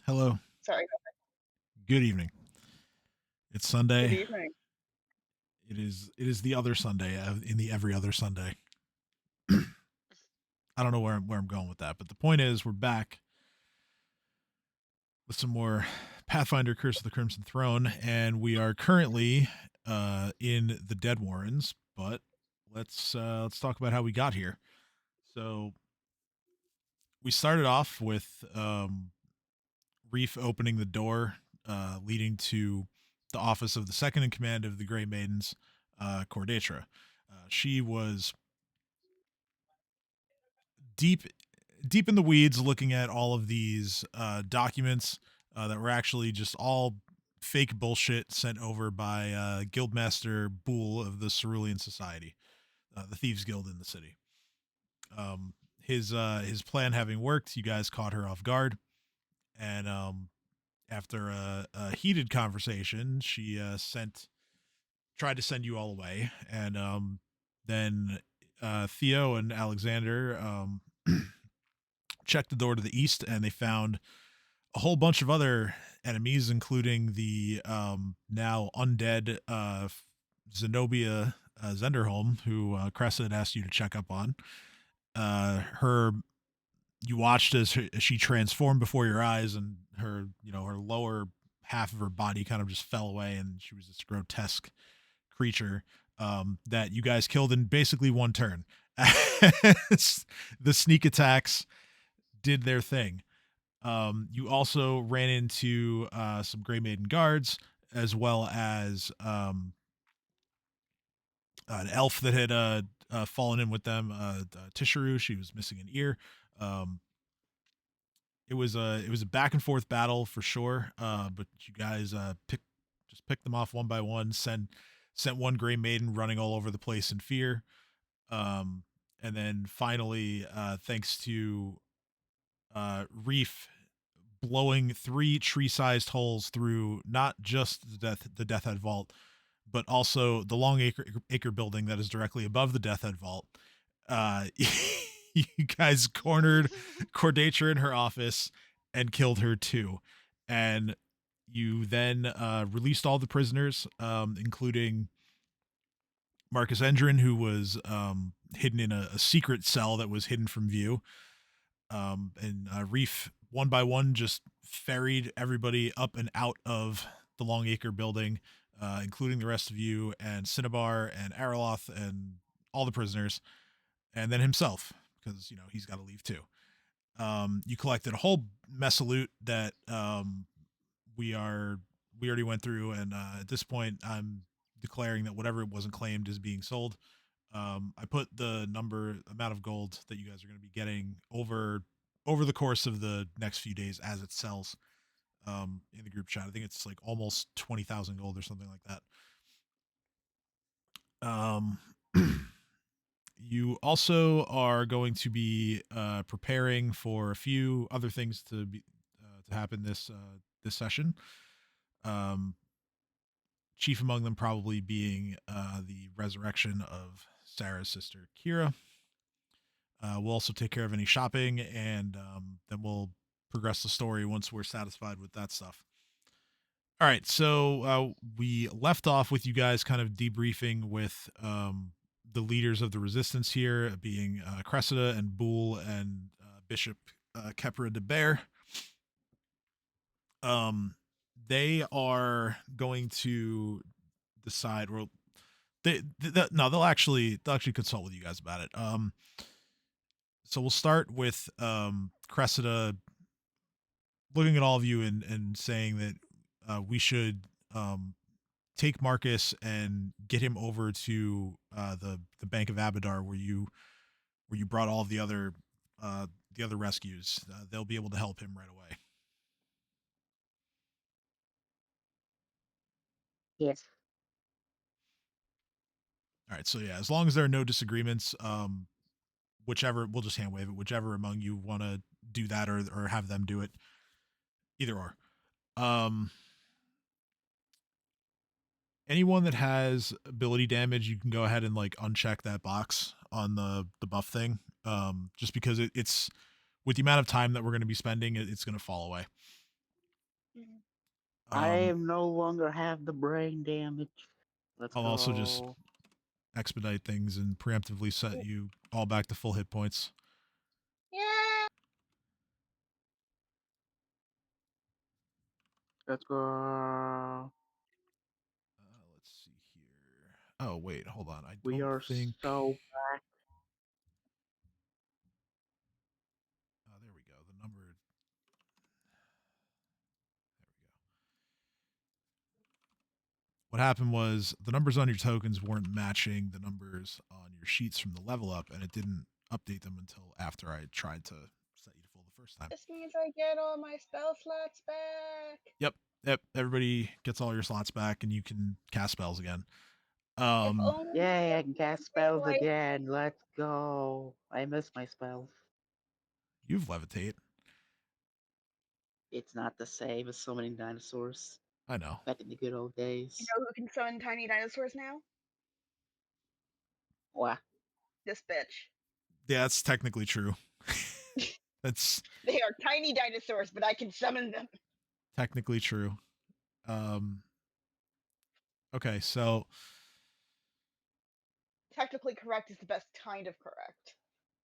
Hello. Sorry. Good evening. It's Good Sunday. evening. It is the other Sunday in the every other Sunday. I don't know where I'm going with that, but the point is we're back with some more Pathfinder Curse of the Crimson Throne, and we are currently in the Dead Warrens. But let's talk about how we got here. So we started off with Reef opening the door, leading to the office of the second in command of the Grey Maidens, Cordatra. She was deep deep in the weeds looking at all of these documents that were actually just all fake bullshit sent over by Guildmaster Boole of the Cerulean Society, the Thieves Guild in the city. His plan having worked, you guys caught her off guard, and after a heated conversation, she tried to send you all away, and then Theo and Alexander checked the door to the east, and they found a whole bunch of other enemies, including the now undead Zenobia Zenderholm, who Cressa had asked you to check up on. Her, you watched as she transformed before your eyes, and her lower half of her body kind of just fell away, and she was this grotesque creature that you guys killed in basically one turn. The sneak attacks did their thing. You also ran into some Grey Maiden guards, as well as an elf that had fallen in with them. Tisharu, she was missing an ear. Um, it was a back and forth battle for sure. But you guys picked them off one by one. Sent one Grey Maiden running all over the place in fear. Um, and then finally, thanks to Reef blowing three tree-sized holes through not just the Death Head Vault, but also the Long Acre building that is directly above the Death Head Vault. Uh, you guys cornered Cordatra in her office and killed her too, and you then released all the prisoners, including Marcus Endrin, who was hidden in a secret cell that was hidden from view. And Reef, one by one, just ferried everybody up and out of the Long Acre building, including the rest of you and Cinnabar and Ariloth and all the prisoners, and then himself, because he's got to leave too. You collected a whole mess of loot that we are we already went through, and at this point, I'm declaring that whatever wasn't claimed is being sold. I put the amount of gold that you guys are going to be getting over the course of the next few days as it sells in the group chat. I think it's like almost 20,000 gold or something like that. You also are going to be preparing for a few other things to happen this session. Um, chief among them probably being the resurrection of Sarah's sister Kira. We'll also take care of any shopping, and then we'll progress the story once we're satisfied with that stuff. All right, so we left off with you guys kind of debriefing with the leaders of the resistance here, being Cressida and Boole and Bishop Kepra de Bear. Um, they are going to decide, or no, they'll actually consult with you guys about it. So we'll start with Cressida looking at all of you and saying that we should take Marcus and get him over to the Bank of Abadar, where you brought all of the other rescues. They'll be able to help him right away. Yes. All right. So yeah, as long as there are no disagreements, whichever, we'll just hand wave it. Whichever among you want to do that, or have them do it, either or. Um, anyone that has ability damage, you can go ahead and like uncheck that box on the buff thing. Just because it's with the amount of time that we're going to be spending, it's going to fall away. Mhm. I Um, no longer have the brain damage. Let's I'll also just go. expedite things and preemptively set you all back to full hit points. Yeah. Let's go. Let's see here. Oh wait, hold on. I We don't are think. so back. Oh, there we go. The number. There we go. What happened was the numbers on your tokens weren't matching the numbers on your sheets from the level up, and it didn't update them until after I tried to set you to full the first time. This means I get all my spell slots back. Yep, yep. Everybody gets all your slots back, and you can cast spells again. If Um, only Yay, I can cast spells like again. Let's go. I miss my spells. you've levitate. It's not the same as summoning dinosaurs I know. back in the good old you days. know who can summon tiny dinosaurs now? Wow. This bitch. Yeah, that's technically true. That's They are tiny dinosaurs, but I can summon them. technically true. Um, okay, so Technically correct is the best kind of correct.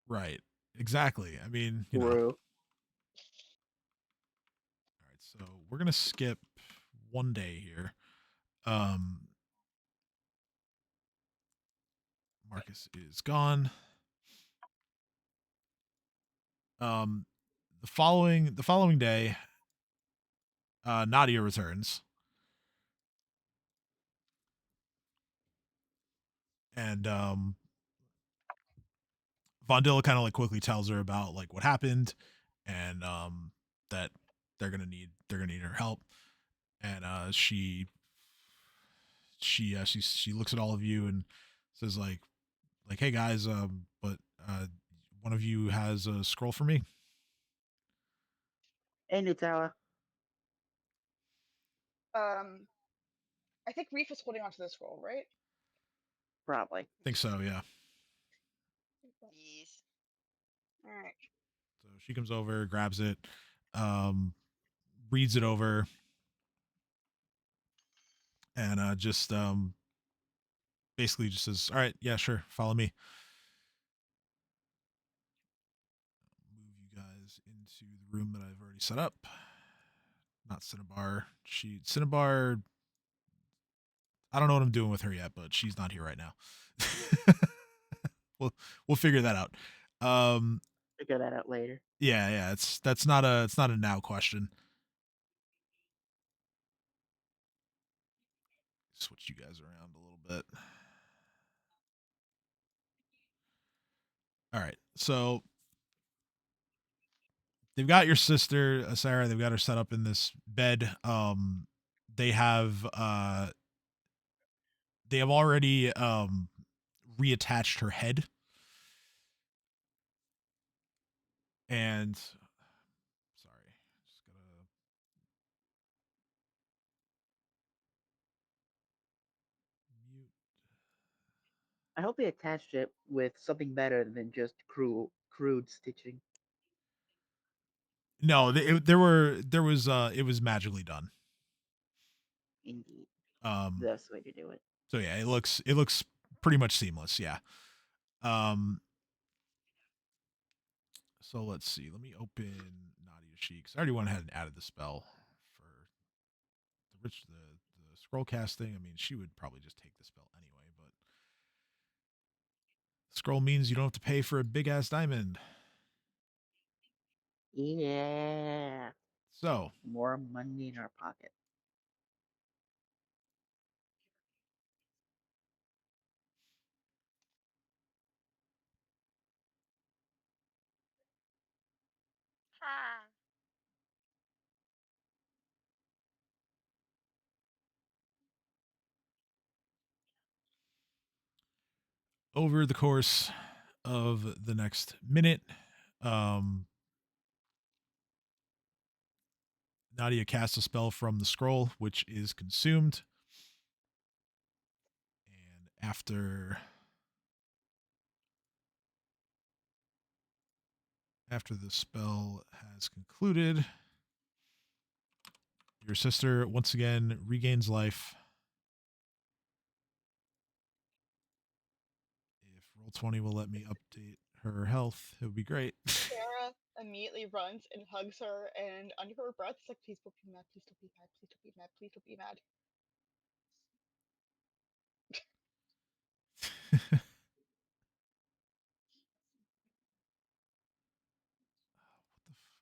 right, exactly. I mean, All True. right, so we're gonna skip one day here. Um, Marcus is gone. Um, the following day, Nadia returns, and Vondilla kind of like quickly tells her about like what happened, and that they're gonna need her help, and she looks at all of you and says like hey guys, but one of you has a scroll for me. Hey, Nutella. Um, I think Reef is holding onto the scroll, right? Probably. I think so, yeah. Yes. All right. So she comes over, grabs it, um, reads it over, and just basically just says, "All right, yeah, sure, follow me." Move you guys into the room that I've already set up. Not Cinnabar. Cinnabar. I don't know what I'm doing with her yet, but she's not here right now. We'll figure that out. Um, Figure that out later. yeah. It's not a now question. Switch you guys around a little bit. All right, so they've got your sister Sarah. They've got her set up in this bed. They have uh, they have already reattached her head, and sorry, just gotta mute. I hope they attached it with something better than just crude stitching. No, it was magically done. Indeed. Um, That's the way to do it. so yeah, it looks pretty much seamless. Yeah. Um, so let's see. Let me open Nadia's sheet because I already went ahead and added the spell for the scroll casting. I mean, she would probably just take the spell anyway, but scroll means you don't have to pay for a big ass diamond. Yeah. So More money in our pocket. Ha. over the course of the next minute, um, Nadia casts a spell from the scroll, which is consumed. And after After the spell has concluded, your sister once again regains life. If Roll20 will let me update her health, it would be great. Sarah immediately runs and hugs her, and under her breath, it's like, please don't be mad, please don't be mad, please don't be mad, please don't be mad.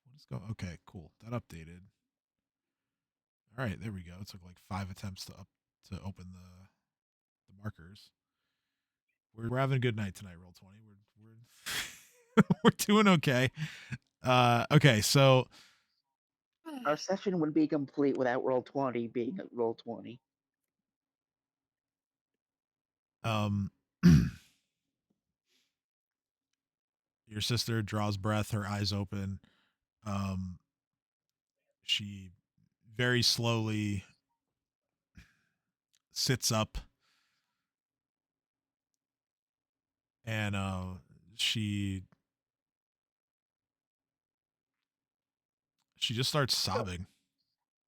What is going? Okay, cool. That updated. All right, there we go. It took like 5 attempts to open the markers. We're having a good night tonight. Roll20. We're we're doing okay. Okay, so Our session would be complete without Roll20 being at Roll20. your sister draws breath, her eyes open. She very slowly sits up and she just starts sobbing.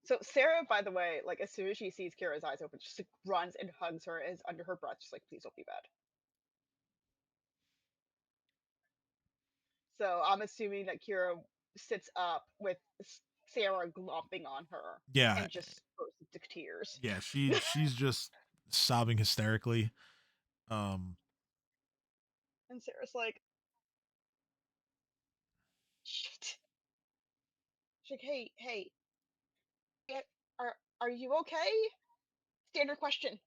So Sarah, by the way, like as soon as she sees Kira's eyes open, she just like, runs and hugs her, and is under her breath, just like, please don't be bad. So I'm assuming that Kira sits up with Sarah glomping on her, Yeah, and just bursts into tears. yeah. She's just sobbing hysterically. And Sarah's like, shit. She's like, hey, are you okay? Standard question.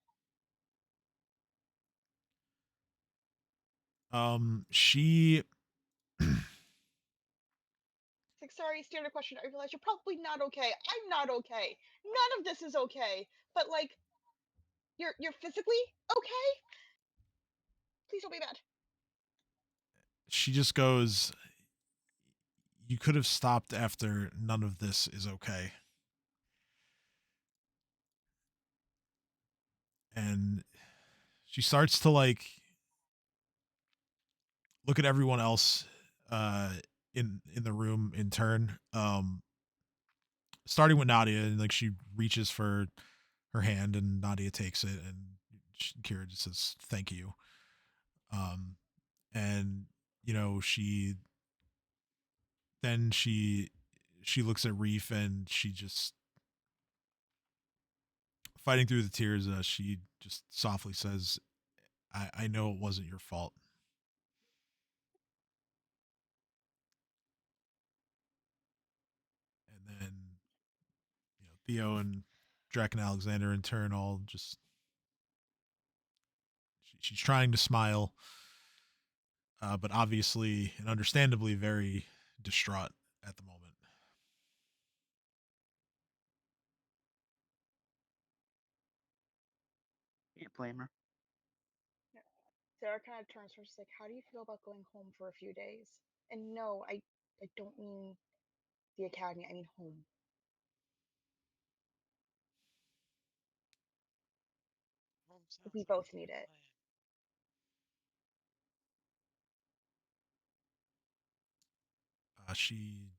She It's like, sorry, standard question. I realize you're probably not okay. I'm not okay. None of this is okay. But like, you're physically okay. Please don't be bad. she just goes, you could have stopped after none of this is okay. And she starts to like look at everyone else in the room in turn. Starting with Nadia, and like she reaches for her hand and Nadia takes it, and Kira just says thank you. And you know, she looks at Reef, and she just, fighting through the tears, she just softly says, I know it wasn't your fault. And then, you know, Theo and Drac and Alexander in turn all just, she's trying to smile, but obviously and understandably very distraught at the moment. Can't blame her. Sarah kind of turns to her. She's like, how do you feel about going home for a few days? And no, I don't mean the academy. I mean home. Home sounds We like a both fun need it. plan. She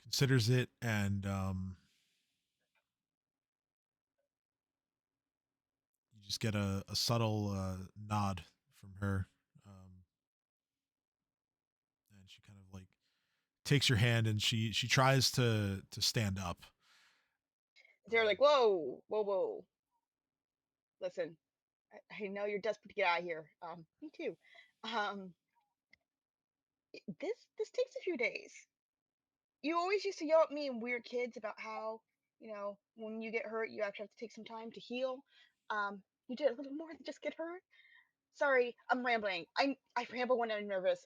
considers it, and you just get a subtle nod from her, and she kind of like takes your hand, and she tries to stand up. They're like, whoa, whoa, whoa. Listen, I know you're desperate to get out of here. Me too. Um, this takes a few days. You always used to yell at me and weird kids about how, when you get hurt, you actually have to take some time to heal. You did a little more than just get hurt. Sorry, I'm rambling. I ramble when I'm nervous.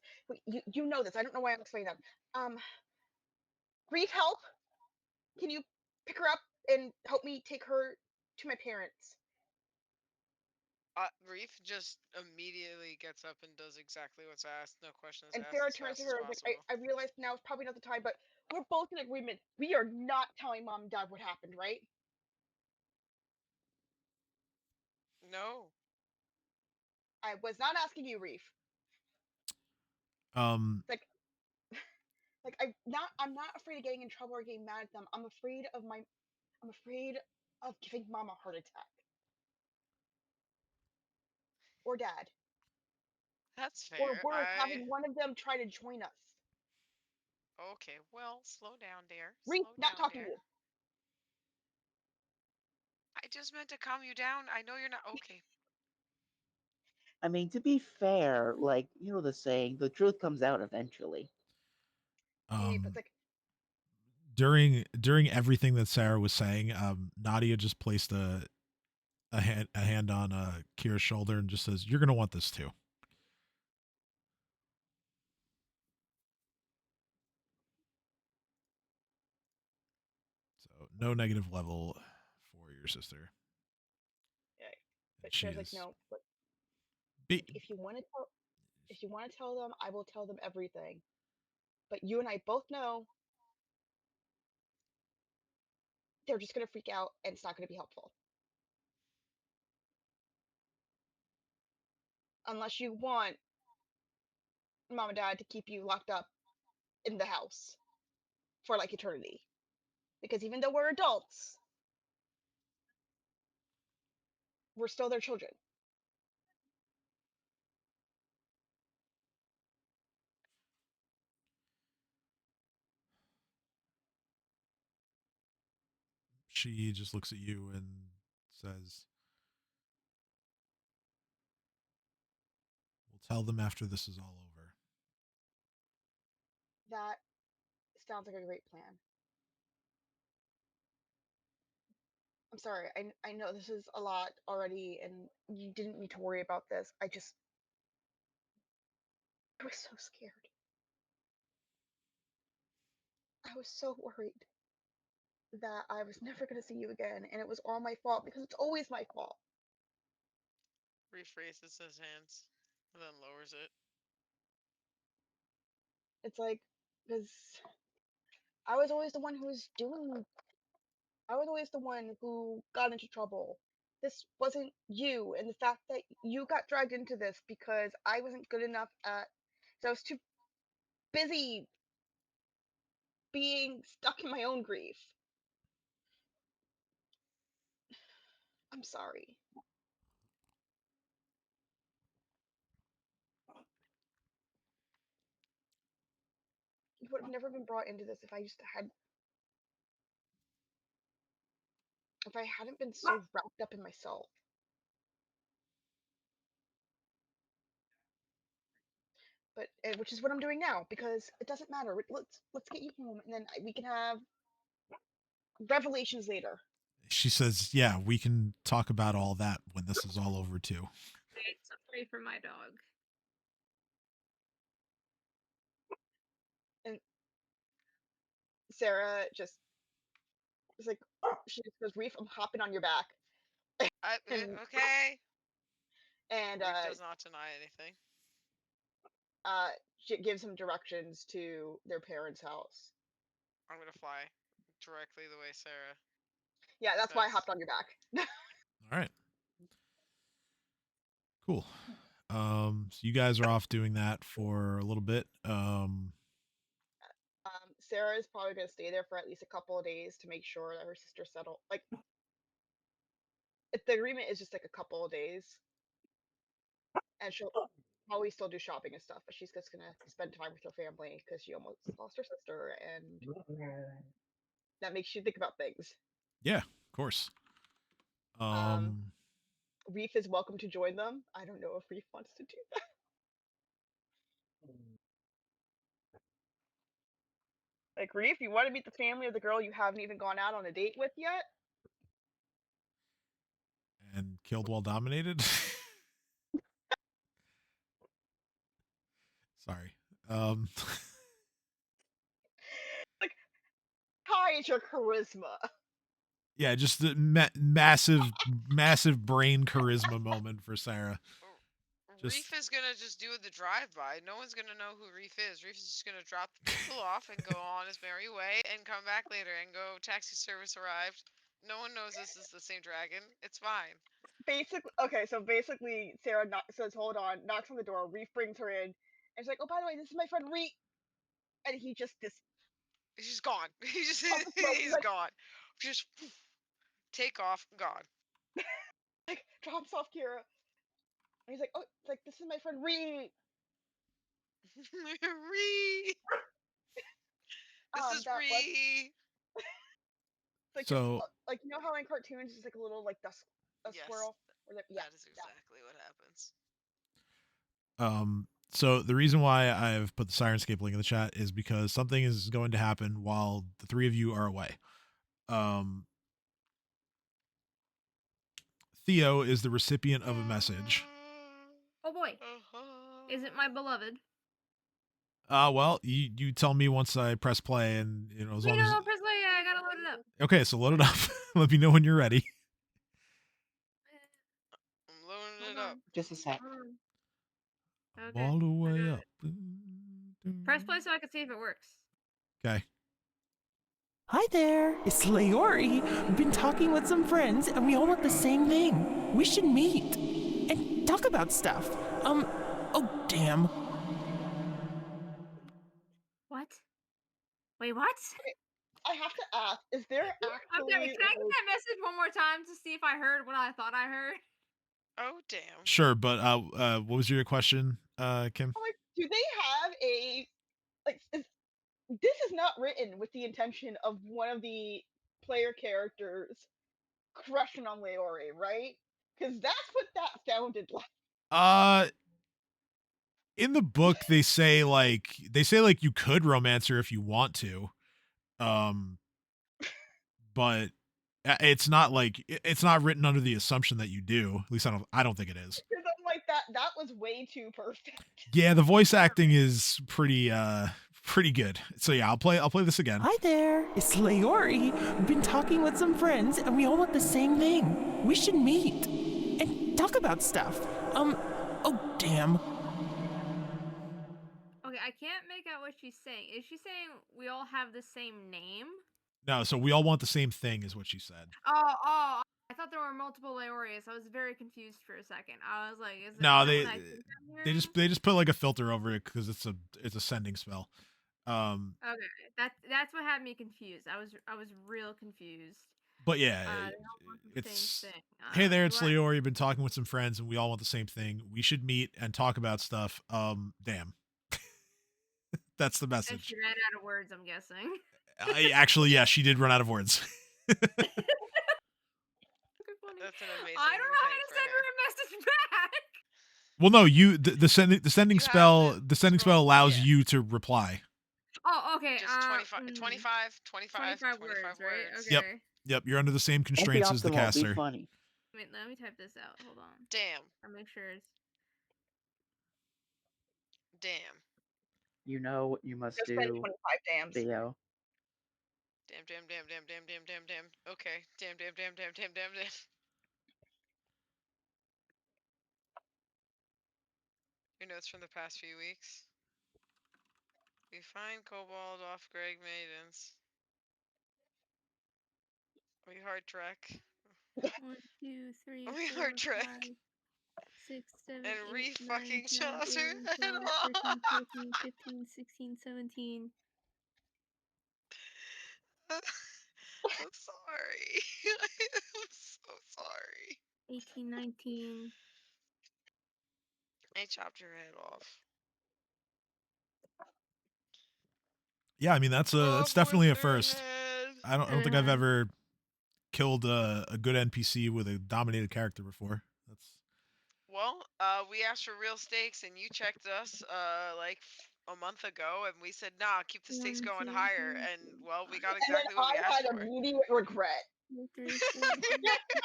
You know this. I don't know why I'm explaining that. Grief help. Can you pick her up and help me take her to my parents? Reef just immediately gets up and does exactly what's asked. No questions And asked, Sarah as turns to fast as her and is like, possible. I realize now is probably not the time, but we're both in agreement. We are not telling mom and dad what happened, right? No. I was not asking you, Reef. Like, I'm not afraid of getting in trouble or getting mad at them. I'm afraid of giving mom a heart attack or dad, That's or fair. worse, having one of them try to join us. Okay, well, slow down, dear. Reese, Slow not down, talking to dear. you. I just meant to calm you down. I know you're not okay. I mean, to be fair, like, you know the saying, the truth comes out eventually. Hey, but Um, it's like, during everything that Sarah was saying, Nadia just placed a hand on Kira's shoulder and just says, "You're gonna want this too." So no negative level for your sister, yeah. and But she Cher's like, is. no. But Be- if you want to tell them, I will tell them everything. But you and I both know they're just gonna freak out, and it's not gonna be helpful. Unless you want mom and dad to keep you locked up in the house for like eternity. Because even though we're adults, we're still their children. she just looks at you and says, "We'll tell them after this is all over." That sounds like a great plan. I'm sorry. I know this is a lot already, and you didn't need to worry about this. I was so scared. I was so worried that I was never going to see you again, and it was all my fault because it's always my fault. Rephrases his hands and then lowers it. It's like, because I was always the one who was doing, I was always the one who got into trouble. This wasn't you, and the fact that you got dragged into this because I wasn't good enough at, so I was too busy being stuck in my own grief. I'm sorry. You would have never been brought into this if I hadn't been so wrapped up in myself. But which is what I'm doing now because it doesn't matter. Let's get you home and then we can have revelations later. She says, "Yeah, we can talk about all that when this is all over too." Pray for my dog. And Sarah just is like, she just goes, Reef, I'm hopping on your back, and Okay. and Reef does not deny anything. she gives him directions to their parents' house. I'm gonna fly directly the way Sarah. Yeah, that's why I hopped on your back. All right, cool. So you guys are off doing that for a little bit. Sarah is probably gonna stay there for at least a couple of days to make sure that her sister settled. Like, if the agreement is just like a couple of days, and she'll probably still do shopping and stuff, but she's just gonna spend time with her family because she almost lost her sister, and that makes you think about things. Yeah, of course. Um, Reef is welcome to join them. I don't know if Reef wants to do that. Like, Reef, you want to meet the family of the girl you haven't even gone out on a date with yet? And killed while dominated. Sorry. Um, Like, hi, is your charisma. yeah, just a massive brain charisma moment for Sarah. Just Reef is gonna just do the drive-by. No one's gonna know who Reef is. Reef is just gonna drop the people off and go on his merry way and come back later and go, taxi service arrived. No one knows this is the same dragon. It's fine. Basically, okay, so basically, Sarah says, hold on, knocks on the door. Reef brings her in, And he's like, oh, by the way, this is my friend Reek. And he just He's just gone. He's like- gone. Just take off, gone. like drops off Kira. And he's like, oh, it's like, this is my friend Reek. Ree. This is that was- Ree. Like, So- like, you know how in cartoons it's like a little like a Yes, squirrel? Or like, yeah, that is exactly what happens. So the reason why I've put the Sirenscape link in the chat is because something is going to happen while the three of you are away. Theo is the recipient of a message. Oh boy. Is it my beloved? Well, you tell me once I press play, and as long as press play. I gotta load it up. okay, so load it up. Let me know when you're ready. I'm loading Hold it up. on. Just a sec. Hold on. I'm Okay. all the way got up. Press play so I can see if it works. Okay. Hi there, it's Leori. We've been talking with some friends and we all want the same thing. We should meet and talk about stuff. Oh damn. What? Wait, what? I have to ask, is there actually Okay, can I get that message one more time to see if I heard what I thought I heard? Oh damn. Sure, but what was your question, Kim? like, do they have a like this is not written with the intention of one of the player characters crushing on Leori, right? Because that's what that sounded like. In the book they say like you could romance her if you want to. But it's not like it's not written under the assumption that you do. At least I don't think it is. Because I'm like that was way too perfect. Yeah, the voice acting is pretty good. So yeah, I'll play this again. Hi there, it's Leori. We've been talking with some friends and we all want the same thing. We should meet and talk about stuff. Oh damn. Okay, I can't make out what she's saying. Is she saying we all have the same name? No, so we all want the same thing is what she said. Oh, I thought there were multiple Leorias. I was very confused for a second. I was like, is it No, is that what I think I'm they hearing? just put like a filter over it because it's a sending spell. Okay, that's what had me confused. I was real confused. But yeah, They all want the it's same thing. hey there, it's do I- Leori. You've been talking with some friends, and we all want the same thing. We should meet and talk about stuff. Damn, that's the And message. she ran out of words, I'm guessing. Actually, yeah, she did run out of words. Funny. That's an amazing I don't know how thing to for send her. her a message back. Well, no, the sending You have spell the the sending scroll, spell allows yeah. you to reply. Oh, okay. Just 25, 25, 25 words, right? words. Okay. Yep. Yep, you're under the same Don't be constraints as the optimal, be caster. funny. Wait, let me type this out. Hold on. Damn. I'll make sure it's. Damn. You know what you must Just spend do, 25 dams. Theo. Damn. Okay. Damn. Your notes from the past few weeks. We find Kobold off Greg Maidens. We hard trek. 1, 2, 3, We 4, are Trek. 5, 6, 7, And 8, re-fucking 9, 10, Chaucer 11, head 12, off. 13, 14, 15, 16, 17. I'm sorry. I'm so sorry. 18, 19. I chopped your head off. Yeah, I mean that's Off definitely a with her first. head. I don't think I've ever killed a good NPC with a dominated character before. That's Well, we asked for real stakes, and you checked us like a month ago, and we said, "Nah, keep the stakes 1, going 2, higher." 3, And well, we got And then exactly what we I asked had for. immediate regret. 2, 3, 4,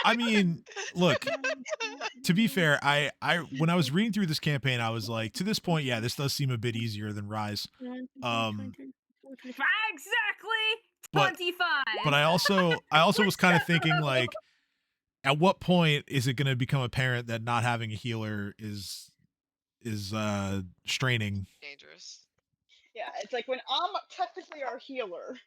I mean, look, to be fair, I when I was reading through this campaign, I was like, to this point, yeah, this does seem a bit easier than Rise. 25. Exactly! But 25! but I also was kind of thinking like, at what point is it going to become apparent that not having a healer is straining? Dangerous. Yeah, it's like when I'm technically our healer.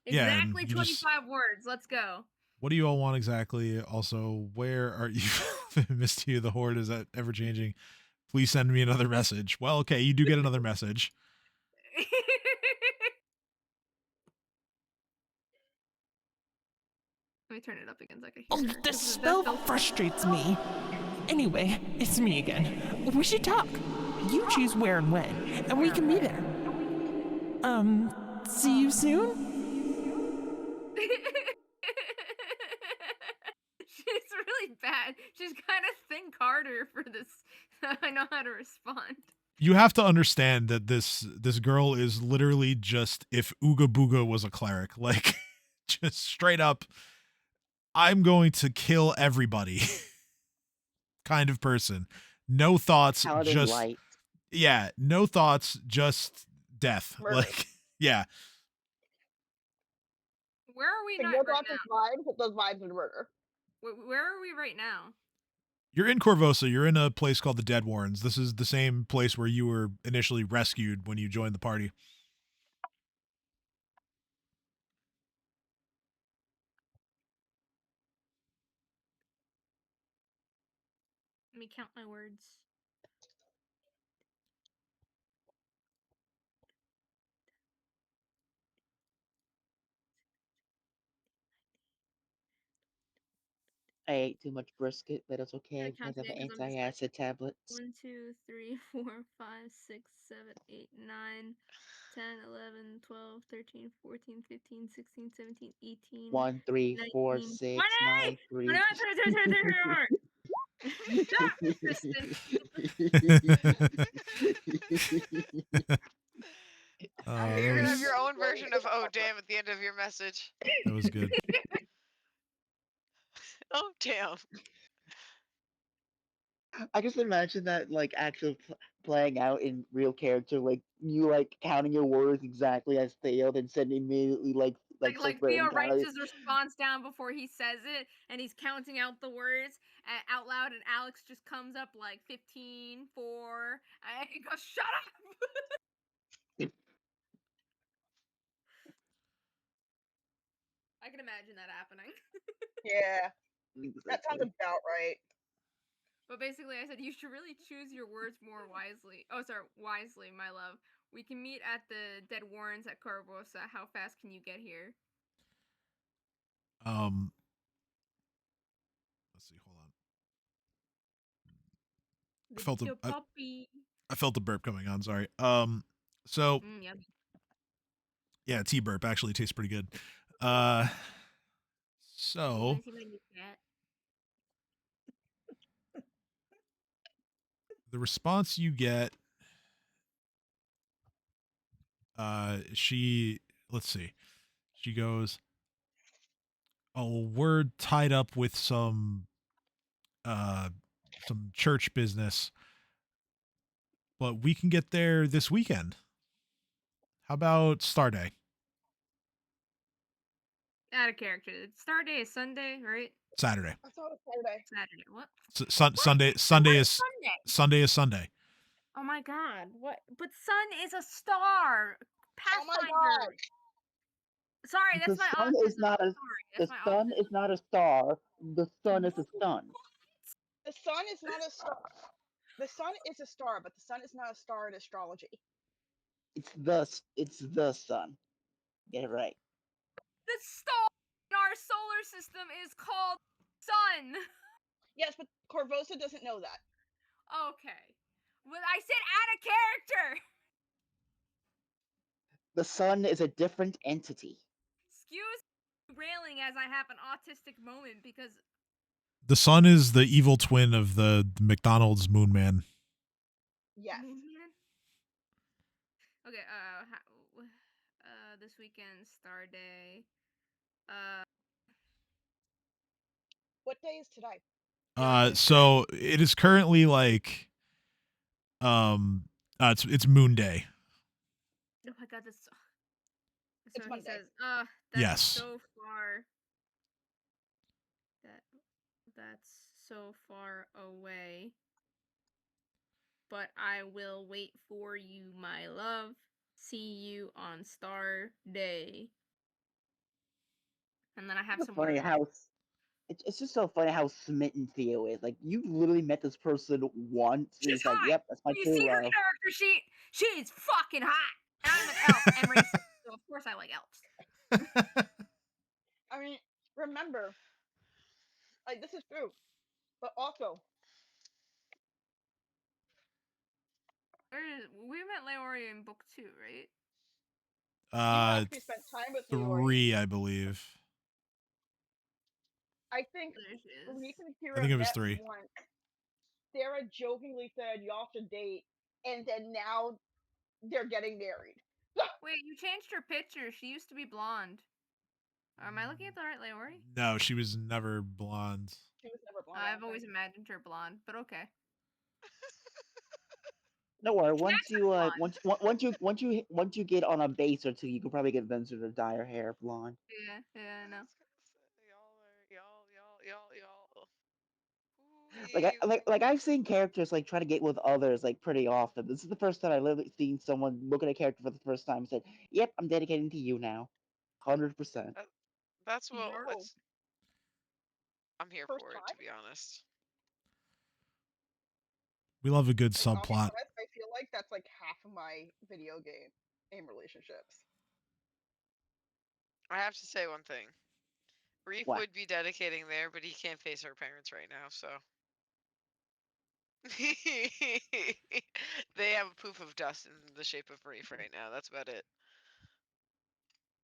Yeah, and Exactly you just- 25 words. Let's go. What do you all want exactly? Also, where are you? Missed you. The Horde is that ever changing. Please send me another message. Well, okay, you do get another message. Let me turn it up again so I can Oh, hear. the spell frustrates me. Anyway, it's me again. We should talk. You choose where and when, and we can be there. See you soon? She's really bad. She's kind of think harder for this. I know how to respond. You have to understand that this girl is literally just if Ooga Booga was a cleric, like just straight up, I'm going to kill everybody kind of person. No thoughts, Paladin just light. yeah, no thoughts, just death. Murder. Like yeah. Where are we Like, not no right thoughts and now? vibes, but those vibes are murder. Where are we right now? You're in Korvosa. You're in a place called the Dead Warrens. This is the same place where you were initially rescued when you joined the party. Let me count my words. I ate too much brisket, but it's okay I because count of it 'cause I'm just like anti-acid tablets. 1, 2, 3, 4, 5, 6, 7, 8, 9, 10, 11, 12, 13, 14, 15, 16, 17, 18, 1, 3, 4, 19, 6, 9, 3. 20! Stop, Kristen. You're gonna have was, your own version of "oh damn" at the end of your message. that was good. Oh damn. I just imagine that like actually playing out in real character, like you like counting your words exactly as Theo, then sending immediately like Like separate Theo and writes tally. his response down before he says it, and he's counting out the words out loud, and Alex just comes up like 15, 4, and he goes, "Shut up!" I can imagine that happening. Yeah, that sounds Exactly. about right. But basically, I said you should really choose your words more wisely. Oh, sorry, wisely, my love. We can meet at the Dead Warrens at Korvosa. How fast can you get here? Let's see. Hold on. The puppy. I felt a burp coming on. Sorry. So Yummy. yeah, tea burp actually tastes pretty good. You So wanna see my new cat? the response you get, she let's see, she goes, "Oh, we're tied up with some church business, but we can get there this weekend. How about Star Day? Out of character. Star Day is Sunday, right? Saturday. I thought it was Saturday. Saturday. What? Sunday. Sunday is Sunday. Sunday is Sunday. Oh my god. What? But sun is a star. Oh my Pathfinder. god! Sorry, The that's my sun autism. is not a Sorry, the that's my sun autism. is not a star. The sun is a sun. The sun is not a star. The sun is a star, but the sun is not a star in astrology. It's the sun. Get it right. The star in our solar system is called sun. Yes, but Korvosa doesn't know that. Okay. Well, I said out of character. The sun is a different entity. Excuse me, railing as I have an autistic moment because The sun is the evil twin of the McDonald's Moon Man. Yes. Okay, this weekend, Star Day. What day is today? So it is currently like, it's Moon Day. Oh my god, that's so It's he Monday. says, that's Yes. so far. That's so far away. But I will wait for you, my love. See you on Star Day. And then I have It's some funny words. how it's just so funny how smitten Theo is. Like, you literally met this person once, and She's it's like, hot. yep, that's my Have you true seen her love. character sheet? She's fucking hot. And I'm an elf and racist, so of course I like elves. I mean, remember, like this is true, but also We met Leori in book 2, right? you actually spent time with Leori. 3, I believe. I think There she is. Reef and I Kira think it was met 3. once. Sarah jokingly said y'all should date, and then now they're getting married. Wait, you changed her picture. She used to be blonde. Am I looking at the right Leori? No, she was never blonde. She was never blonde. I've always imagined her blonde, but okay. Don't worry. She Once acts you like once you get on a base or two, you can probably get Vincent to dye her hair blonde. Yeah, I know. Like I've seen characters like try to get with others like pretty often. This is the first time I literally seen someone look at a character for the first time and said, "Yep, I'm dedicating to you now, 100%." That's what Yo. I'm here First for it, time? to be honest. We love a good Like, I'll be subplot. honest, I feel like that's like half of my video game relationships. I have to say one thing. Reef What? would be dedicating there, but he can't face her parents right now, so. They have a poof of dust in the shape of Reef right now. That's about it.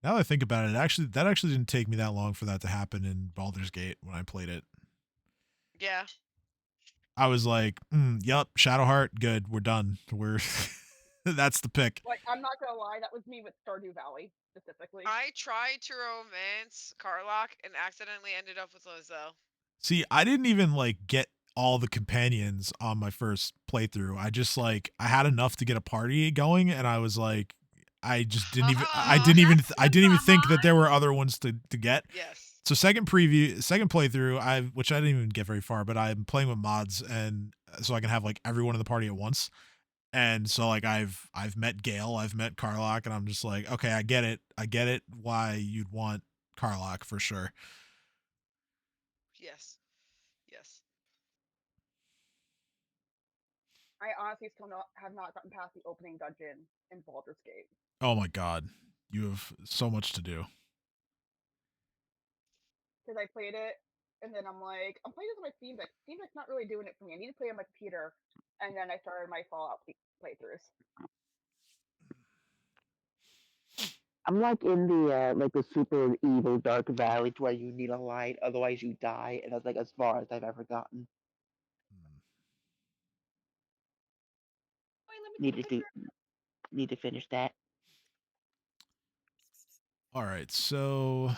Now that I think about it, that actually didn't take me that long for that to happen in Baldur's Gate when I played it. Yeah. I was like, yep, Shadowheart, good, we're done. We're that's the pick. Like, I'm not gonna lie, that was me with Stardew Valley specifically. I tried to romance Carlock and accidentally ended up with Lozelle. See, I didn't even like get all the companions on my first playthrough. I just like I had enough to get a party going, and I was like, I just didn't even I didn't even think that there were other ones to get. Yes. So second playthrough, which I didn't even get very far, but I'm playing with mods, and so I can have like everyone in the party at once. And so like I've met Gale, I've met Carlock, and I'm just like, okay, I get it why you'd want Carlock for sure. Yes. Yes. I honestly still have not gotten past the opening dungeon in Baldur's Gate. Oh my god, you have so much to do. Because I played it, and then I'm like, I'm playing this on my Steam Deck. Steam Deck's not really doing it for me. I need to play on my computer, and then I started my Fallout playthroughs. I'm like in the super evil dark valley to where you need a light, otherwise you die, and that's like as far as I've ever gotten. Need to finish that. All right, so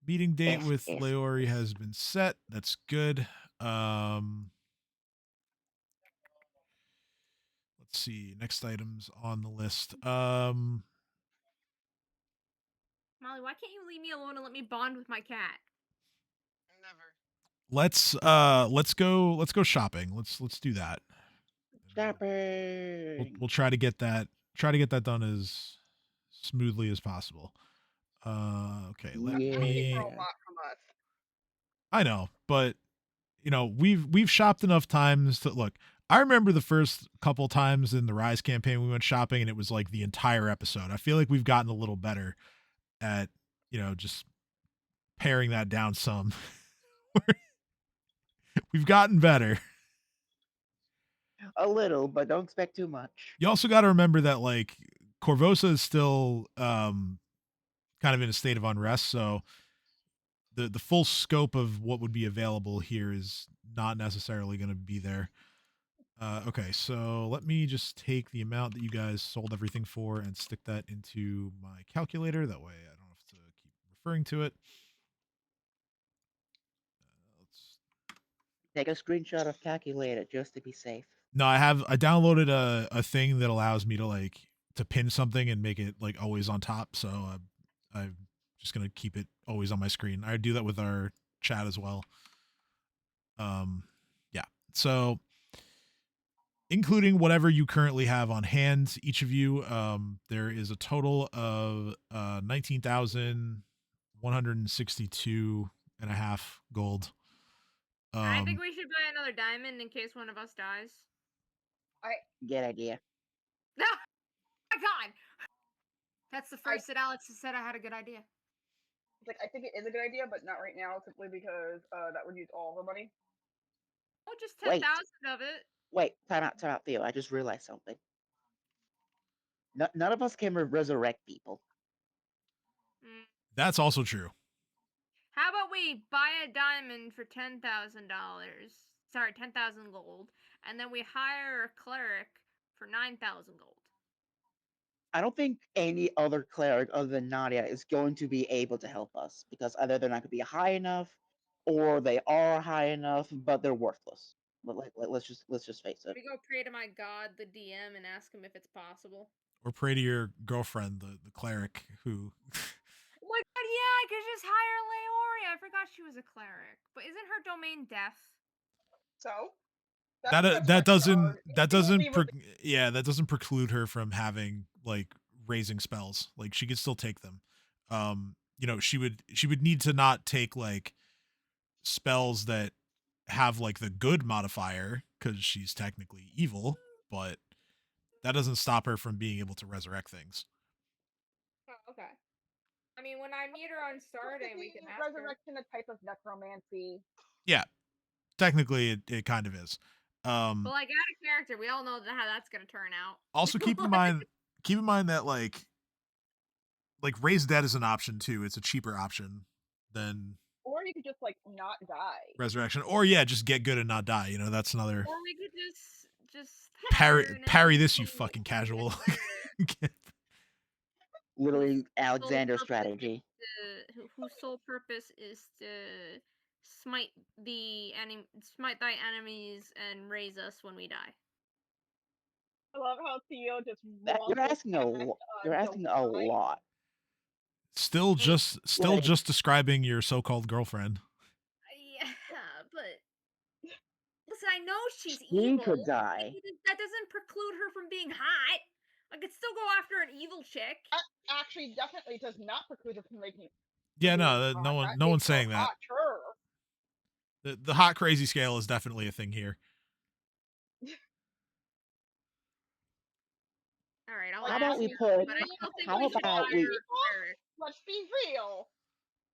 meeting date with Leori has been set. That's good. Let's see. Next items on the list. Molly, why can't you leave me alone and let me bond with my cat? Never. Let's go shopping. Let's do that. Shopping. We'll try to get that done as smoothly as possible. Okay, let me. For a lot from us. I know, but you know, we've shopped enough times to look. I remember the first couple times in the Rise campaign we went shopping, and it was like the entire episode. I feel like we've gotten a little better at, you know, just paring that down some. We've gotten better. A little, but don't expect too much. You also got to remember that like Korvosa is still kind of in a state of unrest, so the full scope of what would be available here is not necessarily going to be there. Okay, so let me just take the amount that you guys sold everything for and stick that into my calculator. That way I don't have to keep referring to it. Let's take a screenshot of calculator just to be safe. No, I downloaded a thing that allows me to like to pin something and make it like always on top. So I'm just gonna keep it always on my screen. I do that with our chat as well. Yeah. So including whatever you currently have on hand, each of you, there is a total of 19,100 162 and a half gold. I think we should buy another diamond in case one of us dies. Good idea. No, my God, that's the first that Alex has said I had a good idea. Like, I think it is a good idea, but not right now, simply because that would use all of our money. Oh, just 10,000 of it. Wait, time out, Theo. I just realized something. None of us can resurrect people. That's also true. How about we buy a diamond for $10,000? Sorry, 10,000 gold, and then we hire a cleric for 9,000 gold. I don't think any other cleric other than Nadia is going to be able to help us because either they're not going to be high enough, or they are high enough but they're worthless. Let's just face it. We go pray to my god, the DM, and ask him if it's possible. Or pray to your girlfriend, the cleric, who. Oh my god, yeah, I could just hire Leori. I forgot she was a cleric, but isn't her domain death? So that doesn't preclude her from having like raising spells. Like she could still take them. She would need to not take like spells that have like the good modifier because she's technically evil, but that doesn't stop her from being able to resurrect things. Oh, okay. I mean, when I meet her on Star Day, we can ask resurrection a type of necromancy. Yeah, technically it kind of is. But like out of character, we all know how that's gonna turn out. Also, keep in mind that like raise dead is an option too. It's a cheaper option than. Or you could just like not die. Resurrection, or yeah, just get good and not die. You know, that's another. Or we could just parry this, you fucking casual. Literally Alexander's strategy. Whose sole purpose is to smite thy enemies and raise us when we die. I love how Theo just. You're asking a lot. Still just describing your so-called girlfriend. Yeah, but listen, I know she's evil. She could die. That doesn't preclude her from being hot. I could still go after an evil chick. Actually, definitely does not preclude her from making. Yeah, no one's saying that. The hot crazy scale is definitely a thing here. All right, how about we put? How about we? Let's be real.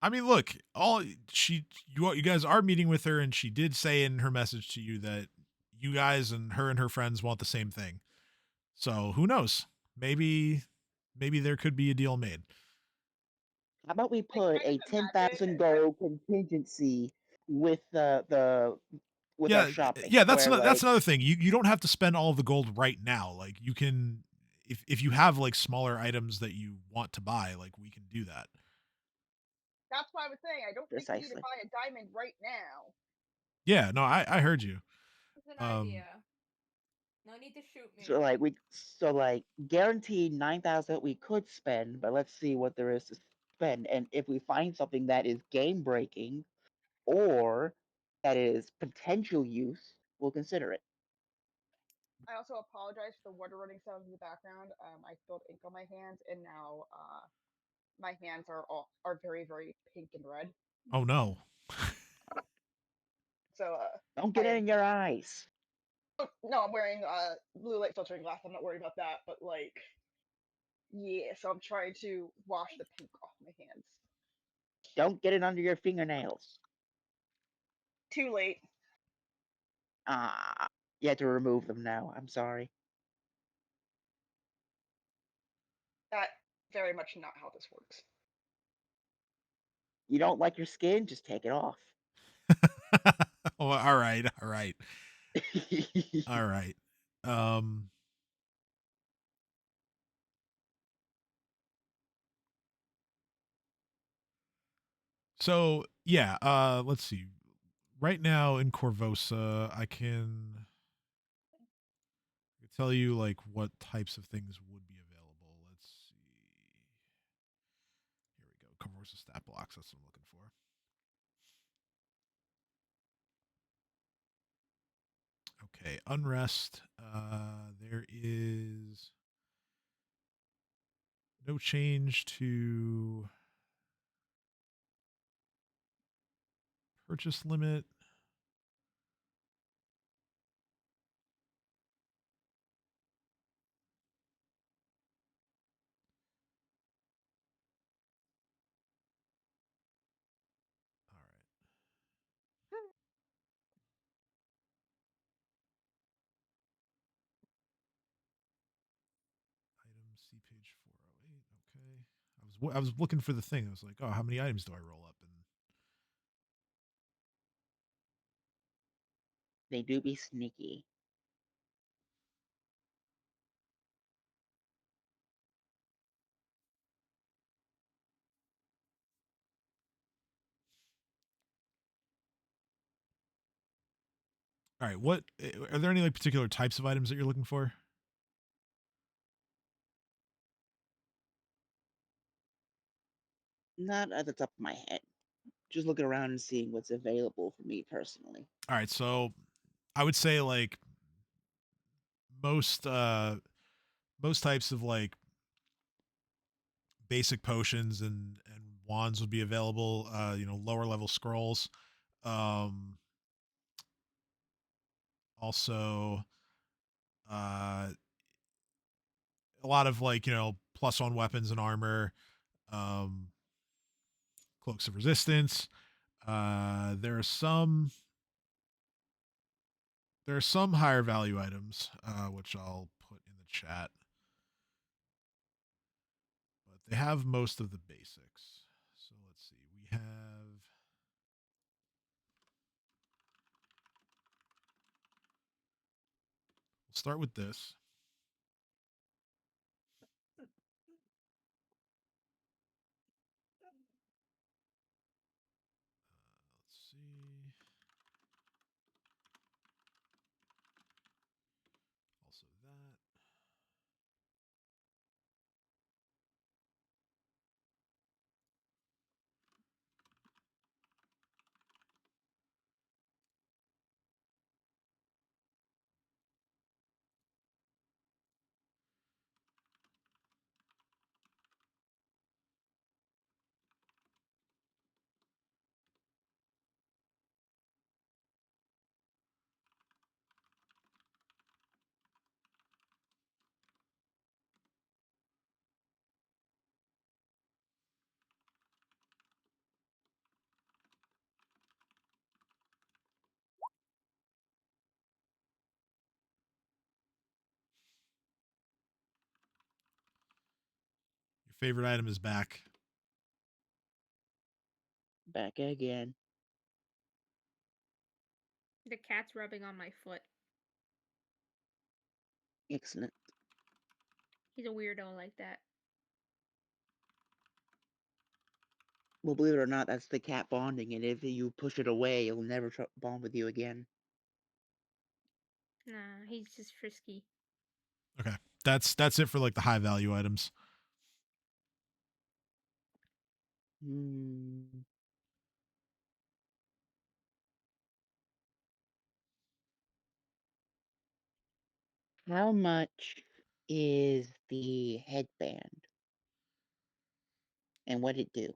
I mean, look, you guys are meeting with her, and she did say in her message to you that you guys and her friends want the same thing. So who knows? Maybe there could be a deal made. How about we put a 10,000 gold contingency with our shopping? Yeah, that's another thing. You don't have to spend all of the gold right now. Like you can, if you have like smaller items that you want to buy, like we can do that. That's what I was saying. I don't think you need to buy a diamond right now. Yeah, no, I heard you. It's an idea. No need to shoot me. So guaranteed 9,000 we could spend, but let's see what there is to spend. And if we find something that is game breaking or that is potential use, we'll consider it. I also apologize for the water running sounds in the background. I spilled ink on my hands, and now my hands are very, very pink and red. Oh no. So don't get it in your eyes. No, I'm wearing blue light filtering glass. I'm not worried about that, but like, yeah. So I'm trying to wash the pink off my hands. Don't get it under your fingernails. Too late. You have to remove them now. I'm sorry. That's very much not how this works. You don't like your skin? Just take it off. Oh, all right. All right. So yeah, let's see. Right now in Korvosa, I can tell you like what types of things would be available. Let's see. Here we go. Korvosa stat blocks. That's what I'm looking for. Okay, unrest. There is no change to Purchase limit. All right. Item see page 408. Okay. I was looking for the thing. I was like, oh, how many items do I roll up? And They do be sneaky. all right, what are there any like particular types of items that you're looking for? Not at the top of my head. Just looking around and seeing what's available for me personally. All right, so I would say like most most types of like basic potions and wands would be available. You know, lower level scrolls. Um, also, uh, a lot of like +1 weapons and armor. Um, cloaks of resistance. There are some higher value items, which I'll put in the chat, but they have most of the basics. So let's see. We have. We'll start with this. Let's see. Also that. Your favorite item is back. Back again. The cat's rubbing on my foot. Excellent. He's a weirdo like that. Well, believe it or not, that's the cat bonding, and if you push it away, it'll never bond with you again. Nah, he's just frisky. Okay, that's it for like the high value items. Hmm. How much is the headband? And what it do?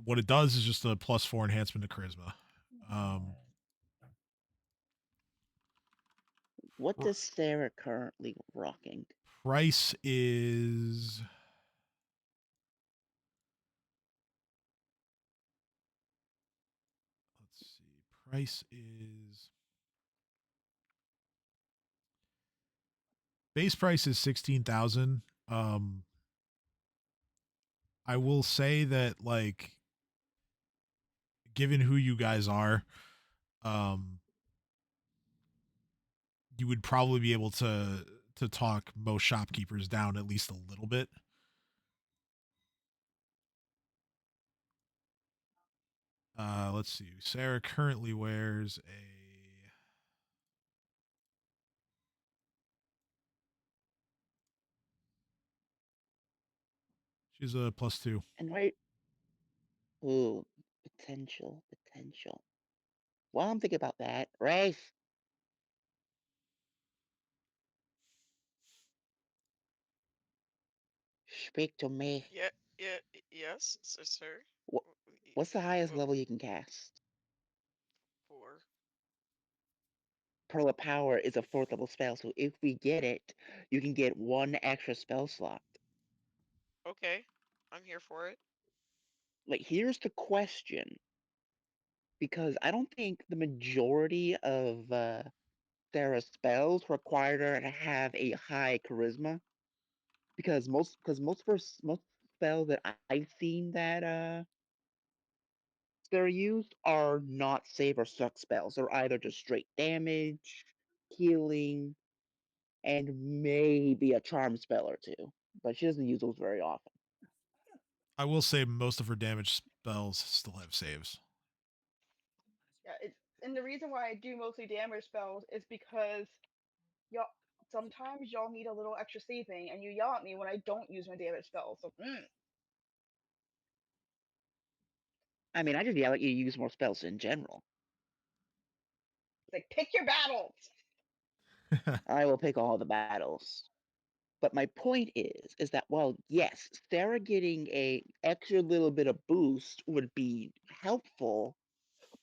What it does is just a +4 enhancement to charisma. What does Sarah currently rocking? Price is. Let's see. Price is. Base price is 16,000. I will say that like, given who you guys are, um, you would probably be able to talk most shopkeepers down at least a little bit. Let's see. Sarah currently wears a. She's a +2. And right. Ooh, potential. While I'm thinking about that, Rafe, speak to me. Yeah, yeah, yes, sir. What, What's the highest Well, level you can cast? 4. Pearl of Power is a 4th level spell, so if we get it, you can get 1 extra spell slot. Okay, I'm here for it. Like, here's the question, because I don't think the majority of Sarah's spells require her to have a high charisma, because most spells that I've seen that Sarah used are not save or suck spells. They're either just straight damage, healing, and maybe a charm spell or two. But she doesn't use those very often. I will say most of her damage spells still have saves. Yeah, and the reason why I do mostly damage spells is because y'all sometimes y'all need a little extra saving, and you yell at me when I don't use my damage spells. So, I mean, I just yell at you to use more spells in general. it's like pick your battles. I will pick all the battles. But my point is that while yes, Sarah getting a extra little bit of boost would be helpful,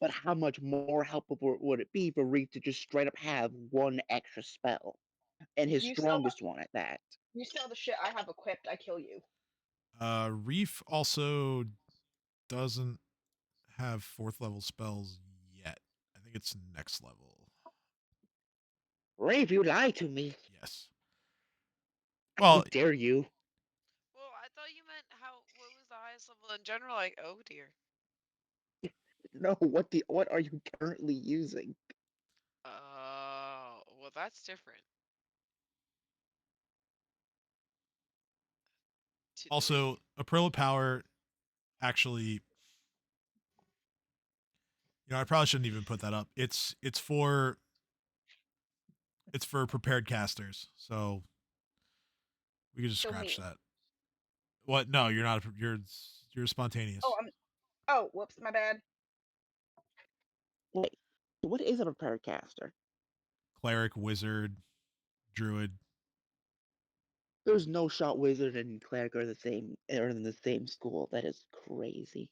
but how much more helpful would it be for Reef to just straight up have 1 extra spell, and his You sell strongest one at that? you sell the shit I have equipped, I kill you. Reef also doesn't have 4th level spells yet. I think it's next level. Reef, you lied to me. Yes. How Well, dare you? Well, I thought you meant what was the highest level in general? Like, oh dear. No, what are you currently using? Well, that's different. To 3. also, a Pearl of Power actually, I probably shouldn't even put that up. It's for prepared casters. So we could just So scratch me. that. What? No, you're not. You're spontaneous. Whoops, my bad. Wait, what is a prepared caster? Cleric, wizard, druid. There's no shot wizard and cleric are in the same school. That is crazy.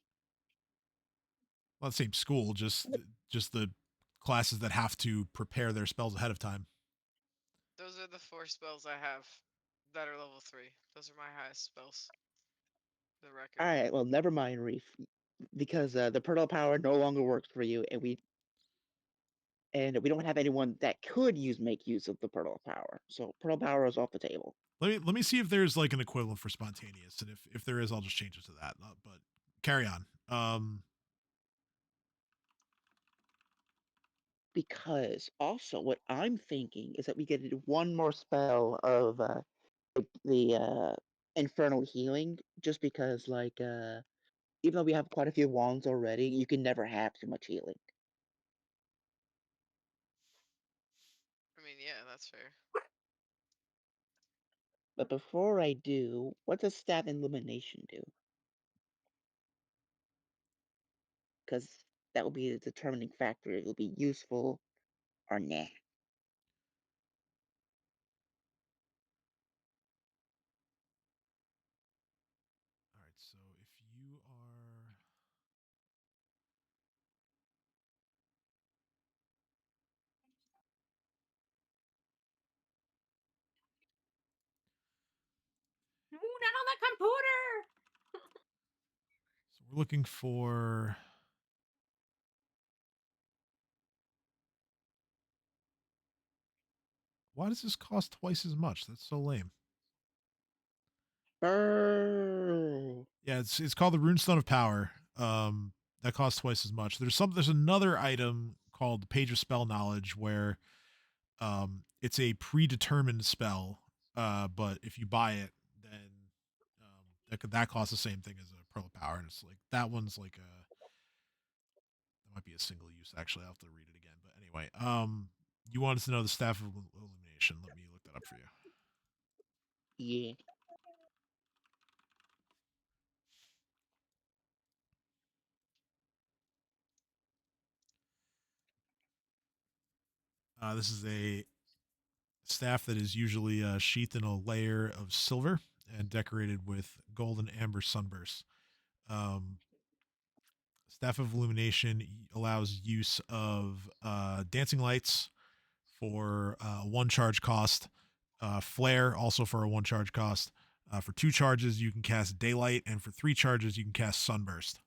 Well, the same school, just the classes that have to prepare their spells ahead of time. Those are the 4 spells I have that are level 3. Those are my highest spells. The record. All right, well, never mind, Reef, because the Pearl Power no longer works for you, and we don't have anyone that could make use of the Pearl Power. So Pearl Power is off the table. Let me see if there's like an equivalent for spontaneous, and if there is, I'll just change it to that. But carry on. Because also what I'm thinking is that we get 1 more spell of the infernal healing, just because even though we have quite a few wands already, you can never have too much healing. I mean, yeah, that's fair. But before I do, what does stat illumination do? Because that will be the determining factor. It will be useful or nah. All right. So if you are Ooh, not on the computer. So we're looking for. Why does this cost twice as much? That's so lame. Brrr. Yeah, it's called the Runestone of Power. That costs twice as much. There's another item called the Page of Spell Knowledge where it's a predetermined spell. But if you buy it, then that costs the same thing as a Pearl of Power, and it's like that one's like that might be a single use. Actually, I'll have to read it again. But anyway, you wanted to know the Staff of Illumination. Let me look that up for you. Yeah. This is a staff that is usually sheathed in a layer of silver and decorated with gold and amber sunbursts. Um, Staff of Illumination allows use of dancing lights for one charge cost. Flare also for a one charge cost. For two charges, you can cast Daylight, and for three charges, you can cast Sunburst.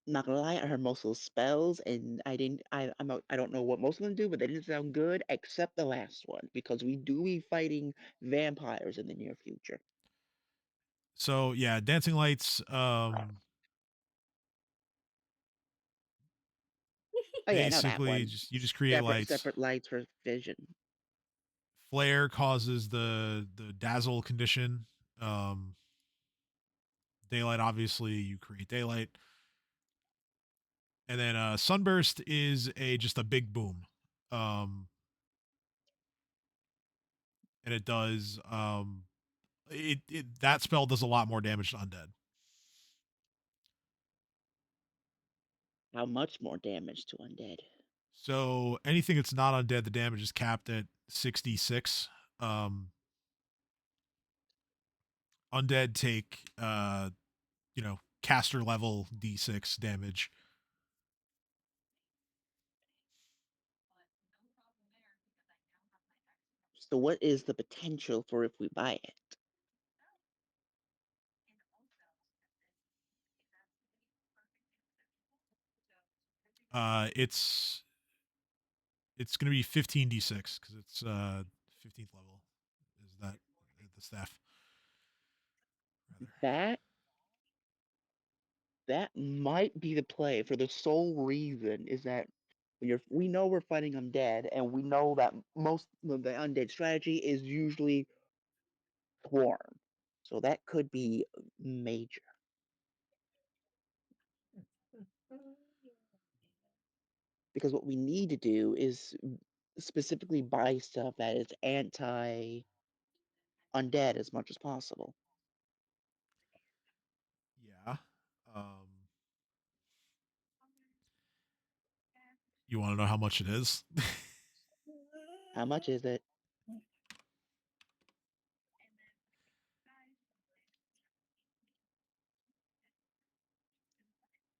Not gonna lie, I heard most of those spells, and I didn't. I don't know what most of them do, but they didn't sound good, except the last one, because we do be fighting vampires in the near future. So yeah, dancing lights. Oh yeah, I know that Basically, one. just you just create Separate lights. separate lights for vision. Flare causes the dazzle condition. Um, Daylight, obviously, you create daylight, and then Sunburst is a just a big boom. Um, and it does it that spell does a lot more damage to undead. How much more damage to undead? So anything that's not undead, the damage is capped at 66. Um, undead take caster level D6 damage. So what is the potential for if we buy it? It's gonna be 15d6 because it's 15th level. Is that the staff? Rather. That might be the play for the sole reason is that we know we're fighting undead, and we know that most of the undead strategy is usually swarm. So that could be major. Because what we need to do is specifically buy stuff that is anti undead as much as possible. Yeah. Um, you want to know how much it is? How much is it?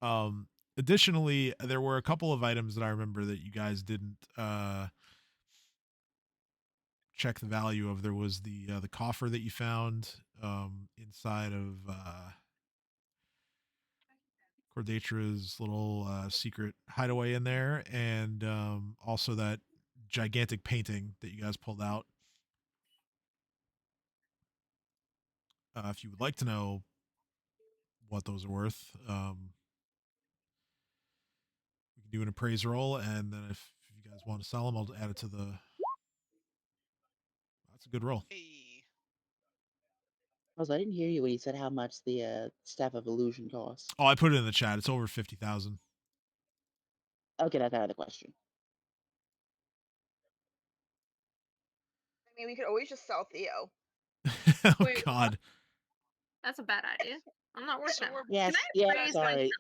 Um, additionally, there were a couple of items that I remember that you guys didn't check the value of. There was the coffer that you found inside of Cordatra's little secret hideaway in there, and also that gigantic painting that you guys pulled out. If you would like to know what those are worth, we can do an appraise roll, and then if you guys want to sell them, I'll add it to the. That's a good roll. Hey. Also, I didn't hear you when you said how much the staff of illusion costs. Oh, I put it in the chat. It's over 50,000. Okay, that's out of the question. I mean, we could always just sell Theo. Oh Wait, God. That's a bad idea. I'm not worth So that. we're Yes, Can I yeah, raise sorry.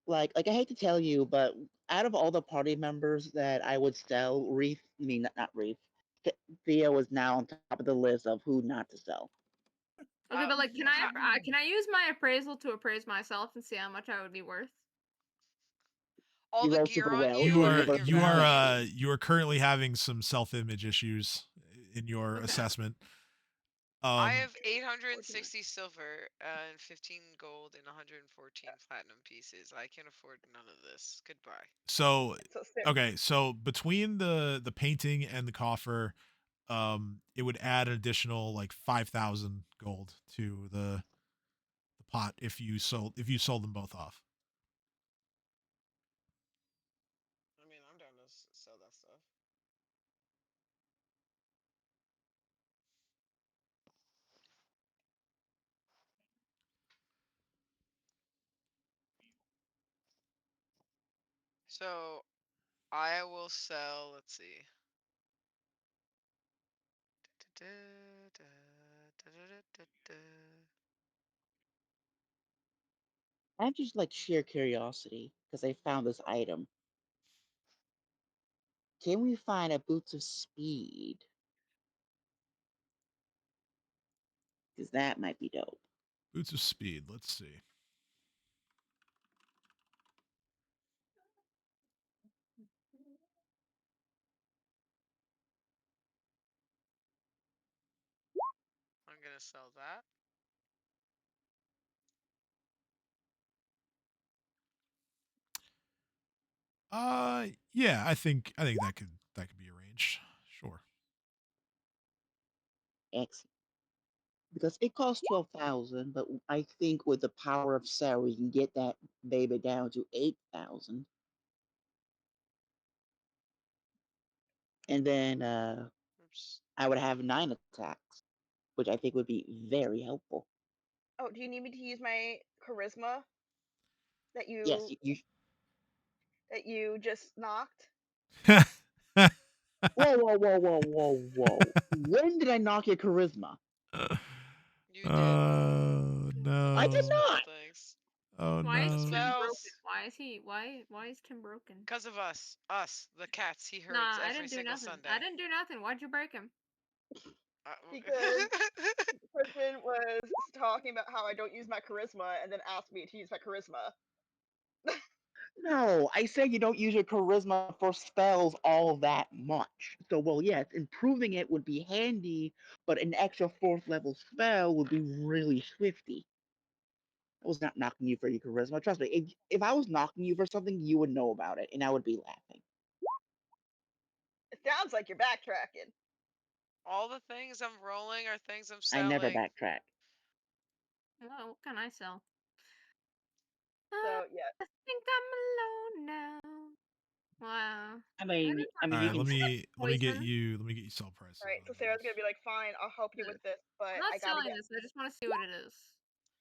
Like I hate to tell you, but out of all the party members that I would sell, Reef, I mean not Reef, Theo is now on top of the list of who not to sell. Okay, but like, ha- can I use my appraisal to appraise myself and see how much I would be worth? all You the roll gear super on well. you You Your are and reverse your value. you are currently having some self-image issues in your Okay. assessment. I have 860 silver and 15 gold and 114 platinum pieces. I can't afford none of this. Goodbye. So So sick. okay, so between the painting and the coffer, it would add an additional like 5,000 gold to the pot if you sold them both off. I mean, I'm down to sell that stuff. So I will sell. Let's see. I have just like sheer curiosity because I found this item. Can we find a Boots of Speed? Because that might be dope. Boots of Speed. Let's see. I'm gonna sell that. Yeah, I think that could be arranged. Sure. Excellent. Because it costs 12,000, but I think with the power of Sarah, we can get that baby down to 8,000. And then Oops. I would have 9 attacks, which I think would be very helpful. Oh, do you need me to use my charisma that Yes, you just knocked? Whoa. When did I knock your charisma? You did. I did Those No. not. things. Oh Why is no. Tim broken? Spells. Why is he? Why is Tim broken? Because of us. Us, the cats he herds Nah, I every didn't do single nothing. Sunday. I didn't do nothing. Why'd you break him? Because Crispin was talking about how I don't use my charisma and then asked me to use my charisma. No, I said you don't use your charisma for spells all that much. So, well, yes, improving it would be handy, but an extra 4th level spell would be really swifty. I was not knocking you for your charisma. Trust me, if I was knocking you for something, you would know about it, and I would be laughing. It sounds like you're backtracking. All the things I'm rolling are things I'm I never selling. backtrack. Well, what can I sell? So yeah. I think I'm alone now. Wow. I mean, All you right, can. let me get Poison. you sell prices. Alright, on so Sarah's gonna these. be like, fine, I'll help you with this, but I'm not I gotta selling get this. I just want to see what it is.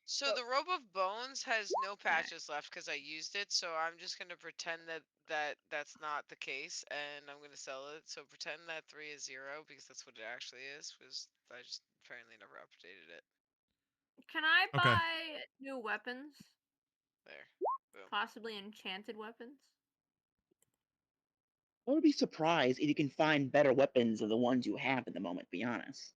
So So- the robe of bones has no patches left because I used it. So I'm just gonna pretend that's not the case, and I'm gonna sell it. So pretend that 3 is 0 because that's what it actually is. Because I just apparently never updated it. Can I Okay. buy new weapons? There. Boom. Possibly enchanted weapons? I would be surprised if you can find better weapons than the ones you have at the moment. To be honest.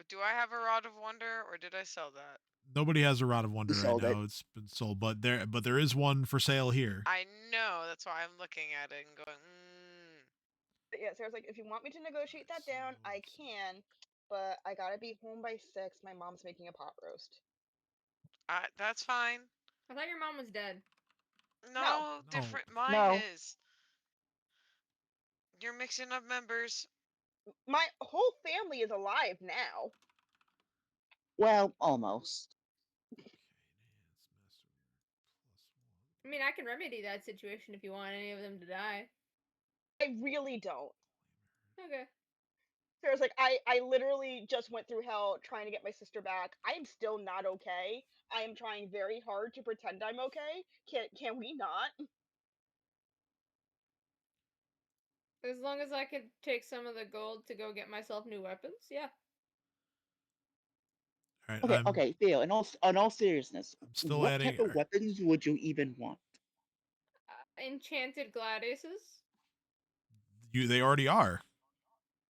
Do I have a rod of wonder, or did I sell that? Nobody has a Rod of Wonder right sold it. now. It's been sold, but there is one for sale here. I know. That's why I'm looking at it and going, but yeah, Sarah's like, if you want me to negotiate that down, I can, but I gotta be home by 6. My mom's making a pot roast. That's fine. I thought your mom was dead. No, different. Mine No. is. You're mixing up members. My whole family is alive now. Well, almost. I mean, I can remedy that situation if you want any of them to die. I really don't. Okay. Sarah's like, I literally just went through hell trying to get my sister back. I am still not okay. I am trying very hard to pretend I'm okay. Can we not? As long as I could take some of the gold to go get myself new weapons, yeah. All right, Okay, Theo. In all seriousness, I'm still what adding. type of weapons would you even want? Enchanted gladiuses? They already are.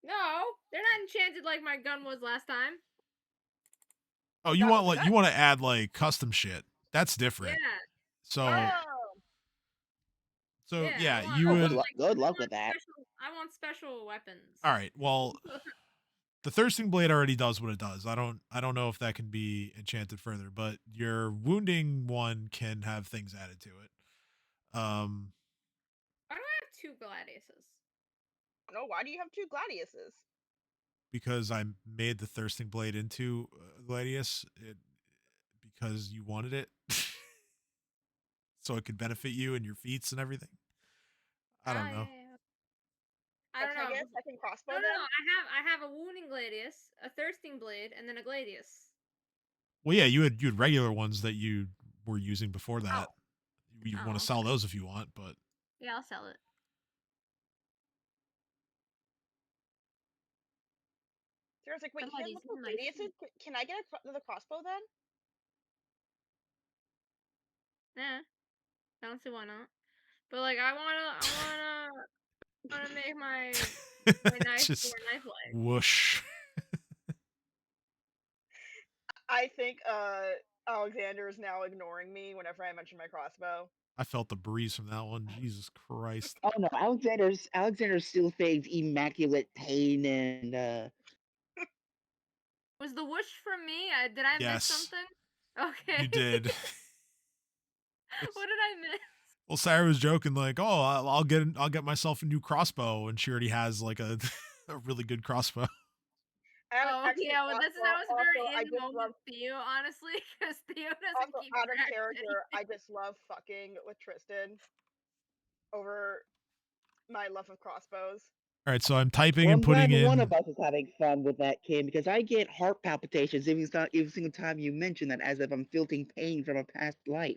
No, they're not enchanted like my gun was last time. Oh, you want to add like custom shit. That's Yeah. different. So Oh, yeah, I you want, would. Good luck with that. I want special weapons. All right. Well, the thirsting blade already does what it does. I don't know if that can be enchanted further, but your wounding one can have things added to it. Why do I have 2 gladiuses? no, why do you have 2 gladiuses? Because I made the thirsting blade into gladius because you wanted it, so it could benefit you and your feats and everything. I don't know. Yeah. I don't Can I know. get a second crossbow No, then? I have a wounding gladius, a thirsting blade, and then a gladius. Well, yeah, you had regular ones that you were using before that. Oh. You Oh, want to sell those if you want, but yeah, I'll sell it. Sarah's like, wait, he has Somebody's multiple in my gladiuses? Can I get another crossbow then? Yeah. I don't see why not. But like, I wanna make my knife Just more knife-like. whoosh. I think Alexander is now ignoring me whenever I mention my crossbow. I felt the breeze from that one. Jesus Christ. Oh no, Alexander still feigns immaculate pain and Was the whoosh from me? Did I miss Yes, something? Okay. you did. What did I miss? Well, Sarah was joking like, "Oh, I'll get myself a new crossbow," and she already has like a a really good crossbow. I have an Oh, excellent yeah, well, that crossbow. was Also, very I in just love. moment Theo, honestly, because Theo doesn't Also, keep out of track of character, I anything. just love fucking with Tristan over my love of crossbows. All right, so I'm typing well, and I'm glad putting one in. of us is having fun with that, Kim, because I get heart palpitations every single time you mention that, as if I'm feeling pain from a past life.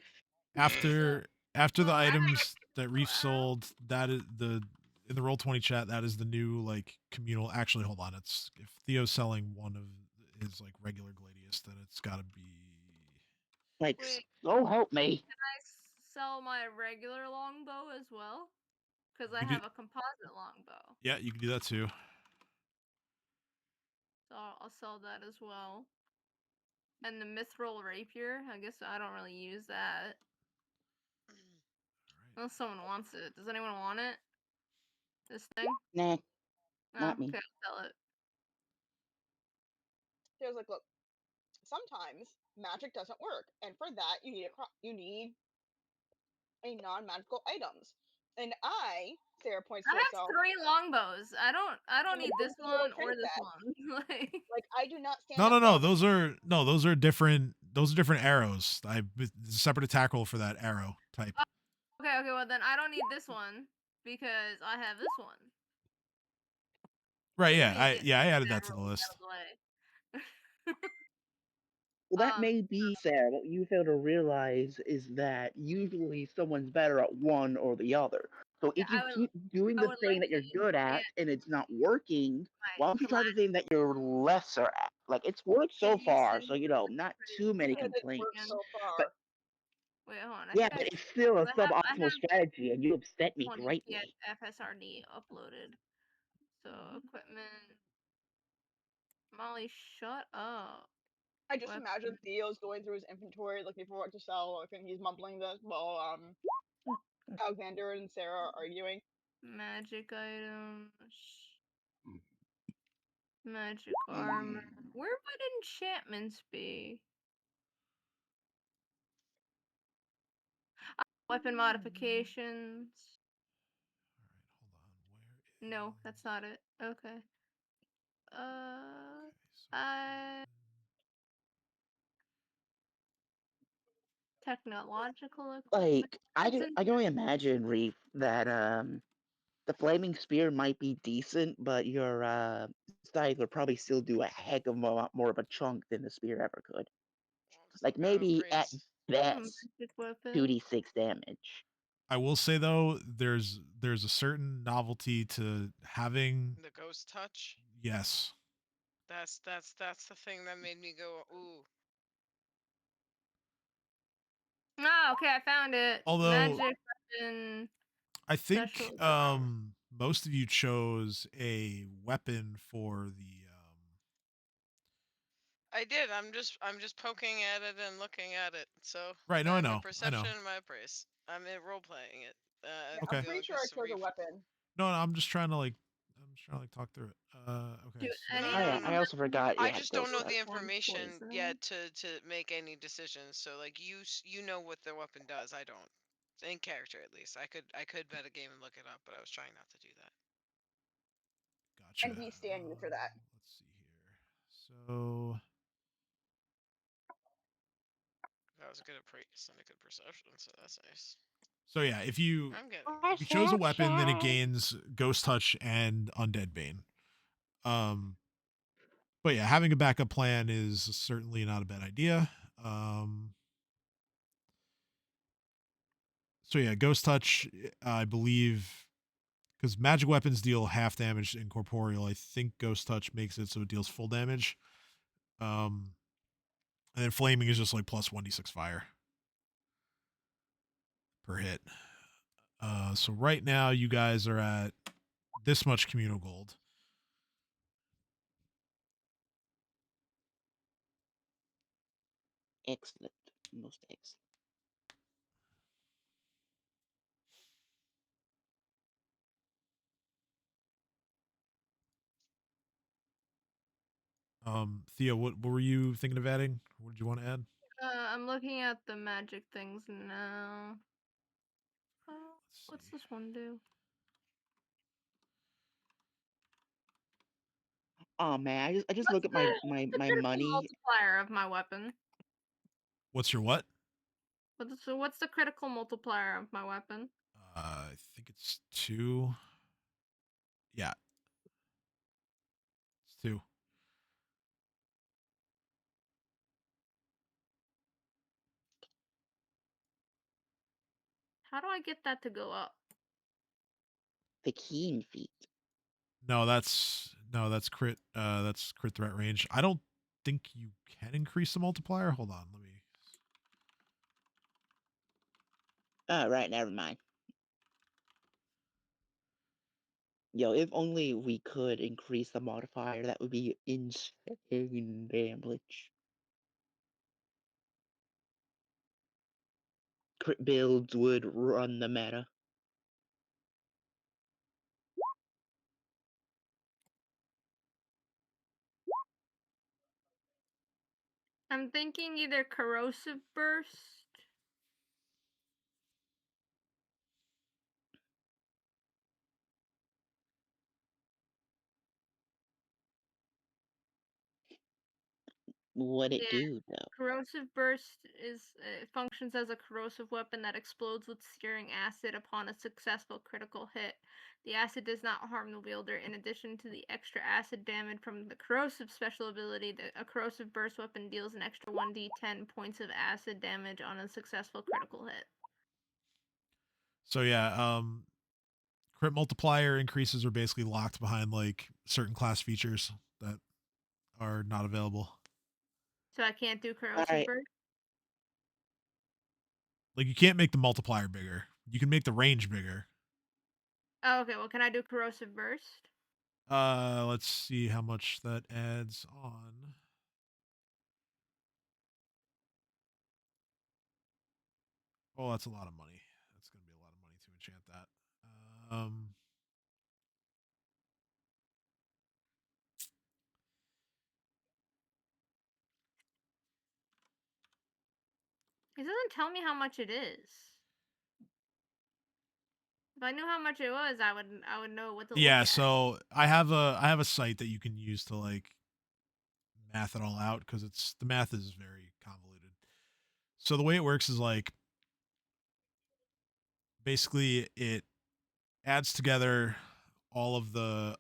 after after the Well, I have items that a Reef sold, that is the in the Roll20 chat. That is the new like communal. Actually, hold on. It's if Theo's selling one of his like regular Gladius, then it's got to be. Like, Wait. so help me. Can I sell my regular longbow as well? Because I You have do- a composite longbow. Yeah, you can do that too. So I'll sell that as well. And the mithril rapier, I guess I don't really use that. Unless someone wants it. Does anyone want it? This thing? Nah, Oh, not me. okay, I'll sell it. He was like, "Look, sometimes magic doesn't work, and for that you need a non-magical items." And Sarah points I to have herself, 3 longbows. I don't and need why this do you one or think this that? one. Like, Like, I do not stand No, up no, no. well. Those are different. Those are different arrows. I separate attack roll for that arrow type. okay, well then I don't need this one because I have this one. Right? Let Yeah. me I get yeah. I added that that to the really out list. of the way. Well, that Um, may be, Sarah. What you fail to realize is that usually someone's better at one or the other. So yeah, if you keep doing I the would thing like that you're to good at get and it's not working, my why don't you try the thing that you're lesser at? Like, it's worked Could so you far, send so me not pretty too many Because it's worked complaints. again? so But far. Wait, hold on. I yeah, think I but it's still a I suboptimal have strategy, and you upset me 20 greatly. FSRD uploaded. So equipment. Molly, shut up. I just Weapon, imagine Theo's going through his inventory looking for what to sell. I think he's mumbling this while Alexander and Sarah are arguing. magic items, magic armor. Where would enchantments be? Weapon modifications. No, that's not it. Okay. I technological equipment. Like, I That's can I can only imagine, Reef, that the flaming spear might be decent, but your scythe would probably still do a heck of a lot more of a chunk than the spear ever could. Just Like, look out of maybe at praise. best magic weapon. 2d6 damage. I will say though, there's a certain novelty to having. The ghost touch. Yes. That's the thing that made me go ooh. Ah, okay, I found it. Although Magic weapon. I think Special power. most of you chose a weapon for the I did. I'm just poking at it and looking at it. So right. No, I my know. I know. perception and my praise. I'm role playing it. Yeah, I I'm Okay. feel pretty like sure I this chose a reef. weapon. No, I'm just trying to like talk through it. Okay. Do So any Oh of yeah, these I No. also forgot you I had just don't ghost know touch. the weapons information poison? yet to make any decisions. So like you know what the weapon does. I don't. In character at least. I could bet a game and look it up, but I was trying not to do that. gotcha. And we stand you for that. Let's see here. So That was a good appraise and a good perception, so that's nice. so yeah, if you I'm getting if you chose a weapon, then it gains Ghost Touch and Undead Bane. But yeah, having a backup plan is certainly not a bad idea. So yeah, Ghost Touch, I believe, because magic weapons deal half damage in corporeal. I think Ghost Touch makes it so it deals full damage. Um, and then flaming is just like plus 1d6 fire per hit. So right now you guys are at this much communal gold. Excellent. Most excellent. Theo, what were you thinking of adding? What did you want to add? I'm looking at the magic things now. What's Let's see. this one do? Oh man, I just look at What's my critical money. multiplier of my weapon? What's your what? What's the critical multiplier of my weapon? I think it's 2. Yeah, it's 2. How do I get that to go up? The keen feat. No, that's crit. That's crit threat range. I don't think you can increase the multiplier. Hold on, let me. Oh, right, never mind. Yo, if only we could increase the modifier, that would be insane damage. Crit builds would run the meta. I'm thinking either corrosive burst. What it Yeah. do though? Corrosive burst functions as a corrosive weapon that explodes with searing acid upon a successful critical hit. The acid does not harm the wielder. In addition to the extra acid damage from the corrosive special ability, a corrosive burst weapon deals an extra 1d10 points of acid damage on a successful critical hit. So yeah, crit multiplier increases are basically locked behind like certain class features that are not available. So I can't do corrosive Alright, burst? Like you can't make the multiplier bigger. You can make the range bigger. Oh, okay. Well, can I do corrosive burst? Let's see how much that adds on. Oh, that's a lot of money. That's gonna be a lot of money to enchant that. Um, It doesn't tell me how much it is. If I knew how much it was, I would know what to look yeah. at. So I have a site that you can use to like math it all out because it's the math is very convoluted. So the way it works is like basically it adds together all of the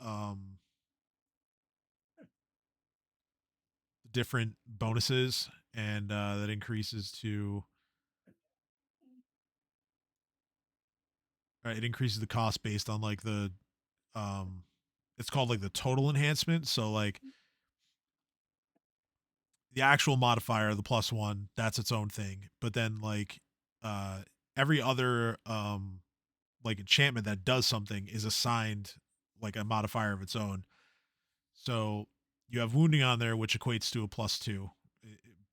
different bonuses and that increases to it increases the cost based on like the um it's called like the total enhancement. So like the actual modifier, the +1, that's its own thing. But then like uh every other like enchantment that does something is assigned like a modifier of its own. So you have wounding on there, which equates to a +2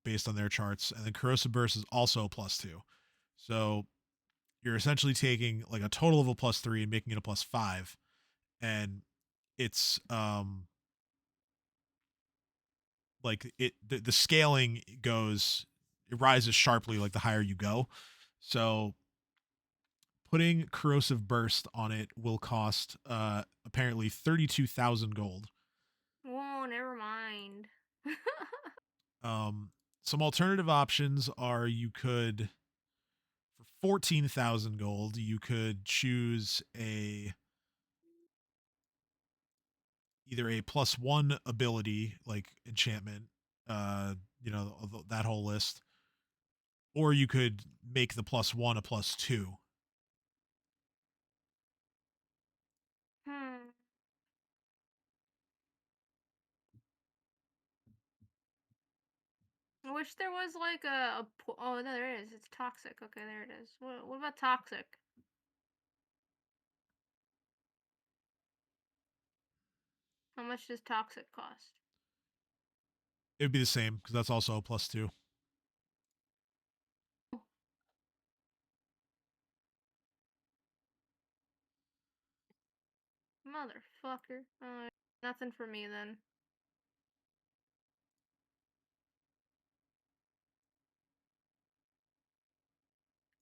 based on their charts, and then corrosive burst is also a +2. So you're essentially taking like a total of a +3 and making it a +5, and it's like the scaling goes it rises sharply like the higher you go. So putting corrosive burst on it will cost apparently 32,000 gold. Whoa, never mind. Some alternative options are you could for 14,000 gold you could choose a either a +1 ability like enchantment, you know, that whole list, or you could make the +1 a +2. Hmm. I wish there was like oh no, there is. It's toxic. Okay, there it is. What about toxic? How much does toxic cost? It would be the same because that's also a +2. Motherfucker. Nothing for me then.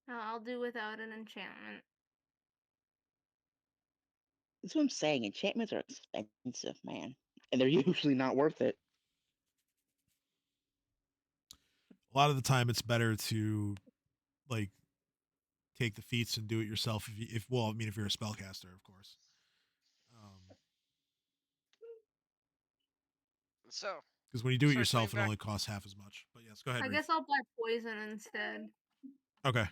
I'll do without an enchantment. That's what I'm saying. Enchantments are expensive, man, and they're usually not worth it. A lot of the time, it's better to like take the feats and do it yourself. If well, I mean, if you're a spellcaster, of course. So, Because when you do it circling yourself, it back. only costs half as much. But yes, go ahead. I Reef. guess I'll buy poison instead. Okay.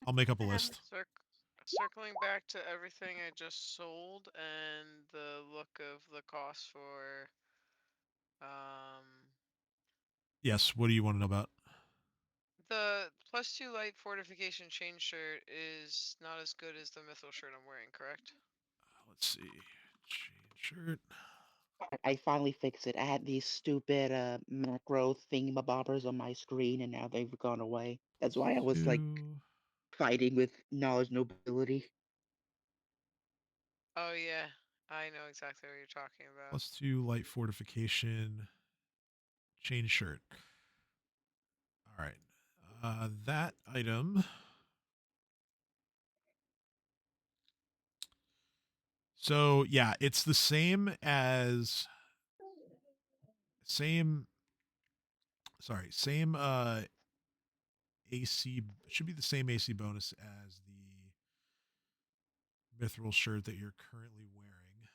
I'll make up a list. Circling back to everything I just sold and the look of the cost for Yes. What do you want to know about? the +2 light fortification chain shirt is not as good as the mithril shirt I'm wearing, correct? Let's see. Chain shirt. I finally fixed it. I had these stupid macro thingamabobbers on my screen, and now they've gone away. That's why I was like fighting with knowledge nobility. Oh yeah, I know exactly what you're talking about. +2 light fortification chain shirt. All right. That item. So yeah, it's the same as same. Sorry, same AC should be the same AC bonus as the mithril shirt that you're currently wearing.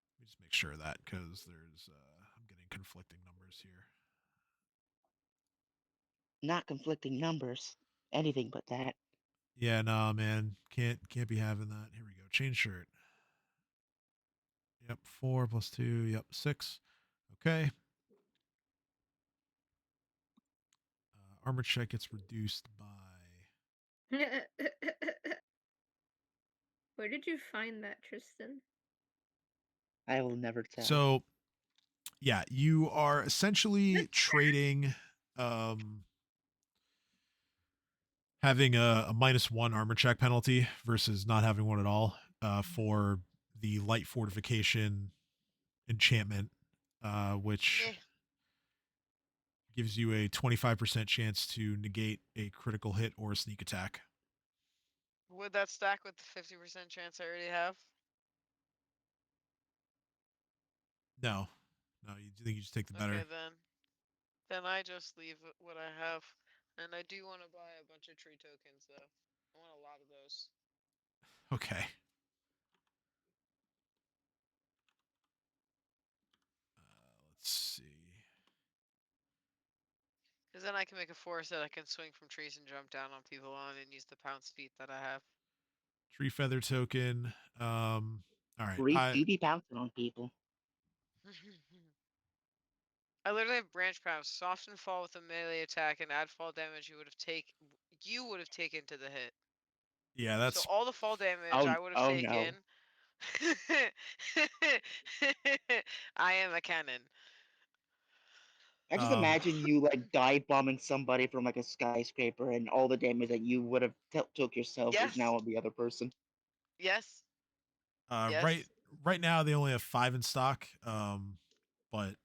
Let me just make sure of that because there's I'm getting conflicting numbers here. Not conflicting numbers. Anything but that. Yeah, nah, man, can't be having that. Here we go. Chain shirt. Yep, 4 + 2. Yep, 6. Okay. Armor check gets reduced by. Where did you find that, Tristan? I will never tell. So, yeah, you are essentially trading having a -1 armor check penalty versus not having one at all for the light fortification enchantment, which Meh. gives you a 25% chance to negate a critical hit or a sneak attack. Would that stack with the 50% chance I already have? No, you think you just take the better. Okay, then I just leave what I have, and I do want to buy a bunch of tree tokens though. I want a lot of those. Okay. Let's see. Because then I can make a forest that I can swing from trees and jump down on people on and use the pounce feat that I have. Tree feather token. All right. Reef do be bouncing on people. I literally have branch pounce. Soften fall with a melee attack and add fall damage you would have taken to the hit. Yeah, that's. So all the fall damage Oh, I would have oh taken. no. I am a cannon. I just imagine you like dive bombing somebody from like a skyscraper, and all the damage that you would have took yourself is Yes. now on the other person. Yes. Yes. Right now they only have 5 in stock. But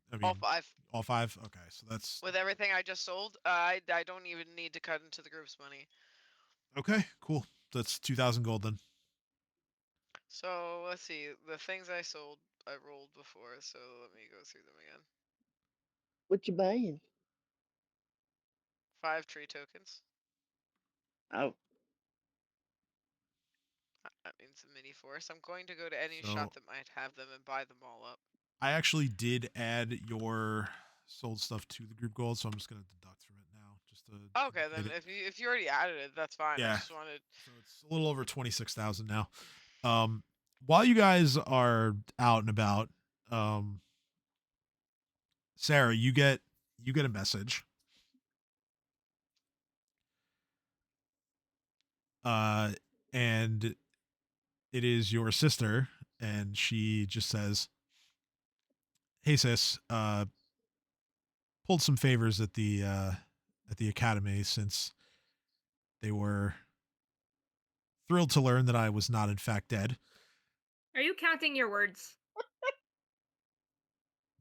I mean, all 5. All 5. Okay, so that's with everything I just sold. I don't even need to cut into the group's money. Okay, cool. That's 2,000 gold then. So let's see. The things I sold, I rolled before. So let me go through them again. What you buying? 5 tree tokens. Oh. That means a mini forest. I'm going to go to any shop that might have them and buy them all up. I actually did add your sold stuff to the group gold, so I'm just gonna deduct from it now. Just to okay, then if you already added it, that's fine. Yeah. I just wanted. So it's a little over 26,000 now. While you guys are out and about, Sarah, you get a message. and it is your sister, and she just says, "Hey sis, pulled some favors at the academy since they were thrilled to learn that I was not in fact dead. Are you counting your words?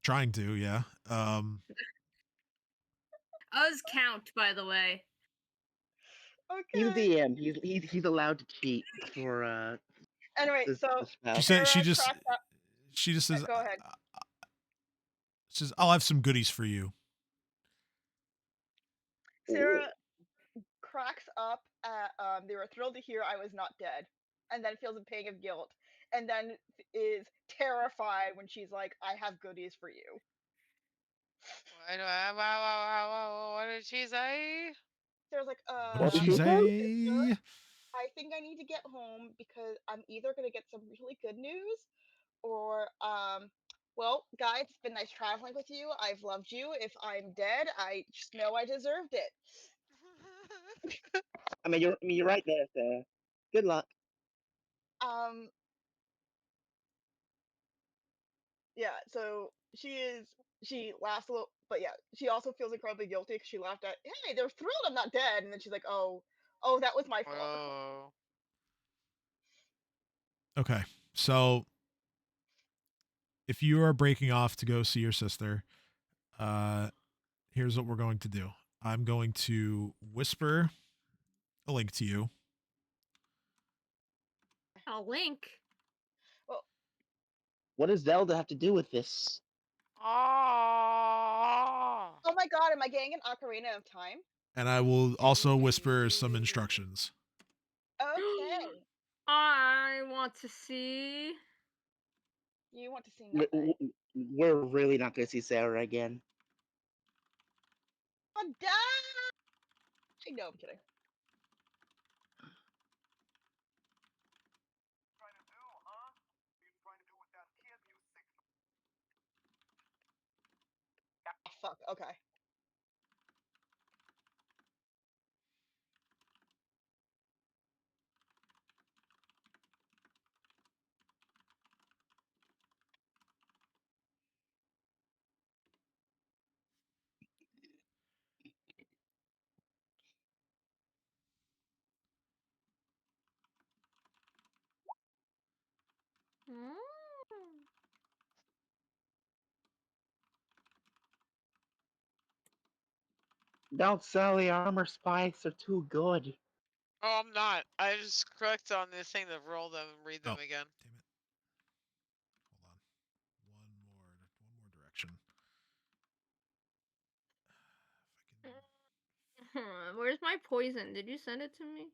Trying to, yeah. Us count, by the way. He's Okay. the DM. He's allowed to cheat for Anyway, the so spell. She said Sarah cracks up. she just says, Go ahead. I'll have some goodies for you. Sarah cracks up at they were thrilled to hear I was not dead, and then feels a pang of guilt, and then is terrified when she's like, "I have goodies for you." What did she say? Sarah's like, What did What did she she say? say? I think I need to get home because I'm either gonna get some really good news, or well, guys, it's been nice traveling with you. I've loved you. If I'm dead, I just know I deserved it. You're right there, Sarah. Good luck. Um, yeah, so she laughs a little, but yeah, she also feels incredibly guilty because she laughed at, hey, they're thrilled I'm not dead, and then she's like, oh, that was my fault. Oh. Okay. So if you are breaking off to go see your sister, here's what we're going to do. I'm going to whisper a link to you. A link. Well, What does Zelda have to do with this? Oh. oh my god, am I getting an Ocarina of Time? And I will also whisper some instructions. Okay, I want to see. you want to see We- nothing. we- We're really not gonna see Sarah again. Oh, die! No, I'm kidding. Oh, fuck, okay. Mm. Don't sell the armor spikes; they're too good. Oh, I'm not. I just clicked on this thing to roll them and read them Oh, again. damn it. Hold on. One more direction. If I can Where's my poison? Did you send it to me?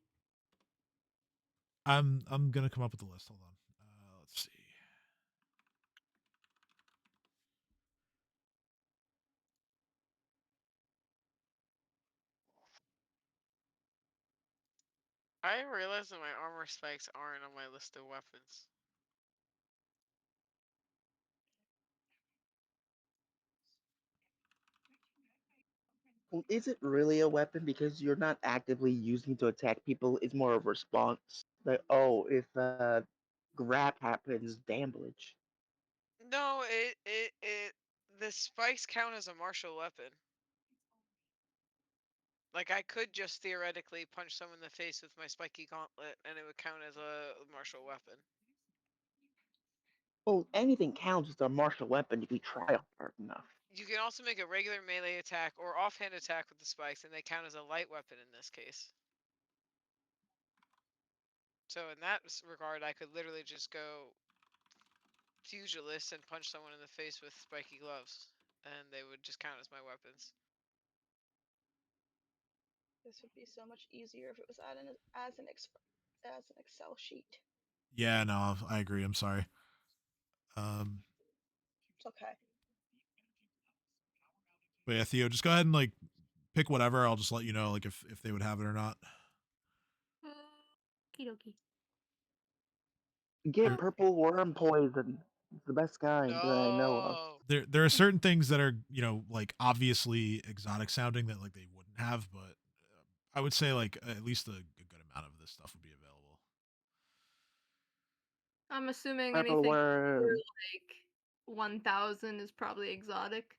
I'm gonna come up with a list. Hold on. Let's see. I realize that my armor spikes aren't on my list of weapons. Well, is it really a weapon because you're not actively using it to attack people? It's more of a response. Like, oh, if grab happens, damage. No, the spikes count as a martial weapon. Like, I could just theoretically punch someone in the face with my spiky gauntlet, and it would count as a martial weapon. Well, anything counts as a martial weapon if you try hard enough. You can also make a regular melee attack or offhand attack with the spikes, and they count as a light weapon in this case. So in that regard, I could literally just go pugilist and punch someone in the face with spiky gloves, and they would just count as my weapons. This would be so much easier if it was as an Excel sheet. Yeah, no, I agree. I'm sorry. Um, It's okay. but yeah, Theo, just go ahead and like pick whatever. I'll just let you know like if they would have it or not. Okie dokie. Get There, purple worm poison. It's the best kind that I know of. No. there are certain things that are like obviously exotic sounding that like they wouldn't have, but I would say like at least a good amount of this stuff would be available. I'm assuming Purple anything worm. over like 1,000 is probably exotic.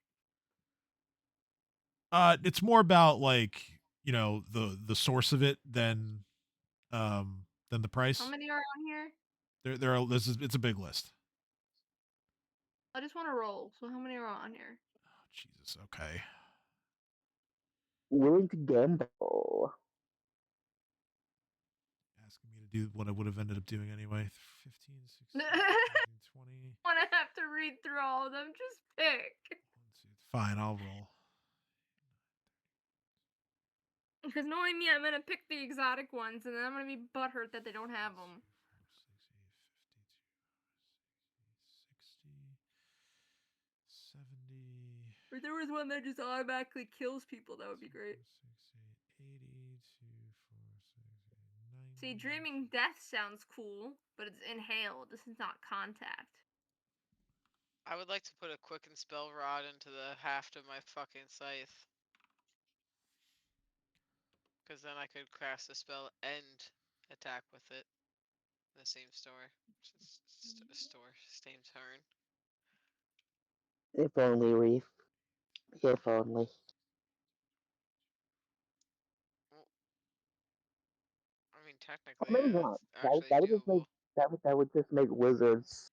It's more about like, the source of it than the How price. many are on here? It's a big list. I just want to roll. So how many are on here? Oh, Jesus. Okay. Willing to gamble. Asking me to do what I would have ended up doing anyway. 15, 16, 17, 20. I want to have to read through all of them. Just pick. Fine, I'll roll. Because knowing me, I'm gonna pick the exotic ones, and then I'm gonna be butthurt that they don't have them. 4, 6, 8, 50, 2, 60, 70. If there was one that just automatically kills people, that would be great. 4, 6, 8, 80, 2, 4, 6, 8, 90. See, Dreaming Death sounds cool, but it's inhale. This is not contact. I would like to put a quicken spell rod into the haft of my fucking scythe. Because then I could cast a spell and attack with it. In the same same turn. If only, Reef. If only. I mean, technically, Maybe yeah, not. it's actually That would just make doable. that would just make wizards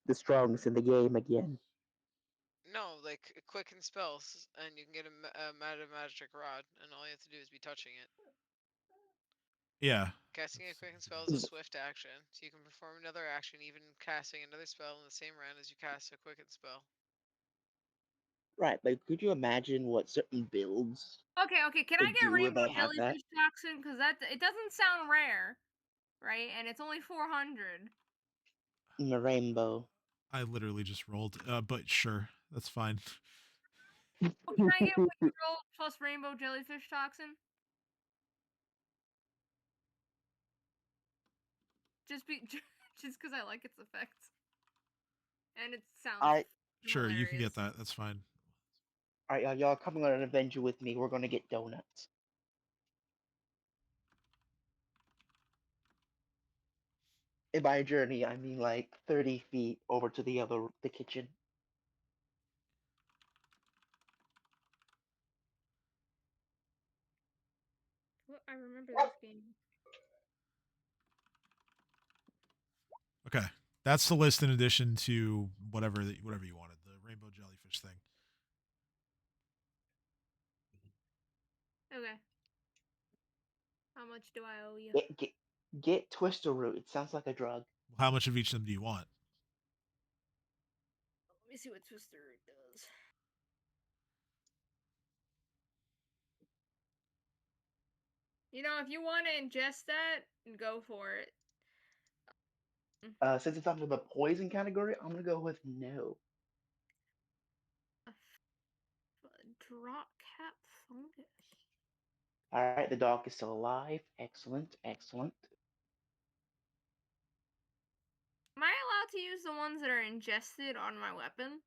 the strongest in the game again. No, like quicken spells, and you can get a magic rod, and all you have to do is be touching it. Yeah. Casting a quicken spell is a swift action, so you can perform another action, even casting another spell in the same round as you cast a quicken spell. Right, but could you imagine what certain builds Okay, can I could get do where Rainbow they have that? Jellyfish Toxin? Because it doesn't sound rare, right? And it's only 400. In the rainbow. I literally just rolled, but sure, that's fine. Well, can I get Wicked Roll plus Rainbow Jellyfish Toxin? Just because I like its effects. And it sounds Sure, you can get hilarious. that. That's fine. Alright, y'all coming on an adventure with me. We're gonna get donuts. And by journey, I mean like 30 feet over to the kitchen. What? I remember this game. Okay, that's the list in addition to whatever you wanted, the rainbow jellyfish thing. Okay. How much do I owe you? Get Twister Root. It sounds like a drug. How much of each of them do you want? Let me see what Twister Root does. You know, if you want to ingest that, go for it. Since it's under the poison category, I'm gonna go with no. Drop cap fungus. Alright, the dog is still alive. Excellent, excellent. Am I allowed to use the ones that are ingested on my weapon?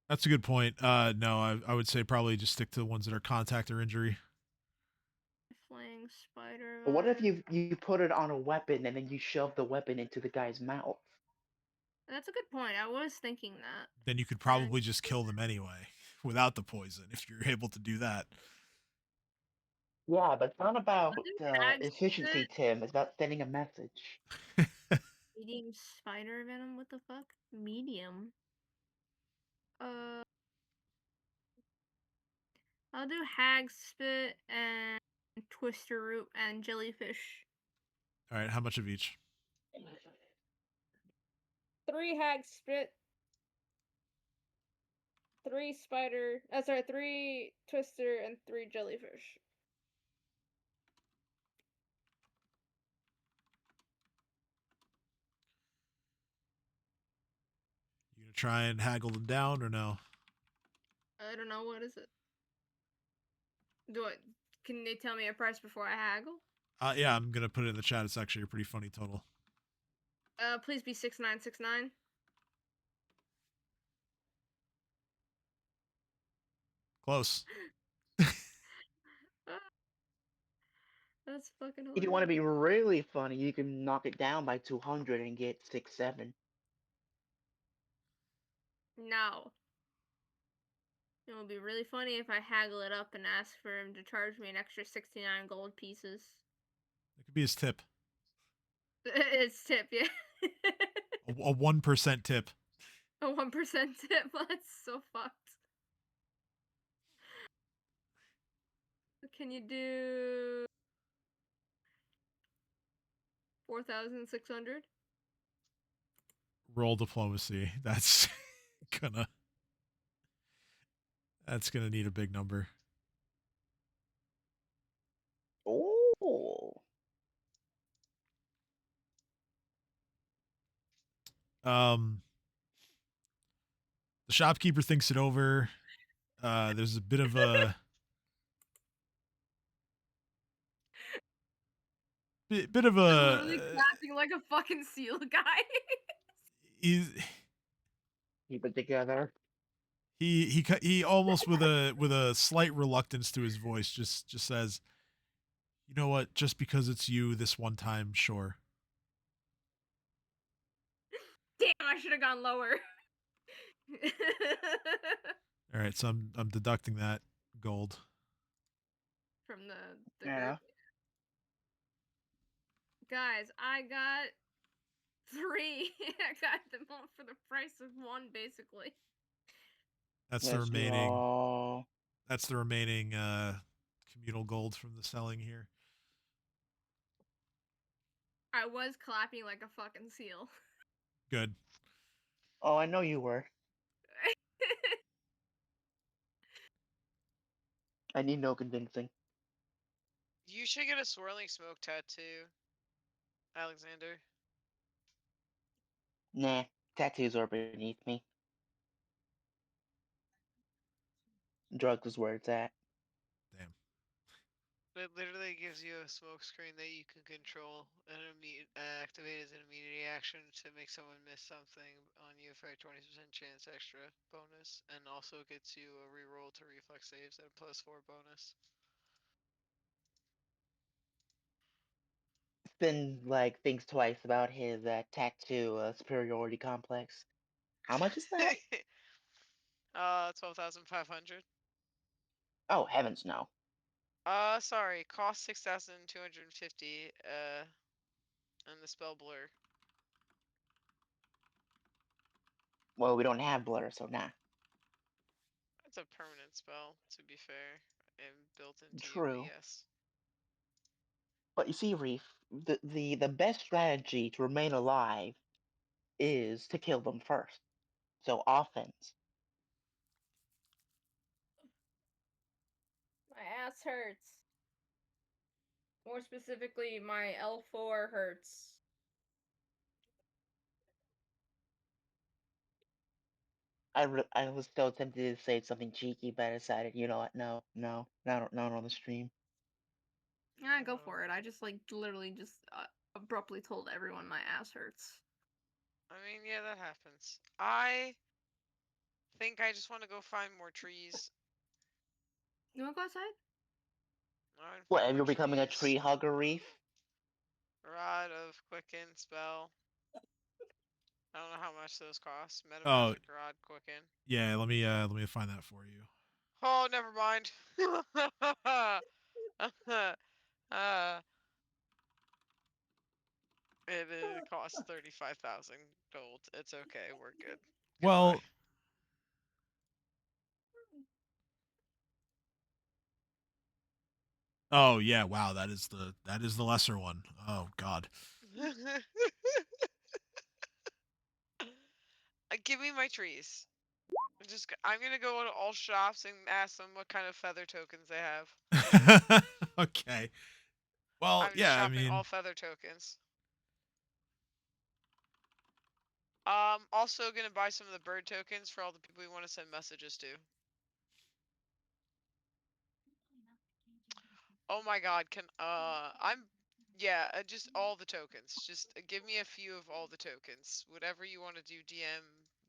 That's a good point. No, I would say probably just stick to the ones that are contact or injury. Flaying spider. But what if you put it on a weapon and then you shove the weapon into the guy's mouth? That's a good point. I was thinking that. Then you could probably just kill them anyway without the poison if you're able to do that. Yeah, but it's not about efficiency, Tim. It's about sending a message. Eating spider venom? What the fuck? Medium. I'll do hag spit and twister root and jellyfish. All right, how much of each? 3 hag spit. 3 3 twister and 3 jellyfish. You gonna try and haggle them down or no? I don't know, what is it? Can they tell me a price before I haggle? Yeah, I'm gonna put it in the chat. It's actually a pretty funny total. Please be 6969. Close. That's fucking If you want to hilarious. be really funny, you can knock it down by 200 and get 6-7. No. It would be really funny if I haggle it up and ask for him to charge me an extra 69 gold pieces. It could be his tip. It's tip, yeah. A 1% tip. A 1% tip. That's so fucked. Can you do 4,600? Roll diplomacy. That's gonna need a big number. Oh. The shopkeeper thinks it over. There's a bit of a bit of I'm literally a clapping like a fucking seal, guy. he's Keep it together. he almost with a slight reluctance to his voice just says, "You know what? Just because it's you this one time, sure." Damn, I should have gone lower. All right, so I'm deducting that gold. From the Yeah. group. Guys, I got 3. I got them all for the price of 1, basically. That's the Let's remaining. draw. That's the remaining communal gold from the selling here. I was clapping like a fucking seal. Good. Oh, I know you were. I need no convincing. You should get a swirling smoke tattoo, Alexander. Nah, tattoos are beneath me. Drugs is where it's at. Damn. It literally gives you a smoke screen that you can control and activate as an immunity action to make someone miss something on you for a 20% chance extra bonus, and also gets you a reroll to reflex saves at a +4 bonus. Spin like thinks twice about his tattoo superiority complex. How much is that? 12,500. Oh heavens no. Sorry, cost 6,250. And the spell blur. Well, we don't have blur, so nah. It's a permanent spell, to be fair, and built into you, True. but yes. But you see, Reef, the best strategy to remain alive is to kill them first. So offense. My ass hurts. More specifically, my L4 hurts. I was so tempted to say something cheeky, but I decided, you know what? No, not on the stream. Yeah, go for it. I just literally just abruptly told everyone my ass hurts. I mean, yeah, that happens. I think I just want to go find more trees. You wanna go outside? What? Find If more you're becoming a trees. tree hugger, Reef? Rod of Quicken spell. I don't know how much those cost. Oh, Metamagic Rod Quicken. yeah, let me find that for you. Oh, never mind. uh, it costs 35,000 gold. It's okay. We're good. Goodbye. Well, oh yeah, wow, that is the lesser one. Oh god. Give me my trees. I'm gonna go to all shops and ask them what kind of feather tokens they have. Okay. Well, I'm just yeah, I shopping mean, all feather tokens. Also gonna buy some of the bird tokens for all the people we want to send messages to. Oh my god, just all the tokens. Just give me a few of all the tokens. Whatever you want to do, DM,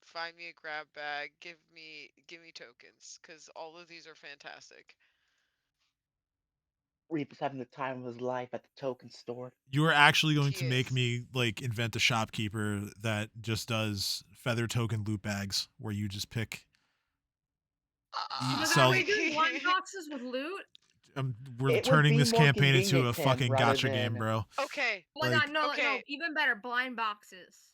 find me a grab bag, give me tokens, cuz all of these are fantastic. Reap is having the time of his life at the token store. You are actually going He to make is. me like invent a shopkeeper that just does feather token loot bags where you just pick. Oh my god, sell- are you doing blind boxes with loot? We're It would turning be this more campaign into convenient, a Tim, fucking rather gotcha game, than bro. Okay. Oh my Like, god, no, no, Okay. even better, blind boxes.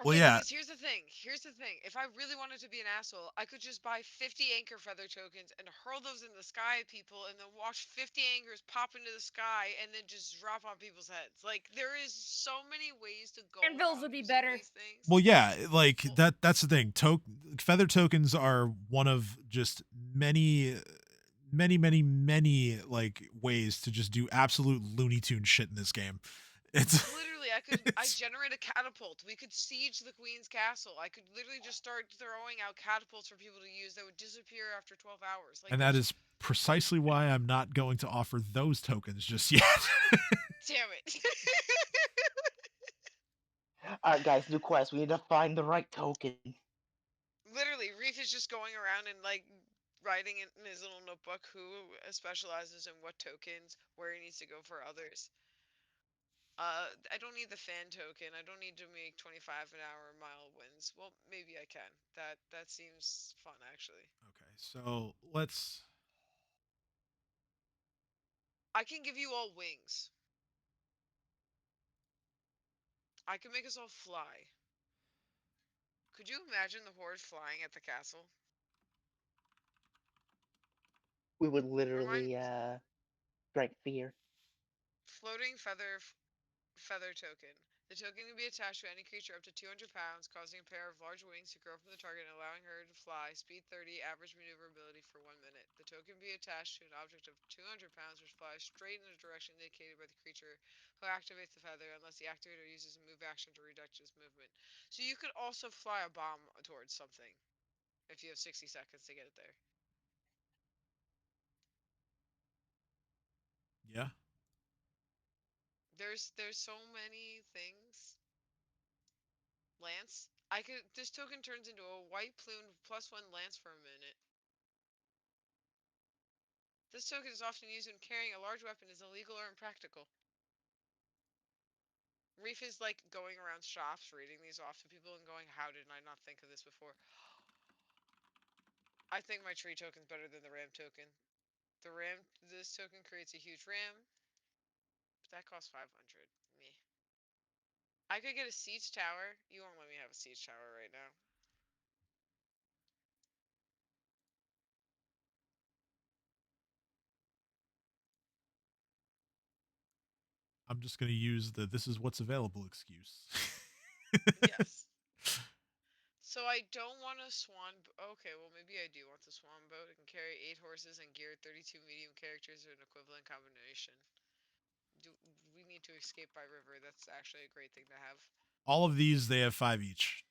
well, Yeah, yeah, because here's the thing. Here's the thing. If I really wanted to be an asshole, I could just buy 50 anchor feather tokens and hurl those in the sky at people, and then watch 50 anchors pop into the sky and then just drop on people's heads. Like there is so many ways to go Anvils about would be using better. these things. well, yeah, like Well, that's the thing. Feather tokens are one of just many like ways to just do absolute Looney Tune shit in this game. It's literally, I generate a catapult. We could siege the queen's castle. I could literally just start throwing out catapults for people to use that would disappear after 12 hours. Like and that is precisely why I'm not going to offer those tokens just yet. damn it. Alright guys, new quest. We need to find the right token. Literally, Reef is just going around and like writing in his little notebook who specializes in what tokens, where he needs to go for others. I don't need the fan token. I don't need to make 25 an hour mile wins. Well, maybe I can. That seems fun actually. Okay, so let's. I can give you all wings. I can make us all fly. Could you imagine the horde flying at the castle? We would Remind literally strike fear. floating feather token. The token can be attached to any creature up to 200 pounds, causing a pair of large wings to grow from the target and allowing her to fly. Speed 30, average maneuverability for 1 minute. The token can be attached to an object of 200 pounds which flies straight in the direction indicated by the creature who activates the feather unless the activator uses a move action to reduce its movement. So you could also fly a bomb towards something if you have 60 seconds to get it there. Yeah. There's so many things. Lance. I could. This token turns into a white plumed +1 lance for a minute. This token is often used when carrying a large weapon is illegal or impractical. Reef is like going around shops, reading these off to people and going, "How did I not think of this before?" I think my tree token's better than the ram token. This token creates a huge ram, but that costs 500. Meh. I could get a siege tower. You won't let me have a siege tower right now. I'm just going to use the "this is what's available" excuse. Yes. So I don't want a swan. Okay, well maybe I do want the swan boat. It can carry 8 horses and gear 32 medium characters or an equivalent combination. Do we need to escape by river? That's actually a great thing to have. All of these, they have 5 each.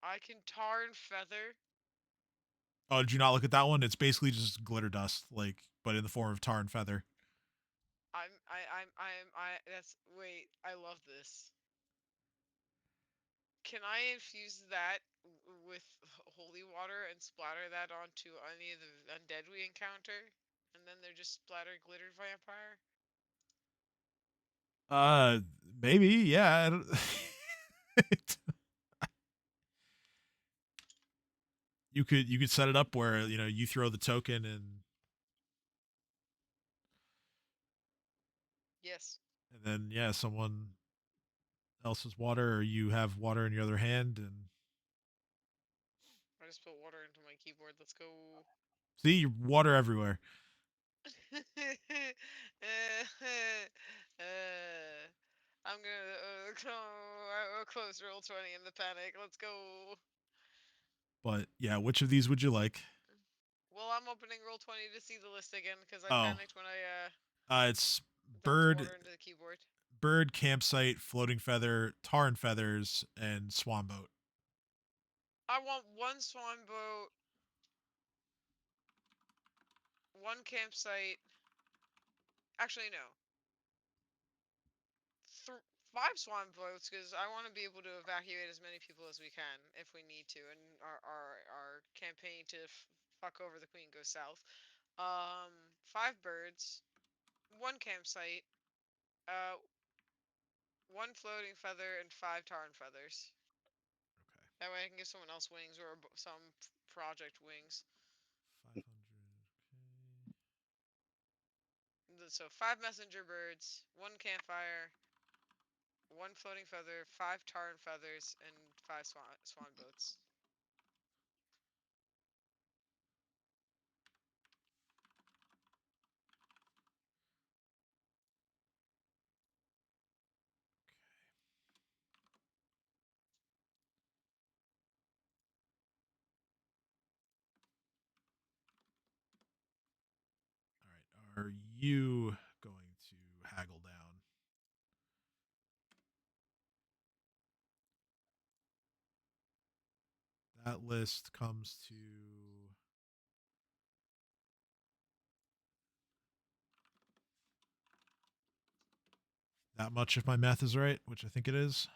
I can tar and feather. Oh, did you not look at that one? It's basically just glitter dust, like, but in the form of tar and feather. That's, wait, I love this. Can I infuse that with holy water and splatter that onto any of the undead we encounter? And then they're just splattered glitter vampire? Maybe, yeah. You could set it up where you throw the token and Yes. then someone else's water, or you have water in your other hand, and I just put water into my keyboard. Let's go. see, you water everywhere. I'm gonna close roll 20 in the panic. Let's go. But yeah, which of these would you like? Well, I'm opening roll 20 to see the list again because I Oh, panicked when I it's dumped bird, water into the keyboard. campsite, floating feather, tar and feathers, and swan boat. I want one swan boat, one campsite. Actually, no. 5 swan boats because I want to be able to evacuate as many people as we can if we need to, and our campaign to fuck over the queen goes south. 5 birds, 1 campsite, uh, 1 floating feather, and 5 tarn feathers. Okay. That way I can give someone else wings or some project wings. 500. Okay. So 5 messenger birds, 1 campfire, 1 floating feather, 5 tarn feathers, and 5 swan boats. All right. Are you going to haggle down? That list comes to that much if my math is right, which I think it is.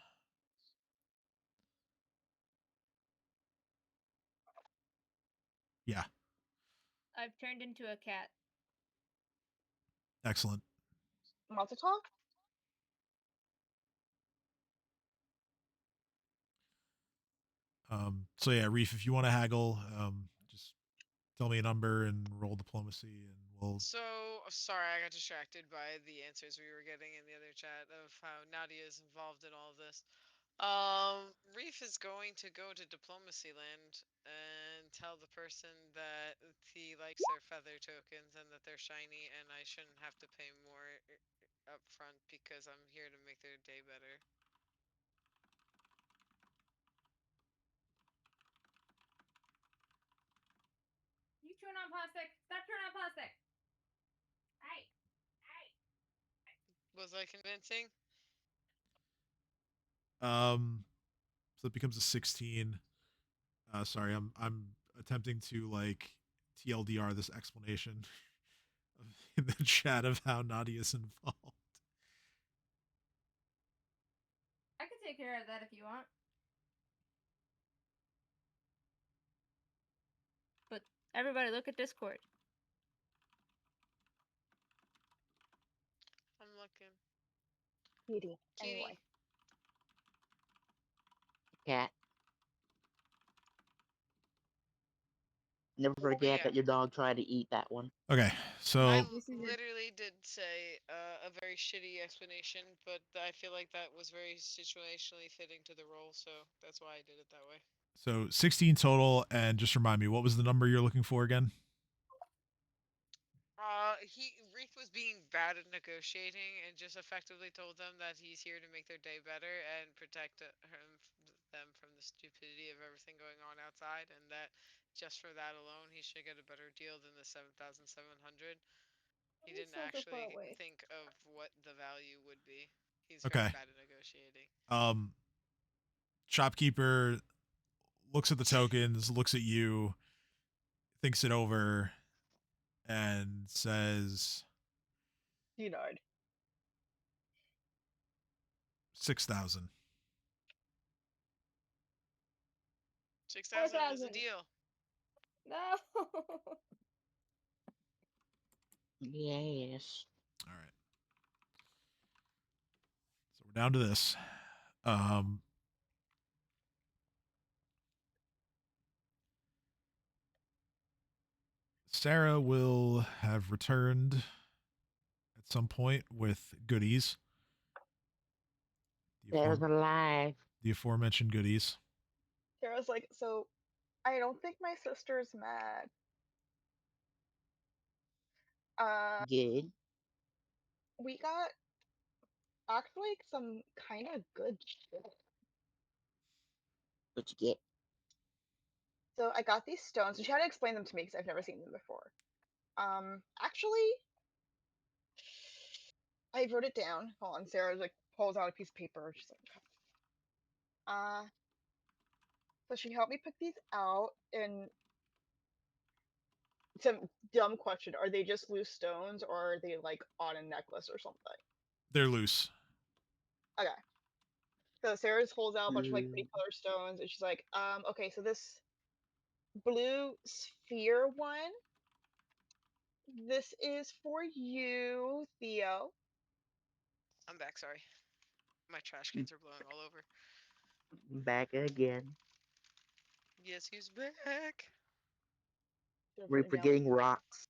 Yeah. I've turned into a cat. Excellent. Want to talk? So yeah, Reef, if you want to haggle, just tell me a number and roll diplomacy, and we'll. So sorry, I got distracted by the answers we were getting in the other chat of how Nadia is involved in all of this. Reef is going to go to diplomacy land and tell the person that he likes their feather tokens and that they're shiny, and I shouldn't have to pay more up front because I'm here to make their day better. You chewing on plastic? Stop chewing on plastic. Hey. Was I convincing? So it becomes a 16. Sorry, I'm attempting to like TLDR this explanation in the chat of how Nadia's involved. I can take care of that if you want. But everybody look at Discord. I'm looking. Beauty. Kitty. Anyway. Cat. Never forget yeah. that your dog tried to eat that one. Okay, so I This is literally did say a very shitty explanation, but I feel like that was very situationally fitting to the role, so that's why I did it that way. so 16 total, and just remind me, what was the number you're looking for again? Reef was being bad at negotiating and just effectively told them that he's here to make their day better and protect them from the stupidity of everything going on outside, and that just for that alone, he should get a better deal than the 7,700. He didn't actually think of what the value would be. He's very Okay. bad at negotiating. Shopkeeper looks at the tokens, looks at you, thinks it over, and says Dinard. 6,000. 6,000 was a deal. No. Yes. All right. So we're down to this. Sarah will have returned at some point with goodies. There's alive. The aforementioned goodies. Sarah's like, so I don't think my sister's mad. Good. We got actually some kind of good shit. What you get? So I got these stones, and she had to explain them to me because I've never seen them before. Actually, I wrote it down. Hold on, Sarah like pulls out a piece of paper. She's like, so she helped me pick these out. And some dumb question: are they just loose stones, or are they like on a necklace or something? They're loose. Okay. So Sarah holds out a bunch of like pretty color stones, and she's like, okay, so this blue sphere one This is for you, Theo. I'm back, sorry. My trash cans are blowing all over. Back again. Yes, he's back. They're We're putting down. getting rocks.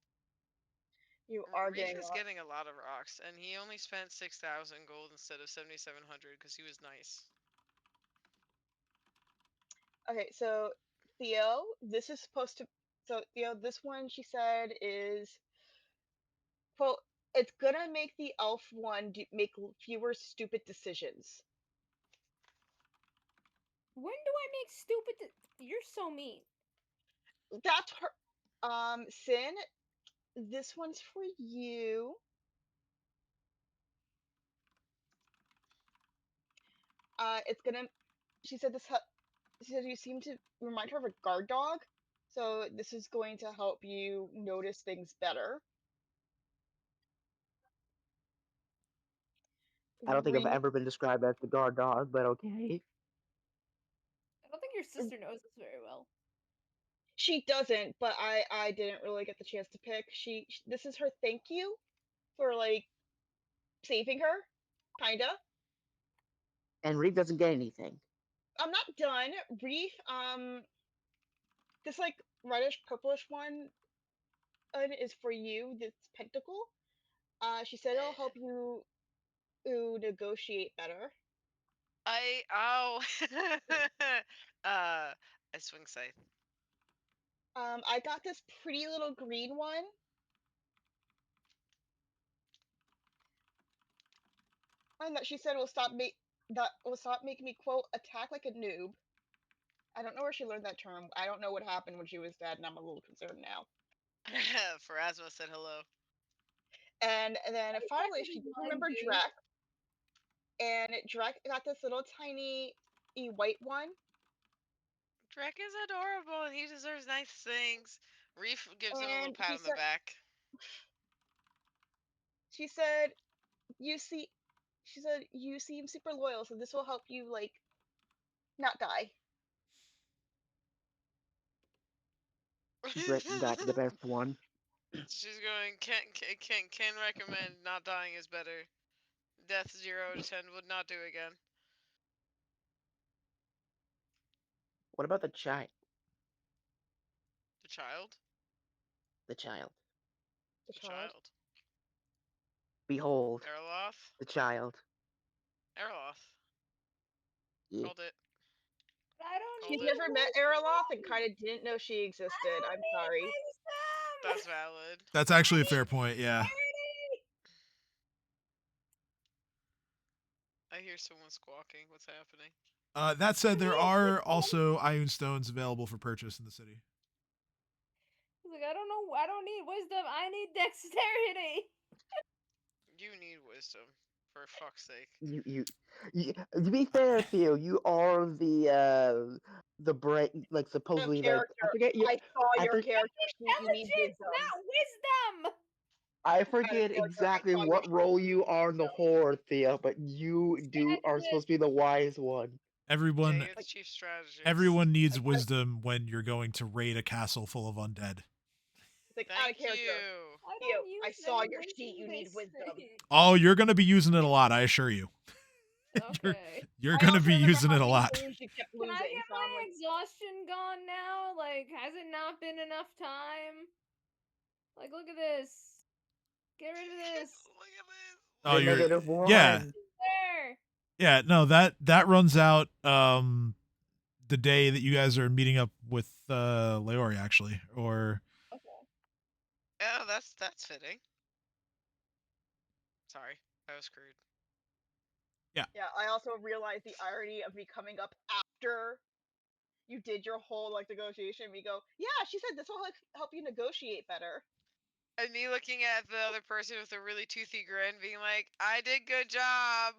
You are Reef getting is lost. getting a lot of rocks, and he only spent 6,000 gold instead of 7,700 because he was nice. Okay, so Theo, this is supposed to. So Theo, this one she said is, quote, it's gonna make the elf one make fewer stupid decisions. When do I make stupid? You're so mean. That's her. Sin, this one's for you. It's gonna. She said this. She said you seem to remind her of a guard dog, so this is going to help you notice things better. I don't think I've Re- ever been described as the guard dog, but okay. I don't think your sister knows this very well. she doesn't, but I didn't really get the chance to pick. This is her thank you for like saving her, kinda. And Reef doesn't get anything. I'm not done. Reef, this like reddish purplish one is for you. This pentacle. She said it'll help you negotiate better. Oh. I swing scythe. I got this pretty little green one. And that she said will stop making me quote attack like a noob. I don't know where she learned that term. I don't know what happened when she was dead, and I'm a little concerned now. Pharasma said hello. And then finally, she Exactly, did blind remember dude. Drek, and Drek got this little tiny white one. Drek is adorable and he deserves nice things. Reef gives him a little And pat on the back. she said, "You see," she said, "you seem super loyal, so this will help you like not die." Drake got the best one. She's going, can recommend not dying is better. Death 0 to 10 would not do again. What about the child? The child? The child. The The child. child. Behold, Erloth? the child. Erloth. Yeah. Called it. I don't She's need never met Erloth and wisdom. kind of didn't know she I existed. don't I'm need sorry. wisdom. That's valid. That's actually a fair point. Yeah. Charity. I hear someone squawking. What's happening? That said, there are also iron stones available for purchase in the city. He's like, I don't know. I don't need wisdom. I need dexterity. You need wisdom. For fuck's sake. You to be fair, Theo, you are the brain, like supposedly like I forget you. I saw I, your for, character sheet. You need Intelligence, wisdom. not wisdom. I forget exactly what role you are in the Hoard, Theo, but you are supposed to be the wise one. Yeah, Everyone, you're the chief strategist. everyone needs wisdom when you're going to raid a castle full of undead. It's like Thank out of character. you. I saw your sheet. You need wisdom. Oh, you're gonna be using it a lot, I assure you. Okay. You're gonna be using it a lot. You kept Can I losing, get so my I'm like, exhaustion gone now? Like, has it not been enough time? Like, look at this. Get rid of this. Look at this. Oh, The you're negative one. yeah, There. yeah. No, that runs out the day that you guys are meeting up with Leori, actually, or Oh, that's fitting. Sorry, I was screwed. yeah. I also realized the irony of me coming up after you did your whole like negotiation. We go, yeah. She said this will like help you negotiate better. And me looking at the other person with a really toothy grin, being like, "I did good job."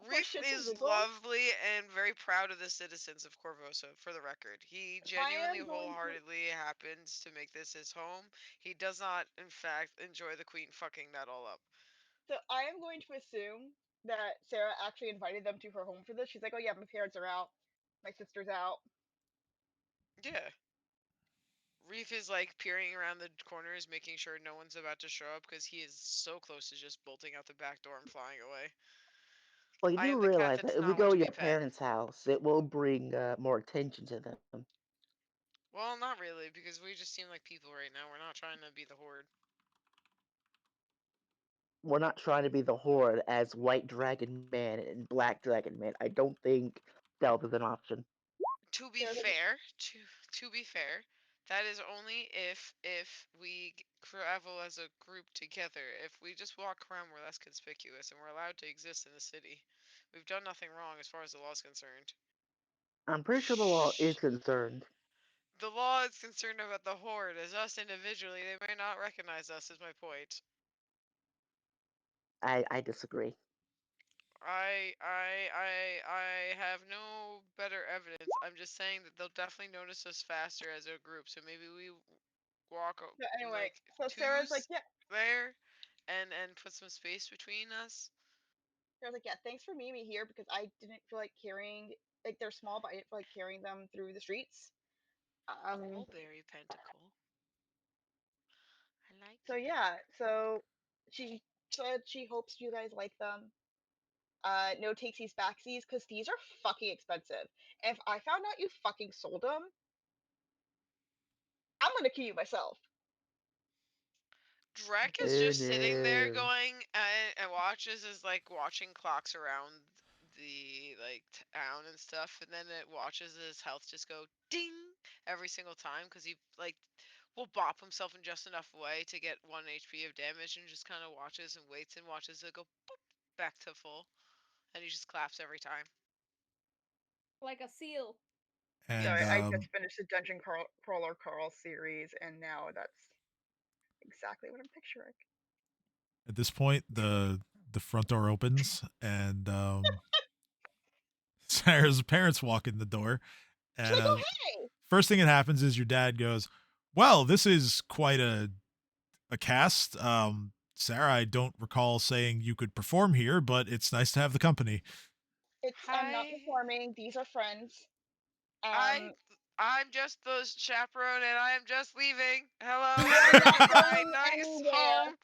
Reef is lovely and very proud of the citizens of Korvosa, for the record. He genuinely, wholeheartedly happens to make this his home. He does not, in fact, enjoy the queen fucking that all up. So I am going to assume that Sarah actually invited them to her home for this. She's like, "Oh yeah, my parents are out, my sister's out." Yeah. Reef is like peering around the corners, making sure no one's about to show up because he is so close to just bolting out the back door and flying away. Well, you I do am the cat realize that that does if we not want go to to be your pet. parents' house, it will bring more attention to them. Well, not really, because we just seem like people right now. We're not trying to be the Horde. We're not trying to be the Horde as White Dragon Man and Black Dragon Man. I don't think stealth is an option. To be Sarah's like, fair, to be fair, that is only if we travel as a group together. If we just walk around, we're less conspicuous and we're allowed to exist in the city. We've done nothing wrong as far as the law is concerned. I'm pretty sure the law is Shh. concerned. The law is concerned about the Horde. As us individually, they may not recognize us. Is my point. I disagree. I have no better evidence. I'm just saying that they'll definitely notice us faster as a group. So maybe we walk so in anyway, like so Sarah's like, twos "Yeah." there, and put some space between us. Sarah's like, "Yeah, thanks for meeting me here because I didn't feel like carrying, like, they're small, but I didn't feel like carrying them through the streets." Mulberry pentacle. I like So that. yeah, so she said she hopes you guys like them. No takesies backsies because these are fucking expensive. And if I found out you fucking sold them, I'm gonna kill you myself. Drek is Oh just sitting there no. going and watches as like watching clocks around the like town and stuff, and then it watches his health just go ding every single time because he like will bop himself in just enough way to get 1 HP of damage, and just kind of watches and waits and watches it go boop back to full, and he just claps every time. Like a seal. And Sorry, I just finished the Dungeon Crawler Carl series, and now that's exactly what I'm picturing. at this point, the front door opens, and Sarah's parents walk in the door. She's And like, "Oh hey!" first thing that happens is your dad goes, "Well, this is quite a cast. Sarah, I don't recall saying you could perform here, but it's nice to have the company." I'm not Hi, performing. These are friends. I Um, I'm just the chaperone, and I am just leaving. Hello, we are this not is my going nice anywhere. home.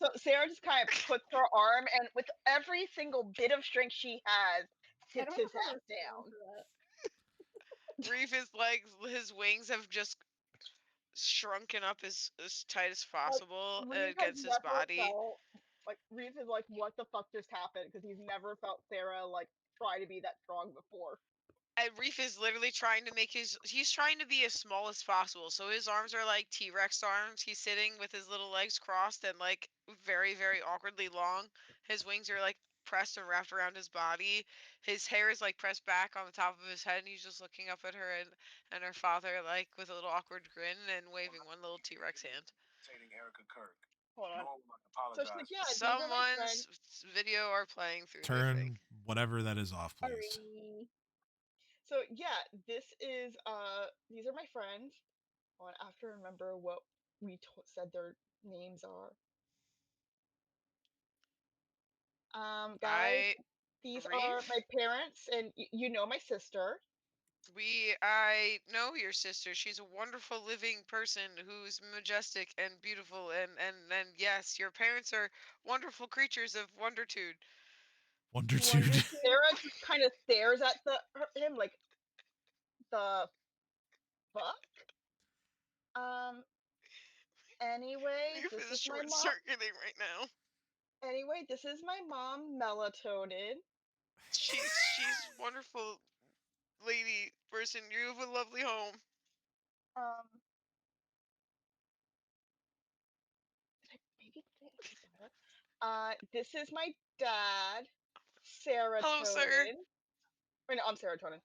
So Sarah just kind of puts her arm, and with every single bit of strength she has, I sits don't his know how to ass respond down. to that. Reef is like his wings have just shrunken up as tight as Like possible Reeve has against his never body. felt like Reeve is like, what the fuck just happened? Because he's never felt Sarah like try to be that strong before. And Reef is literally trying to make he's trying to be as small as possible. So his arms are like T-Rex arms. He's sitting with his little legs crossed and like very, very awkwardly long. His wings are like pressed and wrapped around his body. His hair is like pressed back on the top of his head, and he's just looking up at her and her father like with a little awkward grin and waving one little T-Rex hand. Hold on. So she's like, yeah, these are my friends. Someone's video are playing through their thing. Turn whatever that is off, please. Sorry. So yeah, this is these are my friends. Hold on, I have to remember what we said their names are. Guys, I these are my Reef. parents, and you know my sister. I know your sister. She's a wonderful living person who's majestic and beautiful, and yes, your parents are wonderful creatures of wondertude. Wondertude. Sarah just kind of stares at him like the fuck. Anyway, Reef this is is my short mom. circuiting right now. Anyway, this is my mom, Melatonin. She's wonderful lady person. You have a lovely home. Um, maybe this is my dad, Hello, sir. Serotonin. Or no, I'm Serotonin.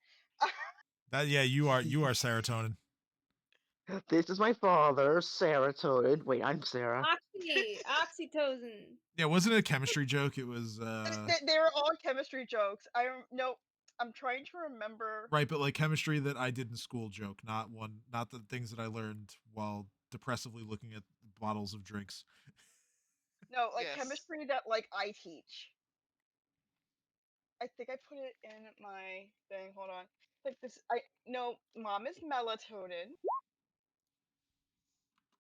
Yeah, you are serotonin. This is my father, Serotonin. Wait, I'm Sarah. Oxytocin. Yeah, wasn't it a chemistry joke? It was They were all chemistry jokes. No, I'm trying to remember. right, but like chemistry that I did in school joke, not the things that I learned while depressively looking at bottles of drinks. No, like Yes. chemistry that like I teach. I think I put it in my thing. Hold on. Like this. No. Mom is melatonin.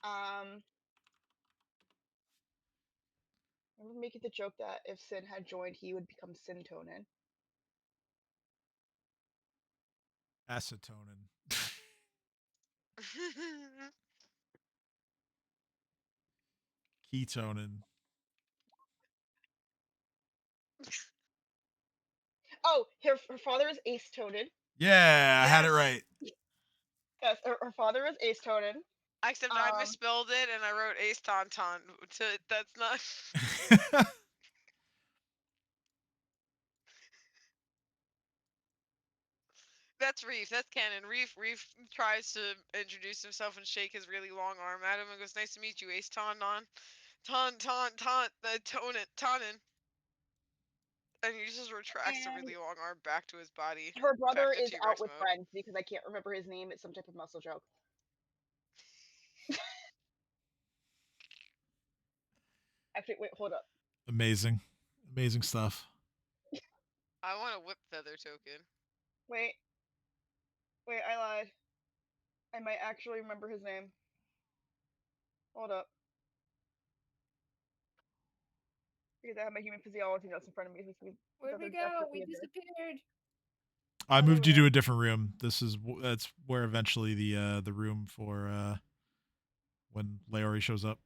Um. I was making the joke that if Sin had joined, he would become Sintonin. Acetonin. Ketonin. Oh, her father is Acetonin. Yeah, I had it Yes. right. Yes, her father is Acetonin. Except I misspelled it and I wrote Ace Tauntaun. That's not. That's Reef. That's canon. Reef tries to introduce himself and shake his really long arm at him and goes, "Nice to meet you, Ace Tauntaun. Taunin." And he just retracts the really long arm back to his body. Her brother Back to is out T-Rex with mode. friends because I can't remember his name. It's some type of muscle joke. Actually, wait, hold up. Amazing. Amazing stuff. I want a whip feather token. Wait, I lied. I might actually remember his name. Hold up. Because I have my human physiology notes in front of me. Where'd we go? We disappeared. I moved you to a different room. That's where eventually the room for when Leori shows up.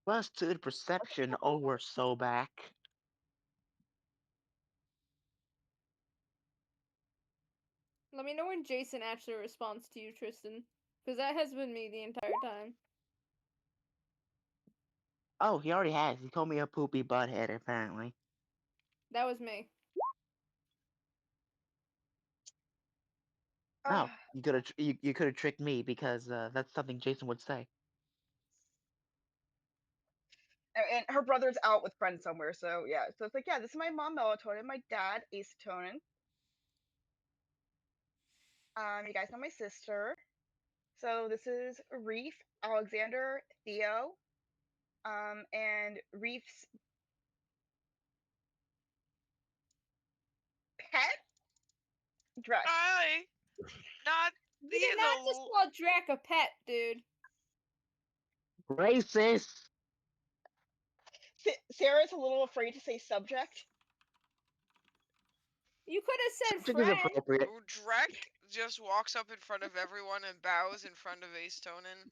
Busted perception. Oh, we're so back. Let me know when Jason actually responds to you, Tristan. Because that has been me the entire time. Oh, he already has. He called me a poopy butthead, apparently. That was me. Oh, you could have you could have tricked me because that's something Jason would say. And her brother's out with friends somewhere, so yeah. So it's like, yeah, this is my mom, melatonin, my dad, acetonin. You guys know my sister. So this is Reef, Alexander, Theo, and Reef's pet, Drek. Not You did not just call Drek a pet, dude. Racist. Sarah's a little afraid to say subject. You could have said Subject is friend. appropriate. Drek just walks up in front of everyone and bows in front of Acetonin.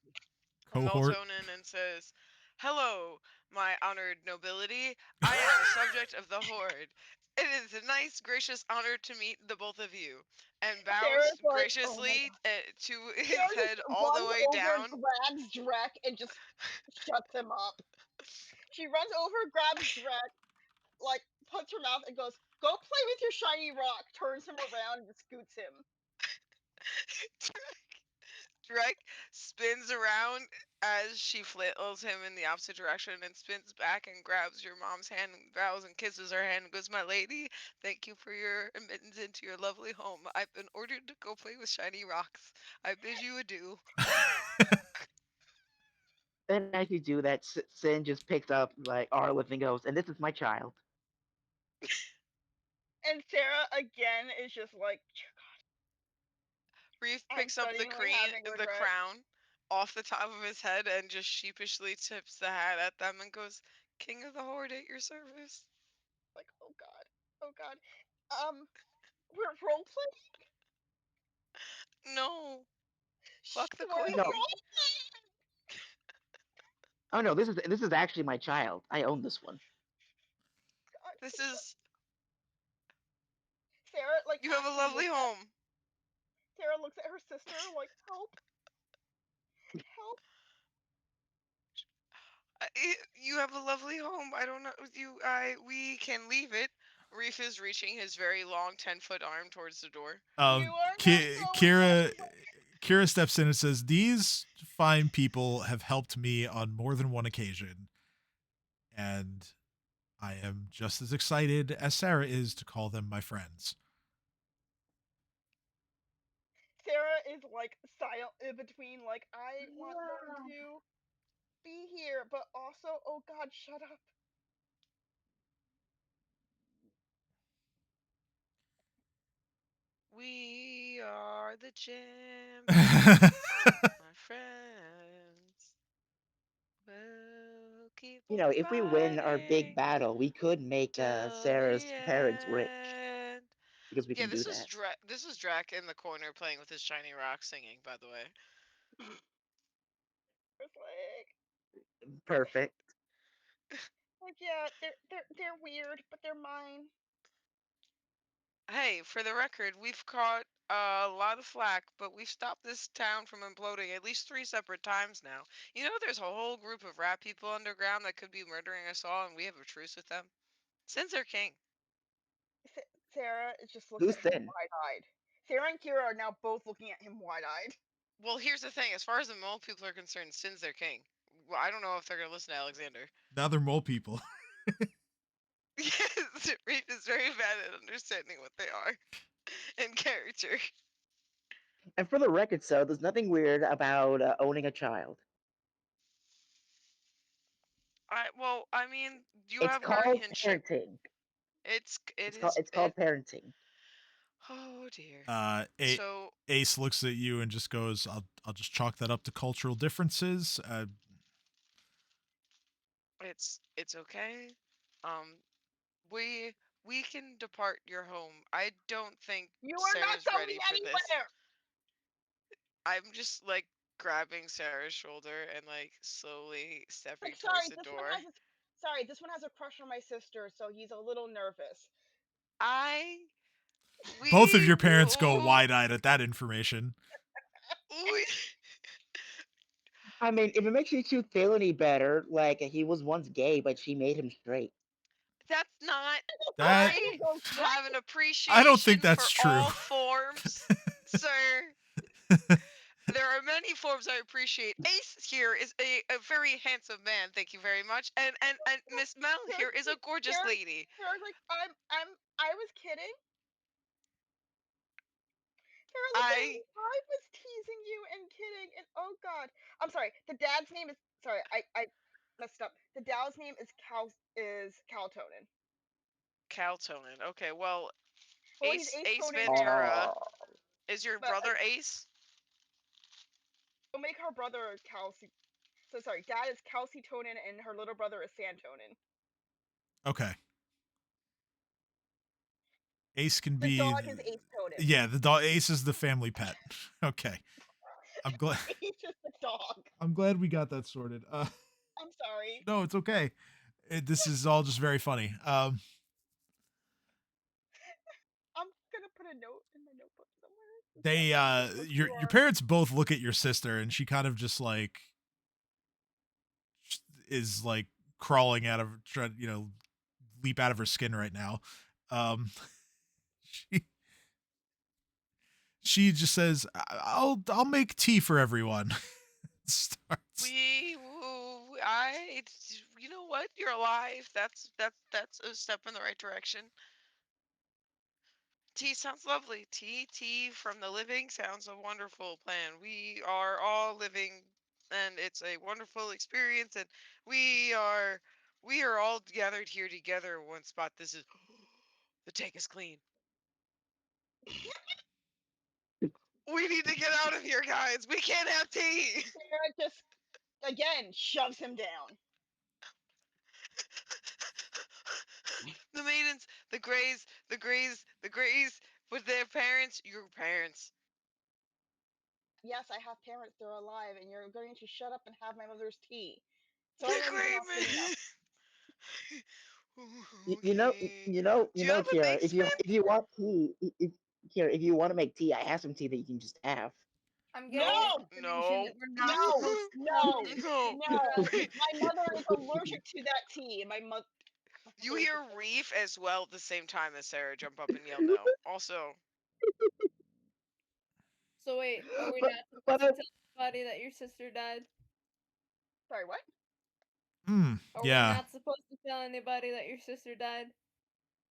Cohort. Melatonin and says, "Hello, my honored nobility. I am a subject of the Hoard. It is a nice, gracious honor to meet the both of you." And bows Like, graciously to his Sarah head all the way down. Grabs Drek and just shuts him up. She runs over, grabs Drek, like puts her mouth and goes, "Go play with your shiny rock." Turns him around and scoots him. Drek spins around as she flails him in the opposite direction and spins back and grabs your mom's hand and bows and kisses her hand and goes, "My lady, thank you for your admittance into your lovely home. I've been ordered to go play with shiny rocks. I bid you adieu." Then as you do that, Sin just picks up like Arliff and goes, "And this is my child." And Sarah again is just like, Reef picks up the crown off the top of his head and just sheepishly tips the hat at them and goes, "King of the Hoard at your service." Like, oh god. We're role playing? No. Fuck the queen. No. Oh no, this is actually my child. I own this one. This is Sarah, like, you have a lovely home. Sarah looks at her sister like, help. Help. You have a lovely home. I don't know we can leave it. Reef is reaching his very long 10-foot arm towards the door. Kira steps in and says, "These fine people have helped me on more than one occasion, and I am just as excited as Sarah is to call them my friends." Sarah is like silent in between, like, I want them to be here, but also, oh god, shut up. We are the champions, my friends. We'll keep You on know, if we win our big fighting battle, we could make till Sarah's the parents rich end. because we Yeah, can do that. This was Drac in the corner playing with his shiny rock singing, by the way. It's Perfect. like, yeah, they're weird, but they're mine. Hey, for the record, we've caught a lot of flack, but we've stopped this town from imploding at least 3 separate times now. You know, there's a whole group of rat people underground that could be murdering us all, and we have a truce with them. Sin's their king. Sarah just looks Who's at him Sin? wide-eyed. Sarah and Kira are now both looking at him wide-eyed. Well, here's the thing: as far as the mole people are concerned, Sin's their king. Well, I don't know if they're gonna listen to Alexander. Now they're mole people. Yes, Reef is very bad at understanding what they are in character. And for the record, so there's nothing weird about owning a child. I mean, you It's have called guardianship. parenting. It It's is called parenting. Oh dear. So Ace looks at you and just goes, "I'll just chalk that up to cultural differences." It's okay. Um, we can depart your home. I don't think You are not Sarah's going ready for this. anywhere. I'm just like grabbing Sarah's shoulder and like slowly stepping Like, towards the door. This one has a crush on my sister, so he's a little nervous. Both of We your parents go will. wide-eyed at that information. I mean, if it makes you two feel any better, like he was once gay, but she made him straight. That's not. That I have an I don't think appreciation for that's true. all forms, sir. There are many forms I appreciate. Ace here is a very handsome man, thank you very much. And Miss Mel here is a gorgeous lady. Sarah's like, I was kidding. Sarah, I I was teasing you and kidding, and oh god, I'm sorry. The dad's name is sorry. I messed up. The dad's name is Caltonin. Caltonin. Okay, well, Well, he's Ace Tonin Ventura Oh, is your but brother Ace? we'll make her brother Calci. So sorry, dad is Calcitonin and her little brother is Santonin. Okay. Ace can The be dog is Ace Tonin. Yeah, the dog. Ace is the family pet. Okay. I'm glad. He's just a dog. I'm glad we got that sorted. I'm sorry. No, it's okay. This is all just very funny. I'm gonna put a note in my notebook somewhere. They your parents both look at your sister and she kind of just like is like crawling out of trying, leap out of her skin right now. She she just says, I'll make tea for everyone." Starts. You know what? You're alive. That's a step in the right direction. Tea sounds lovely. Tea from the living sounds a wonderful plan. We are all living, and it's a wonderful experience. And we are all gathered here together in one spot. This is the tank is clean. We need to get out of here, guys. We can't have tea. Sarah just again shoves him down. The maidens, the grays, with their parents, your parents. Yes, I have parents. They're alive, and you're going to shut up and have my mother's tea. The Sorry, gray enough. Kira. If you want tea, Kira, if you want to make tea, I have some tea that you can just have. I'm getting information that we're not supposed to no. My mother is allergic to that tea. My mother. You hear Reef as well at the same time as Sarah jump up and yell no. Also. So wait, are we not supposed to tell anybody that your sister died? Sorry, what? Are Yeah. we not supposed to tell anybody that your sister died?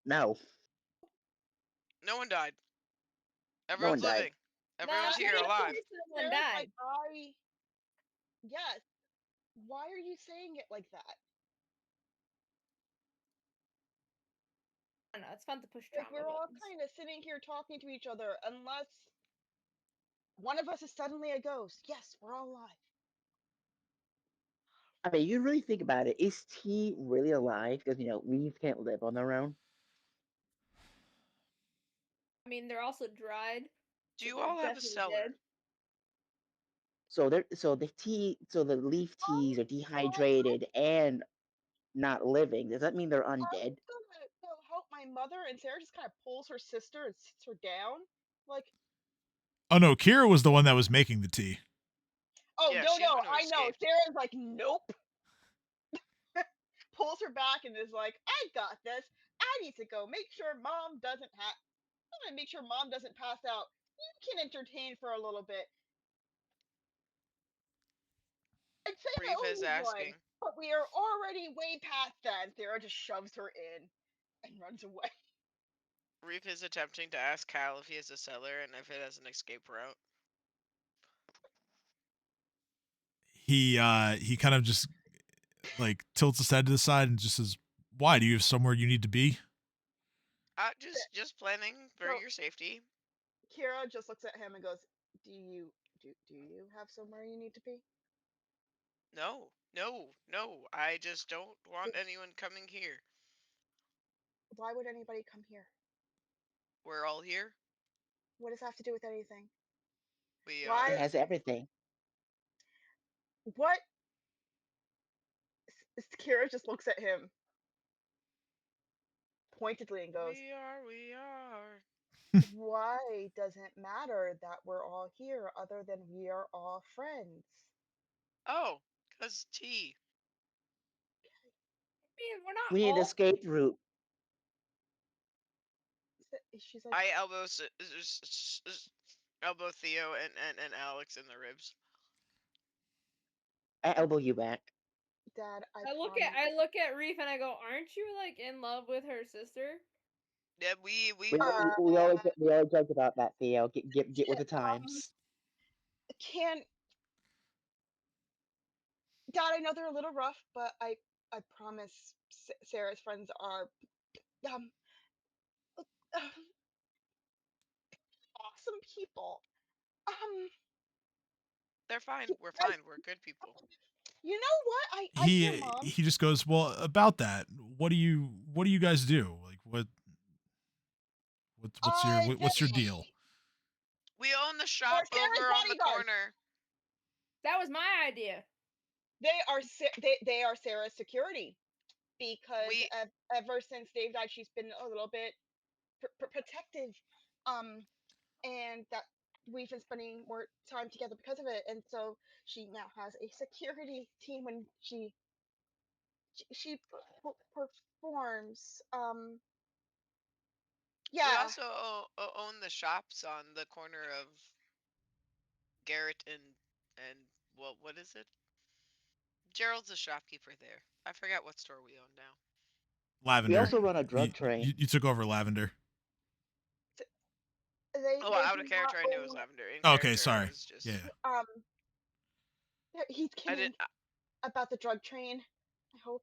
No. No one died. Everyone's living. Everyone's here alive. Someone died. Like, yes. Why are you saying it like that? I don't know. It's fun to push Like, trauma we're all buttons. kind of sitting here talking to each other, unless one of us is suddenly a ghost. Yes, we're all alive. I mean, you really think about it. Is T really alive? Because leaves can't live on their own. I mean, they're also dried. Do so you they're all have a definitely cellar? dead. So the leaf teas are dehydrated and not living. Does that mean they're I'm undead? gonna go help my mother, and Sarah just kind of pulls her sister and sits her down. Like, Oh no, Kira was the one that was making the tea. oh Yeah, no, she's no, the one who I know. escaped. Sarah's like, nope. Pulls her back and is like, I got this. I need to go make sure mom doesn't have. I'm gonna make sure mom doesn't pass out. You can entertain for a little bit. I'd say I Reef owe is you one, asking. but we are already way past that. Sarah just shoves her in and runs away. Reef is attempting to ask Cal if he has a cellar and if it has an escape route. He kind of just like tilts his head to the side and just says, "Why? Do you have somewhere you need to be?" Just planning for So your safety. Kira just looks at him and goes, do you have somewhere you need to be? No, no, no. I just don't want anyone coming here. Why would anybody come here? We're all here. What does that have to do with anything? We Why? It are. has everything. What? Kira just looks at him pointedly and goes, We are. why does it matter that we're all here other than we are all friends? Oh, cause tea. I mean, we're not We need an all. escape route. She's like, I elbow Theo and Alex in the ribs. I elbow you back. Dad, I look at Reef and I go, "Aren't you like in love with her sister?" Yeah, we We always joke about that, Theo. Get with the times. Can Dad, I know they're a little rough, but I promise Sarah's friends are um awesome people. They're fine. We're I, fine. We're good people. you know what? I hear mom. He just goes, "Well, about that, what do you guys do? Like what's your deal?" We own the shop Sarah's over on the bodyguard. corner. That was my idea. They are Sarah's security because We ever since Dave died, she's been a little bit protective, and that we've been spending more time together because of it, and so she now has a security team when she performs. we Yeah, also own the shops on the corner of Garrett and what is it? Gerald's a shopkeeper there. I forgot what store we own now. We Lavender. also run a drug train. You took over Lavender. Oh, they out do of not character I knew it was own. Lavender. In Okay, character I sorry. was just. Yeah. He's I kidding did. about the drug train. I hope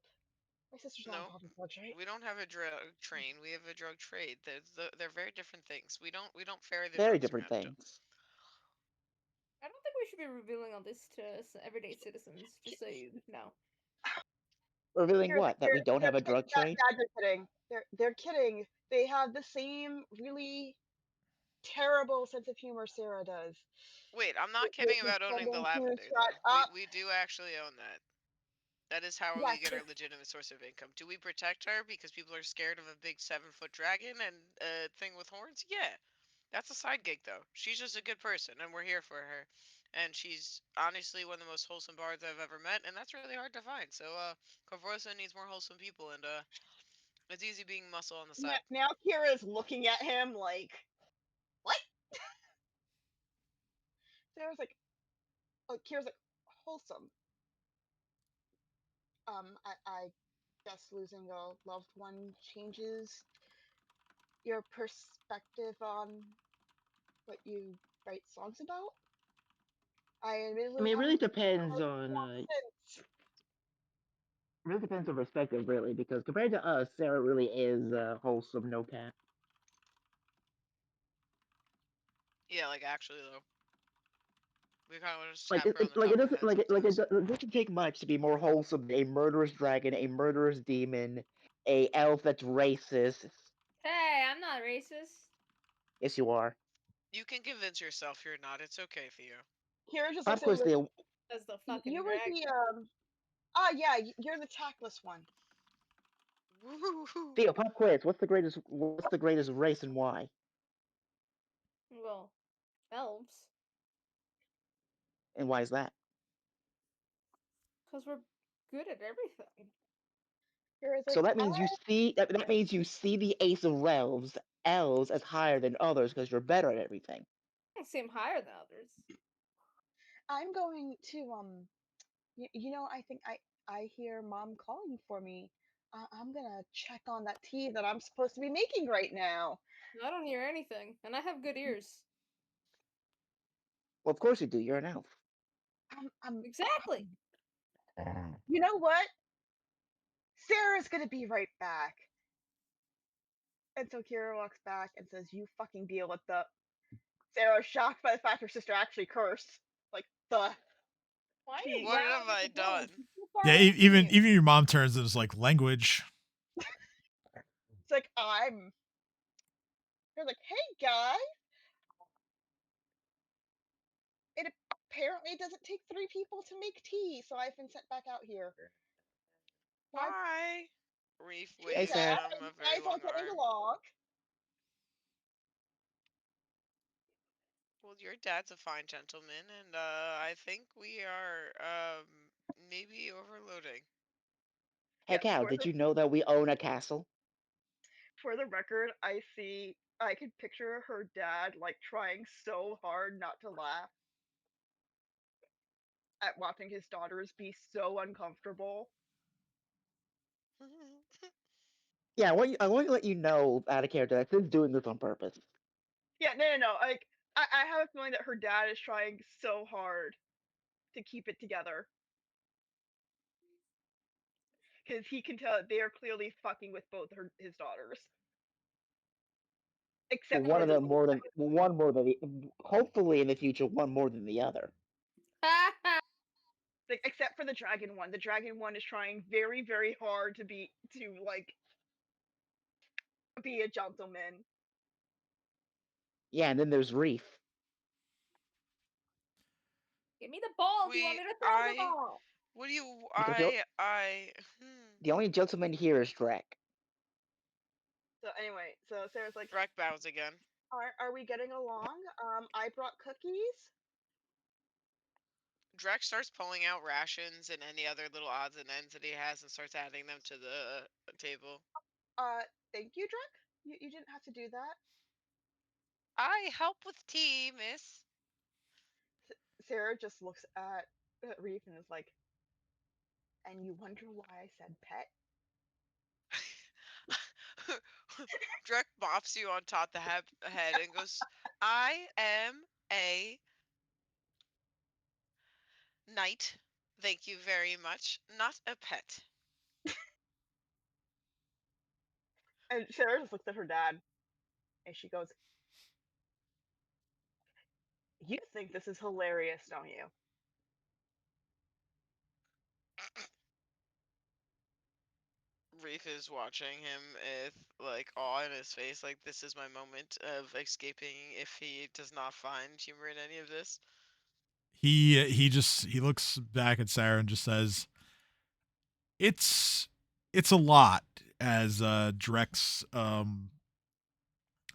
my sister's not No, involved in drugs, right? we don't have a drug train. We have a drug trade. They're very different things. We don't ferry the Very drugs different around. things. I don't think we should be revealing all this to everyday citizens, just so you know. Revealing what? That we don't have a drug trade? They're kidding. They're kidding. They have the same really terrible sense of humor Sarah does. Wait, I'm not kidding about owning the Lavender though. We do actually own that. That is how we get our legitimate source of income. Do we protect her because people are scared of a big 7-foot dragon and a thing with horns? Yeah. That's a side gig though. She's just a good person and we're here for her. And she's honestly one of the most wholesome bards I've ever met, and that's really hard to find. So Korvosa needs more wholesome people, and it's easy being muscle on the side. Now Kira's looking at him like, what? Sarah's like, oh, Kira's like, wholesome. I guess losing a loved one changes your perspective on what you write songs about. I I admittedly mean, it really haven't depends heard on. since. really depends on perspective, really, because compared to us, Sarah really is wholesome, no cap. Yeah, like actually though. We kind of want to just Like tap her on the top of the head sometimes. it doesn't take much to be more wholesome than a murderous dragon, a murderous demon, a elf that's racist. Hey, I'm not racist. Yes, you are. You can convince yourself you're not. It's okay, Theo. Kira just Of looks at him course, like, the That's the fucking you were dragon. the yeah, you're the tactless one. Woo-hoo-hoo. Theo pop quiz. What's the greatest race and why? Well, elves. And why is that? Because we're good at everything. Kira's So like, that means that means you see the ace of elves as higher than others because you're better at everything. I seem higher than others. I'm going to I think I hear mom calling for me. I'm gonna check on that tea that I'm supposed to be making right now. I don't hear anything, and I have good ears. Well, of course you do. You're an elf. Exactly. You know what? Sarah's gonna be right back. And so Kira walks back and says, "You fucking deal with the." Sarah's shocked by the fact her sister actually cursed. Like the. Why are Tea. you What loud have with I the dog? done? She's too far Yeah, away from even you. even your mom turns and is like language. It's like I'm. They're like, "Hey guys, it apparently doesn't take 3 people to make tea, so I've been sent back out here." Bye. Bye. Reef Hey, waves Sarah. Dad, from are a you very guys all long getting arm. along? Well, your dad's a fine gentleman, and I think we are maybe overloading. Hey, Yes. Cal, did you know that we own a castle? For the record, I could picture her dad like trying so hard not to laugh at watching his daughters be so uncomfortable. Yeah, I want to let you know out of character that Sid's doing this on purpose. Yeah, no. Like I have a feeling that her dad is trying so hard to keep it together because he can tell that they are clearly fucking with both his daughters, But except one for of the them one more than the hopefully in the future one more than the other. like, except for the dragon one. The dragon one is trying very very hard to be a gentleman. Yeah, and then there's Reef. Give me the ball if you want me to throw the ball. What do you, Because the only gentleman here is Drek. So anyway, so Sarah's like, Drek bows again. are we getting along? I brought cookies. Drek starts pulling out rations and any other little odds and ends that he has and starts adding them to the table. Thank you, Drek. You didn't have to do that. I help with tea, miss. Sarah just looks at Reef and is like, and you wonder why I said pet? Drek bops you on top the head and goes, I am a knight. Thank you very much. Not a pet. And Sarah just looks at her dad and she goes, you think this is hilarious, don't you? Reef is watching him with like awe in his face, like this is my moment of escaping if he does not find humor in any of this. He looks back at Sarah and just says, it's a lot as Drek's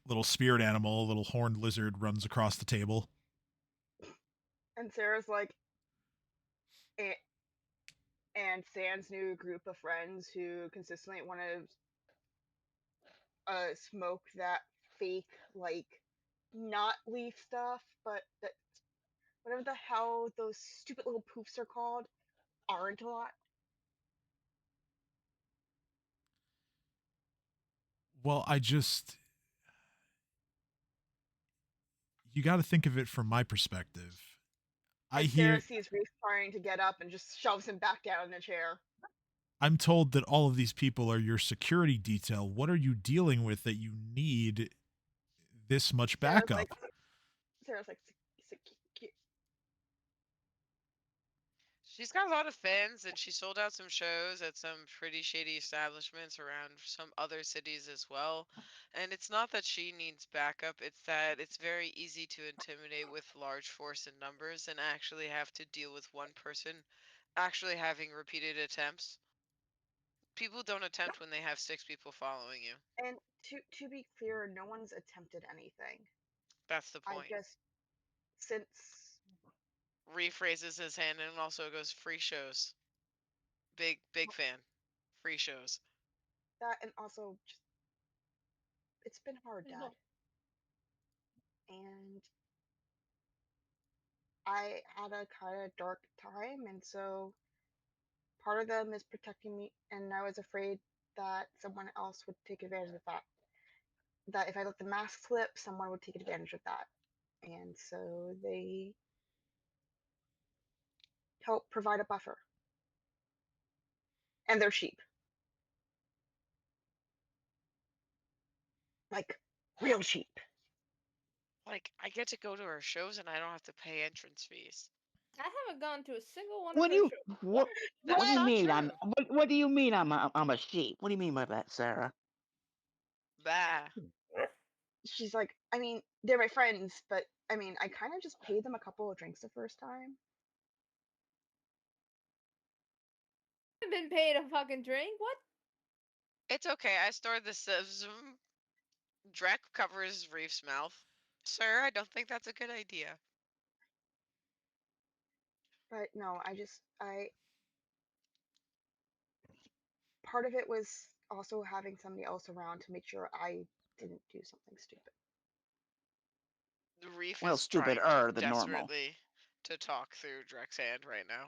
little spirit animal, little horned lizard runs across the table. And Sarah's like, and Sans new group of friends who consistently want to smoke that fake, like, not leaf stuff, but that whatever the hell those stupid little poofs are called, aren't a lot. Well, you got to think of it from my perspective. I And Sarah hear sees Reef trying to get up and just shoves him back down in the chair. I'm told that all of these people are your security detail. What are you dealing with that you need this much Sarah's like, backup? Sarah's like, She's got a lot of fans, and she sold out some shows at some pretty shady establishments around some other cities as well. And it's not that she needs backup, it's that it's very easy to intimidate with large force and numbers and actually have to deal with one person actually having repeated attempts. People don't attempt when they have 6 people following you. and to be clear, no one's attempted anything. That's the I point. just since Reef raises his hand and also goes, free shows. Big fan. Free shows. that, and also just, it's been hard, Dad, and I had a kind of dark time, and so part of them is protecting me, and I was afraid that someone else would take advantage of that. That if I let the mask slip, someone would take advantage of that, and so they help provide a buffer, and they're sheep, like real sheep. Like, I get to go to her shows and I don't have to pay entrance fees. I haven't gone to a single one What of do her you shows. what That's what do you not mean? true. What do you mean? I'm a sheep. What do you mean by that, Sarah? Bah. She's like, I mean, they're my friends, but I mean, I kind of just paid them a couple of drinks the first time. I've been paid a fucking drink. What? It's okay. I stored the Drek covers Reef's mouth. Sir, I don't think that's a good idea. But no, I part of it was also having somebody else around to make sure I didn't do something stupid. The Reef Well, is trying stupider than normal. desperately to talk through Drek's hand right now.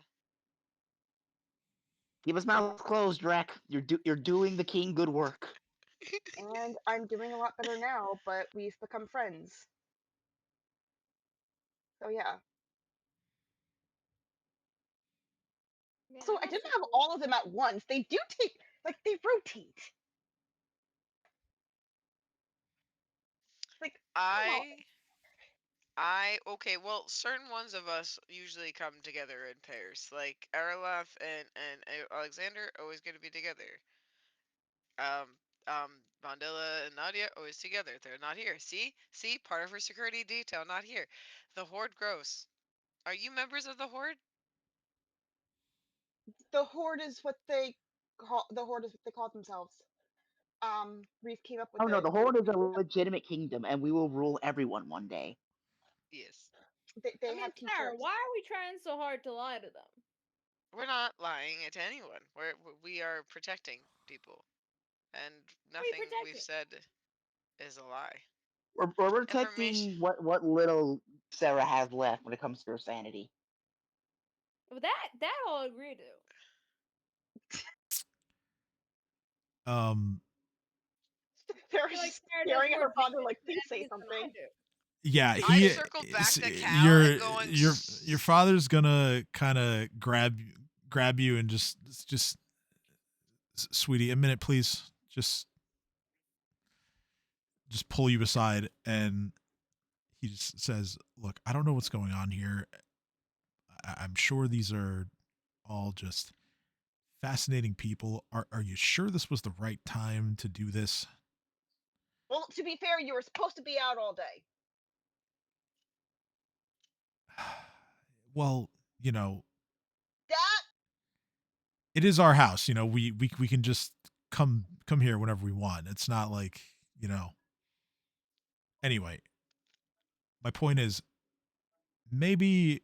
Keep his mouth closed, Drek. You're doing the king good work. And I'm doing a lot better now, but we've become friends. So yeah. Yeah, So I that's didn't have all of them at once. They do take, like, they rotate. Like, come on. Okay, well, certain ones of us usually come together in pairs. Like Araloth and Alexander always going to be together. Um, Mandela and Nadia always together. They're not here. See, part of her security detail, not here. The Horde grows. Are you members of the Horde? The Horde is what they call themselves. Reef came up with Oh no, the the Horde is a legitimate kingdom, and we will rule everyone one day. Yes. they I mean, have Sarah, t-shirts. why are we trying so hard to lie to them? We're not lying to anyone. We are protecting people, and nothing we've protecting? said is a lie. We're Information. protecting what little Sarah has left when it comes to her sanity. Well, that I'll agree to. Um, They're I feel like just Sarah does staring at more her father like, damage please to say enemies than I something. do. yeah, I he circled back to Cal your and going. your father's gonna kind of grab you and just sweetie, a minute, please. Just pull you aside, and he just says, "Look, I don't know what's going on here. I'm sure these are all just fascinating people. Are you sure this was the right time to do this?" Well, to be fair, you were supposed to be out all day. Well, you know, Dad, it is our house. You know, we can just come here whenever we want. It's not like, you know. Anyway, my point is maybe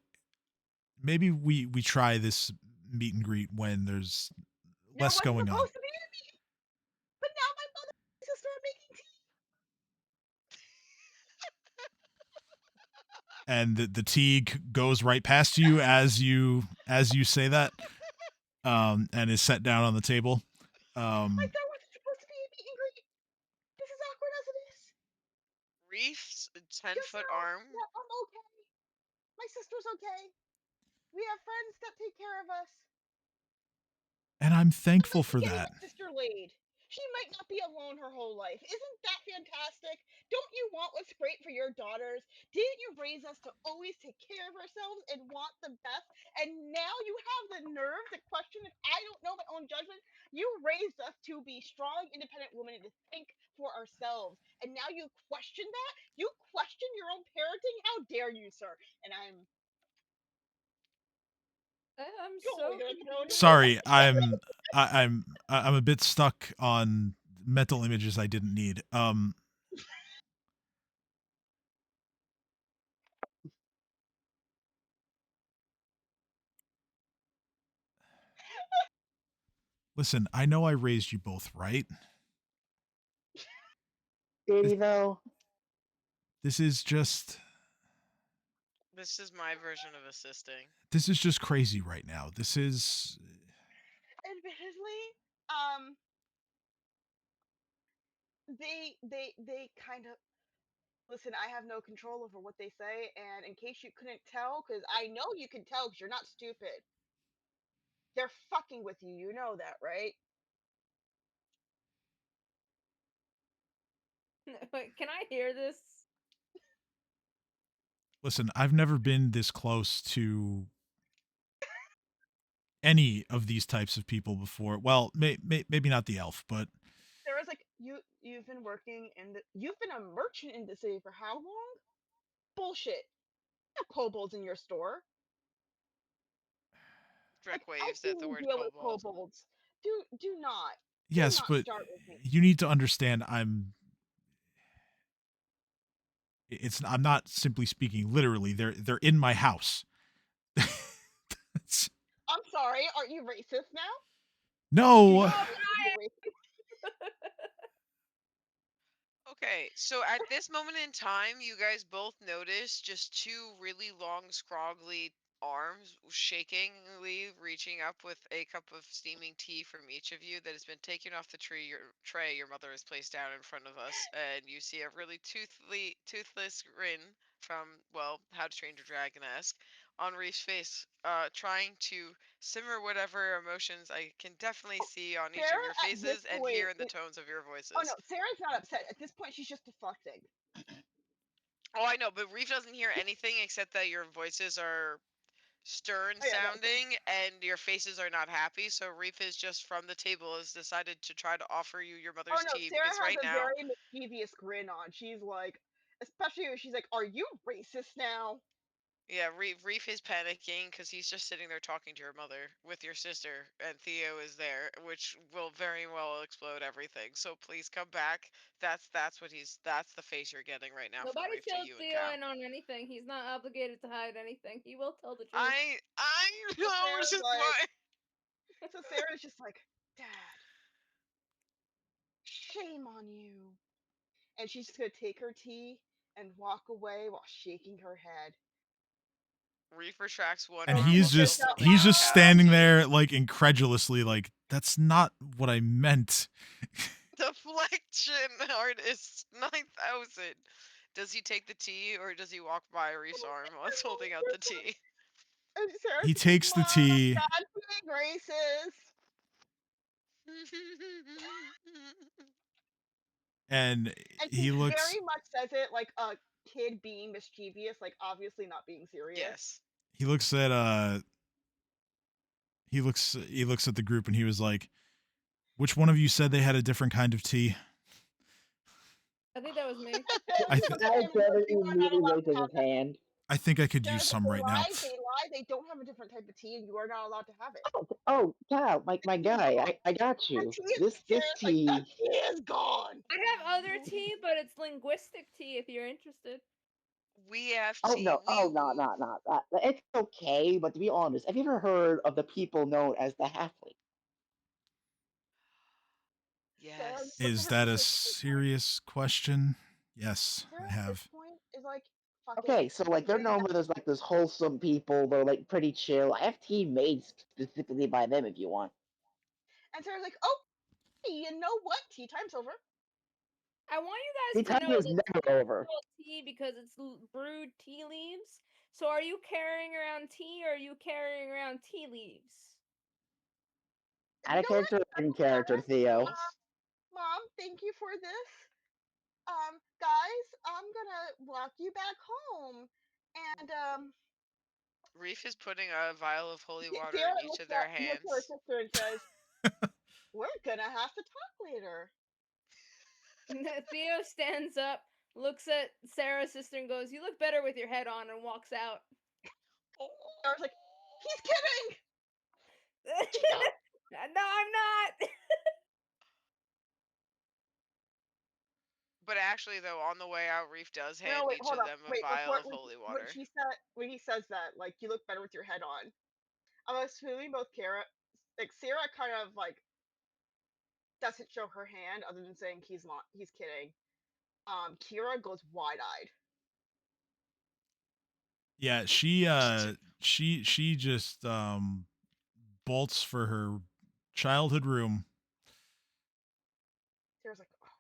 we try this meet and greet when there's there less wasn't going on. supposed to be a meeting, but now my mother and sister are making tea. And the tea goes right past you as you say that, and is set down on the table. Like there wasn't supposed to be a meet and greet. This is awkward as it is. Reef's Just 10-foot know arm. that I'm okay. My sister's okay. We have friends that take care of us. And I'm thankful for Getting that. my sister laid. She might not be alone her whole life. Isn't that fantastic? Don't you want what's great for your daughters? Didn't you raise us to always take care of ourselves and want the best? And now you have the nerve to question if I don't know my own judgment? You raised us to be strong, independent women and to think for ourselves. And now you question that? You question your own parenting? How dare you, sir? And I'm I'm totally so gonna throw it in your Sorry, face. I'm a bit stuck on mental images I didn't need. Listen, I know I raised you both right. Did This, he though? this is just This is my version of assisting. this is just crazy right now. This is Admittedly, they kind of listen. I have no control over what they say, and in case you couldn't tell, because I know you can tell, because you're not stupid. They're fucking with you. You know that, right? Wait, can I hear this? listen, I've never been this close to any of these types of people before. Well, maybe not the elf, but Sarah's like, you've been working in you've been a merchant in the city for how long? Bullshit. No kobolds in your store. Like, Drek I've waves seen at the you word deal with kobold. kobolds. Do yes, not but start with me. you need to understand I'm not simply speaking literally. They're in my house. I'm sorry. Are you racist now? You No. know you're racist. Okay, so at this moment in time, you guys both notice just two really long, scroggly arms shakingly reaching up with a cup of steaming tea from each of you that has been taken off the tray your mother has placed down in front of us, and you see a really toothless grin from, well, How to Train Your Dragon-esque on Reef's face, trying to simmer whatever emotions I can definitely see on each of Sarah your at this faces and hear point in the tones of your oh no, voices. Sarah's not upset. At this point she's just deflecting. Oh, I know, but Reef doesn't hear anything except that your voices are stern Oh yeah, no. sounding and your faces are not happy. So Reef is just from the table has decided to try to offer you your Oh mother's no, tea Sarah because has right a now, very mischievous grin on. She's like, especially when she's like, "Are you racist now?" yeah, Reef is panicking because he's just sitting there talking to your mother with your sister, and Theo is there, which will very well explode everything. So please come back. That's the face you're getting right now from Nobody Reef to fills you and Theo Cal. in on anything. He's not obligated to hide anything. He will tell the truth. I So know, which Sarah's is like, why. so Sarah's just like, "Dad, shame on you," and she's just gonna take her tea and walk away while shaking her head. Reef retracts one And And arm she while still spits out, holding he's out just Cal's standing tea. there like incredulously like that's not what I meant. Deflection artist 9000. Does he take the tea or does he walk by Reef's arm while it's holding out the tea? and Sarah's He just like, takes the "Mom, tea Dad's being racist." and And she he looks very much says it like a kid being mischievous, like obviously not being serious. Yes. he looks at he looks at the group and he was like, which one of you said they had a different kind of tea? I think that was me. I Sarah th- looks at him and Alexander goes, "You are not immediately allowed to raises have his that." hand. I think I could use Sarah's like, some "They right now. lie, they lie. They don't have a different type of tea, and you are not allowed to have it." Oh, Cal, my guy, I got That you. tea is, This Sarah's like, "That tea. tea is gone." I have other tea, but it's linguistic tea if you're interested. We have Oh tea. no, oh no, no, no. It's okay, but to be honest, have you ever heard of the people known as the halfling? Sarah Yes. looks at Is her that a sister at this point. serious question? Yes, I Sarah at this have. point is like, "Fuck it." Okay, so like they're known as like this wholesome people. They're like pretty chill. I have tea made specifically by them if you want. And Sarah's like, "Oh, you know what? Tea time's over." I want you Tea guys to time know is that never over. called tea because it's brewed tea leaves. So are you carrying around tea or are you carrying around tea leaves? Out of You know what? character, in character, Theo. Both. Mom, thank you for this. Guys, I'm gonna walk you back home. And Reef is putting a vial of holy water Sarah in each of their looks at her hands. sister and says, "We're gonna have to talk later." Theo stands up, looks at Sarah's sister, and goes, "You look better with your head on," and walks out. Sarah's like, "He's kidding." No, I'm not. But actually, though, on the way out, Reef does hand No, wait, each hold of on. them a Wait, vial before of holy when water. he says that, like, you look better with your head on. I'm assuming both Sarah kind of like doesn't show her hand other than saying he's kidding. Kira goes wide eyed. Yeah, she just bolts for her childhood room. Sarah's like, oh.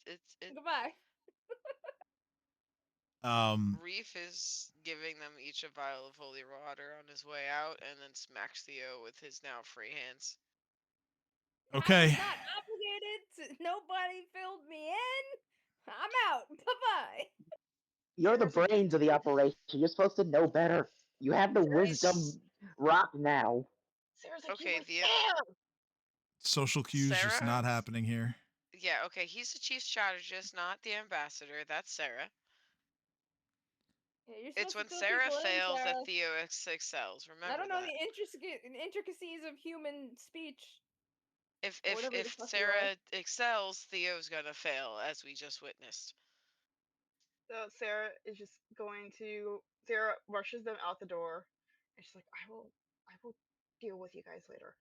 It's Goodbye. Reef is giving them each a vial of holy water on his way out, and then smacks Theo with his now free hands. I Okay. was not obligated to. Nobody filled me in. I'm out. Bye bye. You're the brains of the operation. You're supposed to know better. You have the wisdom rock now. Sarah's like, Okay, you were there. Social cues just Sarah? not happening here. Yeah, okay, he's the chief strategist, not the ambassador. That's Sarah. Yeah, you're It's supposed when to fill Sarah people in, fails that Sarah. Theo excels. Remember I don't know that. the intricacies of human speech. If Or if whatever the if fuck you are. Sarah excels, Theo's gonna fail, as we just witnessed. So Sarah is just Sarah rushes them out the door, and she's like, I will deal with you guys later.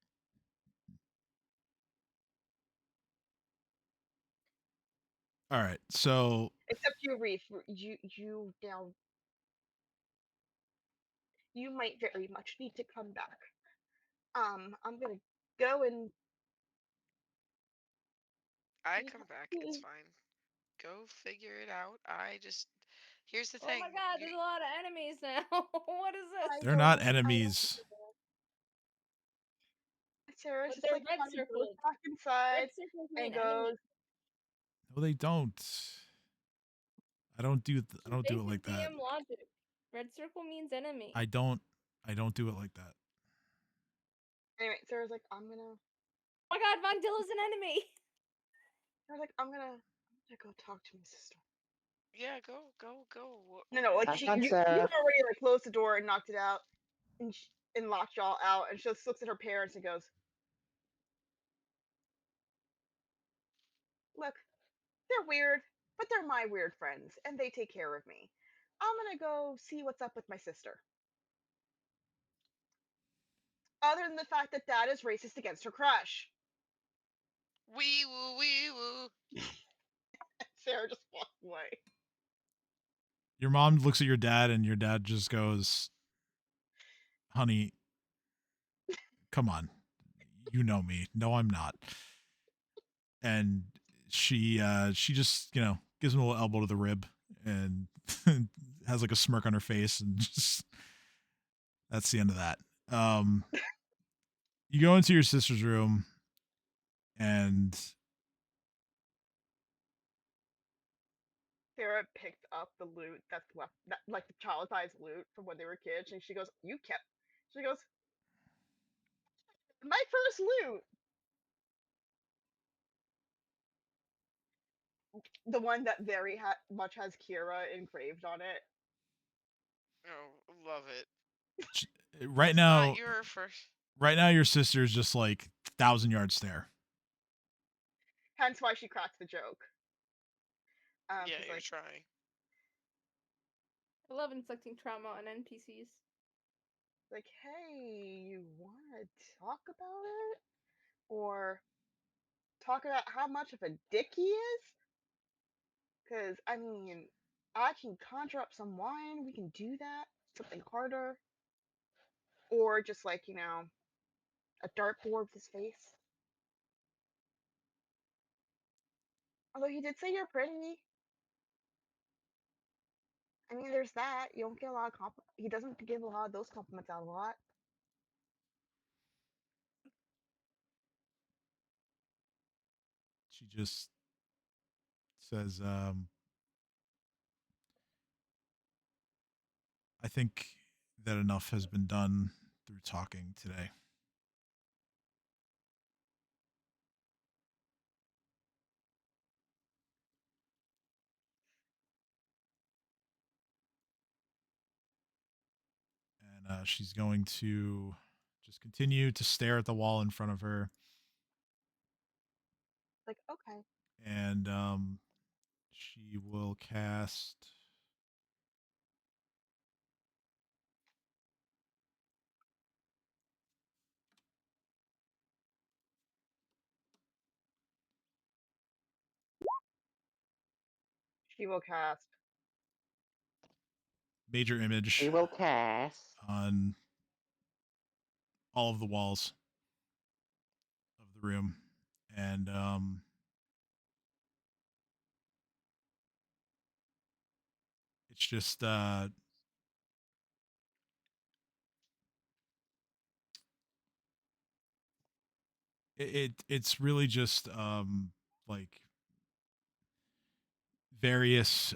All right. So Except you, Reef. You now you might very much need to come back. I'm gonna go and I see come how back, it's he. fine. Go figure it out. Here's the Oh thing. my god, there's a lot of enemies now. What is this? they're not enemies. Sarah's But just they're like red kind of goes circles. back Red inside circles and mean enemy. goes. No, they don't. I don't do it Basic like that. DM logic. Red circle means enemy. I don't do it like that. Anyway, Sarah's like, I'm gonna. Oh my god, Von Dilla's an enemy. I was like, I'm gonna go talk to my sister. Yeah, go. No, like Have you fun, had Sarah. already like closed the door and knocked it out, and locked y'all out, and she just looks at her parents and goes, "Look, they're weird, but they're my weird friends, and they take care of me. I'm gonna go see what's up with my sister." Other than the fact that Dad is racist against her crush, Wee woo, wee woo. Sarah just walked away. Your mom looks at your dad and your dad just goes, "Honey, come on. You know me. No, I'm not." And she just, gives him a little elbow to the rib and has like a smirk on her face and just that's the end of that. You go into your sister's room and Sarah picked up the loot that's left, like the child-sized loot from when they were kids, and she goes, "You kept." She goes, "My first loot." The one that very much has Kira engraved on it. Oh, love it. right It's now not your first. your sister's just like 1,000 yard stare. Hence why she cracks the joke. Yeah, She's you're like, trying. I love inflicting trauma on NPCs. "Hey, you want to talk about it, or talk about how much of a dick he is? Because I mean, I can conjure up some wine. We can do that. Something harder, or just like a dartboard with his face. Although he did say you're pretty. I mean, there's that. You don't get a lot of compliments. He doesn't give a lot of those compliments out a lot." she just says, I think that enough has been done through talking today. And she's going to just continue to stare at the wall in front of her. Like, okay. And she will cast. She will cast. Major image She will cast. on all of the walls of the room. And it's just it's really just like various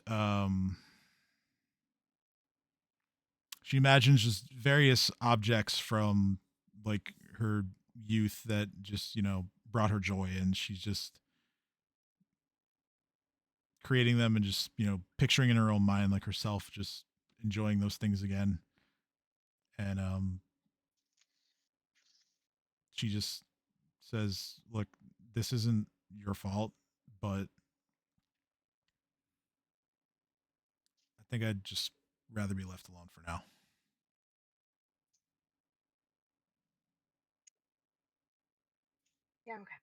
she imagines just various objects from like her youth that just brought her joy, and she's just creating them and just picturing in her own mind like herself just enjoying those things again. And she just says, look, this isn't your fault, but I think I'd just rather be left alone for now. Yeah, okay.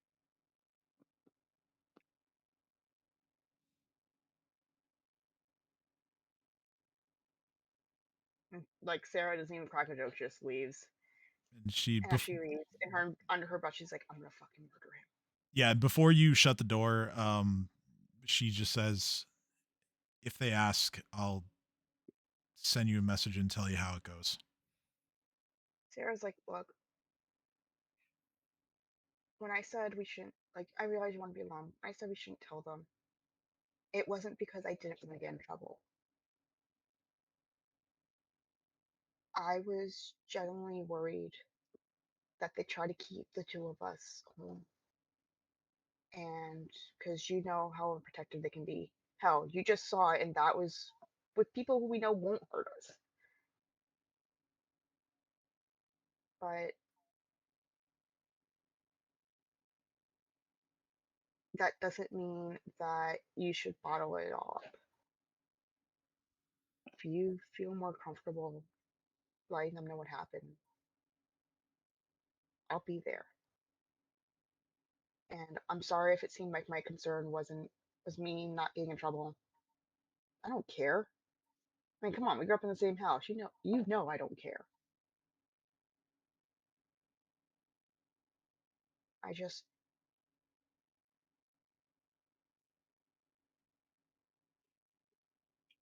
Like, Sarah doesn't even crack a joke, she just leaves. And she And as she leaves, in her under her breath, she's like, I'm gonna fucking murder him. yeah, before you shut the door, she just says, if they ask, I'll send you a message and tell you how it goes. Sarah's like, look, when I said we shouldn't, like, I realize you want to be alone. I said we shouldn't tell them. It wasn't because I didn't want to get in trouble. I was genuinely worried that they try to keep the two of us home. And because you know how protective they can be. Hell, you just saw it, and that was with people who we know won't hurt us. But that doesn't mean that you should bottle it all up. If you feel more comfortable letting them know what happened, I'll be there. And I'm sorry if it seemed like my concern was me not getting in trouble. I don't care. I mean, come on, we grew up in the same house. You know I don't care. I just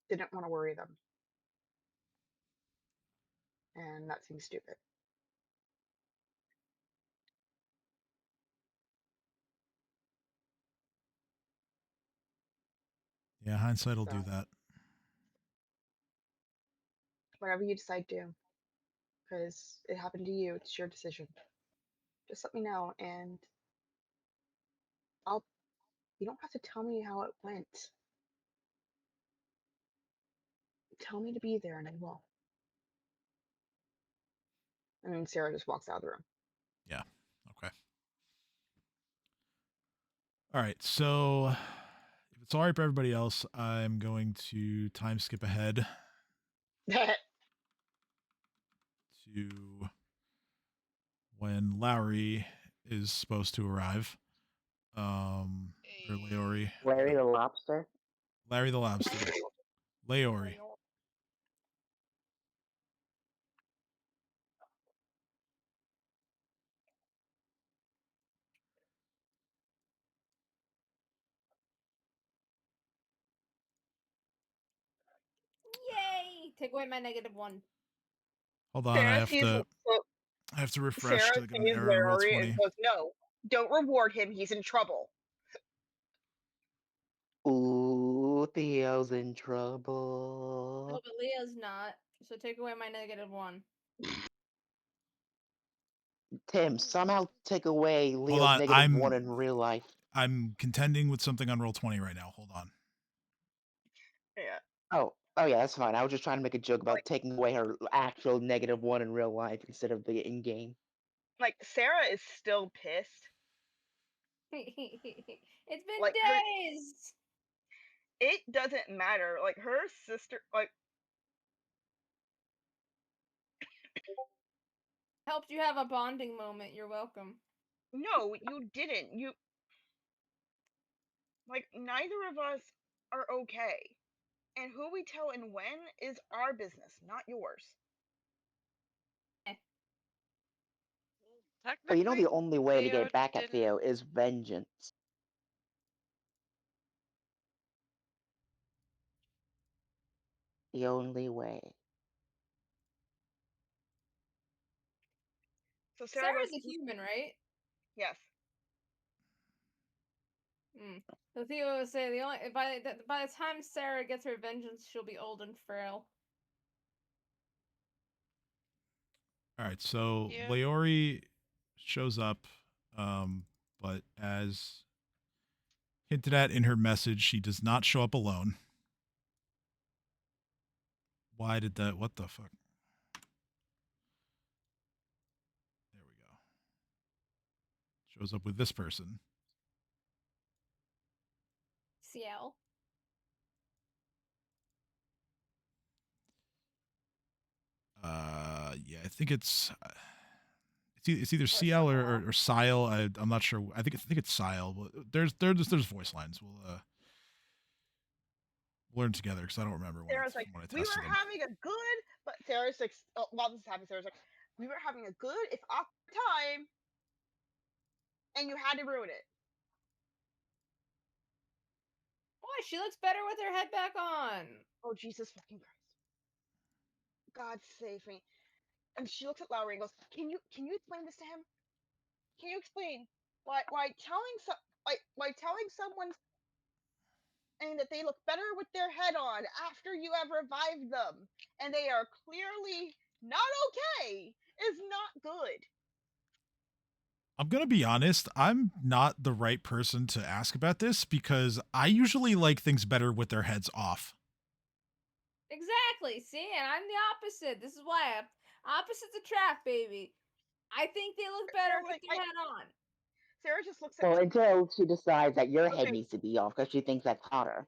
didn't want to worry them. And that seems stupid. Yeah, hindsight will So, do that. whatever you decide to, because it happened to you, it's your decision. Just let me know, and I'll. You don't have to tell me how it went. Tell me to be there, and I will. And then Sarah just walks out of the room. Yeah. Okay. All right. So if it's all right for everybody else, I'm going to time skip ahead to when Lowry is supposed to arrive. Or Laori. Larry the lobster. Larry the lobster. Laori. Yay! Take away my -1. Hold on, Sarah sees I have to refresh Sarah to get an sees error in roll Larry and 20. goes, "No, don't reward him. He's in trouble." Ooh, Theo's in No, trouble. but Leo's not. So take away my -1. Tim, somehow take away Hold Leo's on, -1 in real life. I'm contending with something on Roll20 right now. Hold on. Yeah. Oh, yeah, that's fine. I was just trying to make a joke about Like- taking away her actual -1 in real life instead of the in-game. Like Sarah is still pissed. It's been Like, her- days. It doesn't matter. Like her sister, like Helped you have a bonding moment. You're welcome. no, you didn't. You like neither of us are okay. And who we tell and when is our business, not yours. But you know Technically, the only way to Theo get back at didn't. Theo is vengeance. The only way. So Sarah Sarah's goes, a human, right? yes. So Theo would say the only by the time Sarah gets her vengeance, she'll be old and frail. All right, so Yeah. Leori shows up, but as hinted at in her message, she does not show up alone. Why did that? What the fuck? There we go. Shows up with this person. CL. Yeah, I think it's either CL or Sile. I'm not sure. I think it's Sile. There's voice lines. We'll learn together because I don't remember when Sarah's like, I we tested were them. having a good, but Sarah's like, while this is happening, Sarah's like, we were having a good, if awkward time, and you had to ruin it. Why? She looks better with her head back on. Oh, Jesus fucking Christ. God save me. And she looks at Lowry and goes, can you explain this to him? Can you explain why telling someone and that they look better with their head on after you have revived them and they are clearly not okay is not good. I'm going to be honest. I'm not the right person to ask about this because I usually like things better with their heads off. Exactly. See, and I'm the opposite. This is why opposites attract, baby. I think they look better with their head on. Sarah just looks at Well, me. until she decides that your head Okay. needs to be off because she thinks that's hotter.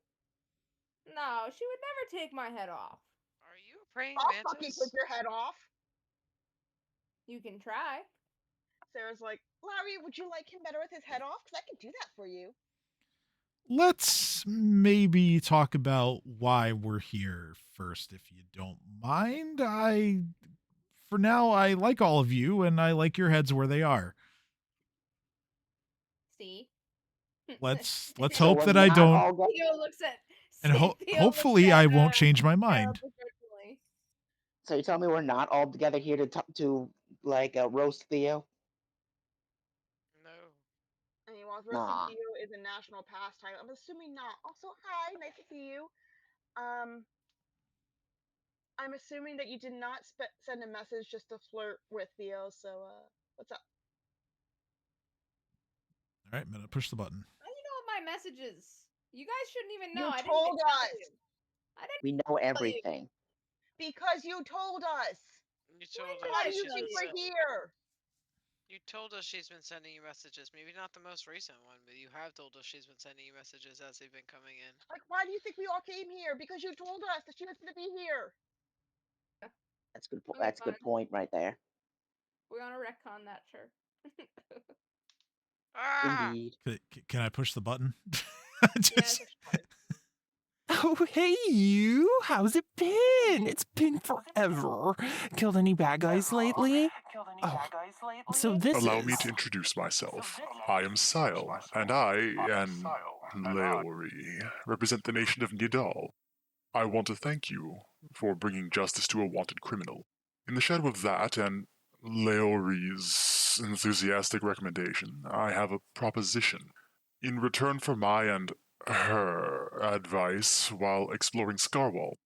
No, she would never take my head off. Are you a praying I'll mantis? fucking flip your head off. You can try. Sarah's like, Larry, would you like him better with his head off? Because I can do that for you. Let's maybe talk about why we're here first, if you don't mind. For now, I like all of you, and I like your heads where they are. See? Let's So hope we're that I not don't, all go- Theo looks at. and Theo looks hopefully at, I won't change my mind. Sarah begrudgingly. So you tell me we're not all together here to roast Theo? No. And he wants roasting Nah. Theo is a national pastime. I'm assuming not. Also, hi, nice to see you. I'm assuming that you did not send a message just to flirt with Theo. So, what's up? All right, I'm gonna push the button. How do you know what my message is? You guys shouldn't even know. You I told didn't tell us. you. I didn't. We know everything. Because you told us. You told When us did Why I do you tell think you? we're here? You told us she's been sending you messages. Maybe not the most recent one, but you have told us she's been sending you messages as they've been coming in. Like, why do you think we all came here? Because you told us that she was going to be here. That's good. Okay, That's a good fine. point right there. We're gonna retcon that, sure. Ah! Indeed. Can I push the button? Yes. Oh, hey, you. How's it been? It's been forever. Killed any bad guys lately? So this Allow is... me to introduce myself. I am Sile, and I and Leori represent the nation of Nidal. I want to thank you for bringing justice to a wanted criminal. In the shadow of that and Leori's enthusiastic recommendation, I have a proposition. In return for my and her advice while exploring Scarwall.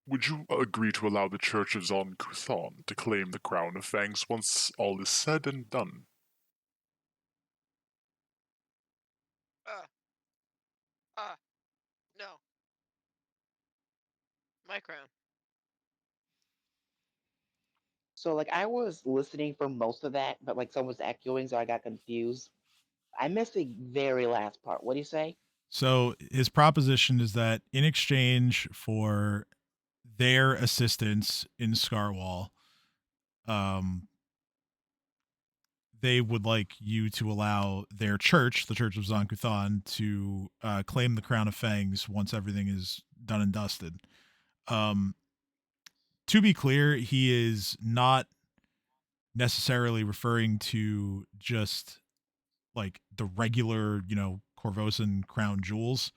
Would you agree to allow the Church of Zon Kuthon to claim the Crown of Fangs once all is said and done? Uh, no. My crown. So like I was listening for most of that, but like someone was echoing, so I got confused. I missed the very last part. What do you say? So his proposition is that in exchange for their assistance in Scarwall, um, they would like you to allow their church, the Church of Zonkuthan, to claim the Crown of Fangs once everything is done and dusted. Um, to be clear, he is not necessarily referring to just like the regular, Korvosan crown jewels.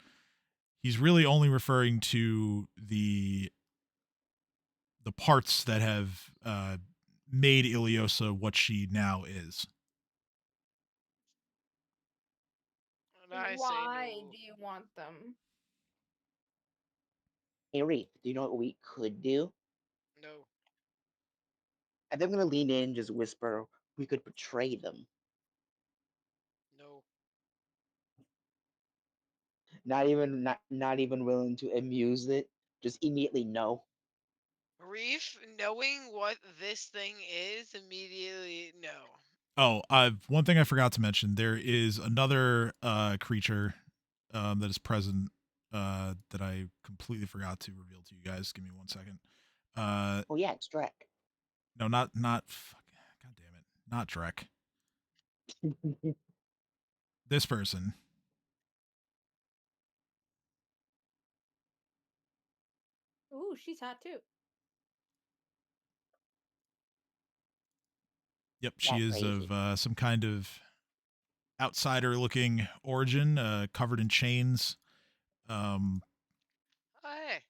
He's really only referring to the parts that have made Iliosa what she now is. And I say Why no. do you want them? Hey Reef, do you know what we could do? No. I think I'm gonna lean in and just whisper, we could betray them. No. Not even willing to amuse it. Just immediately no. Reef, knowing what this thing is, immediately no. Oh, one thing I forgot to mention. There is another creature that is present that I completely forgot to reveal to you guys. Give me 1 second. Oh yeah, it's Drek. No, not. Fuck, God damn it, not Drek. This person. Ooh, she's hot too. Yep, she Not is crazy. of some kind of outsider-looking origin, covered in chains. Um, Oh, hey.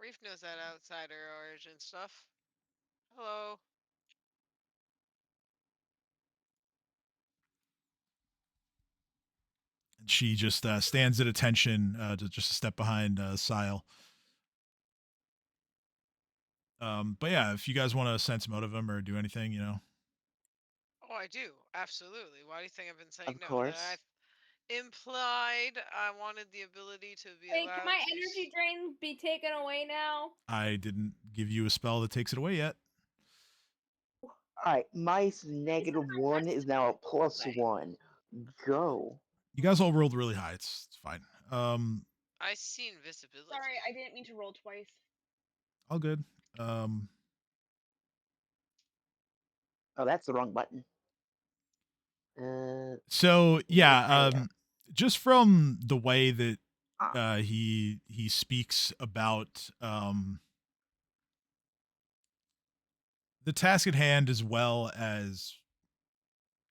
Reef knows that outsider origin stuff. Hello. and she just stands at attention, to just a step behind Sile. But yeah, if you guys want to sense motive him or do anything, Oh, I do. Absolutely. Why do you think I've been saying Of no? That course. I've implied I wanted the ability to be Hey, can allowed my to. energy drain be taken away now? I didn't give you a spell that takes it away yet. Alright, my -1 is now a +1. Go. You guys all rolled really high. It's fine. I see invisibility. Sorry, I didn't mean to roll twice. All good. Oh, that's the wrong button. So yeah, Higher. just from the way that Ah, he speaks about the task at hand, as well as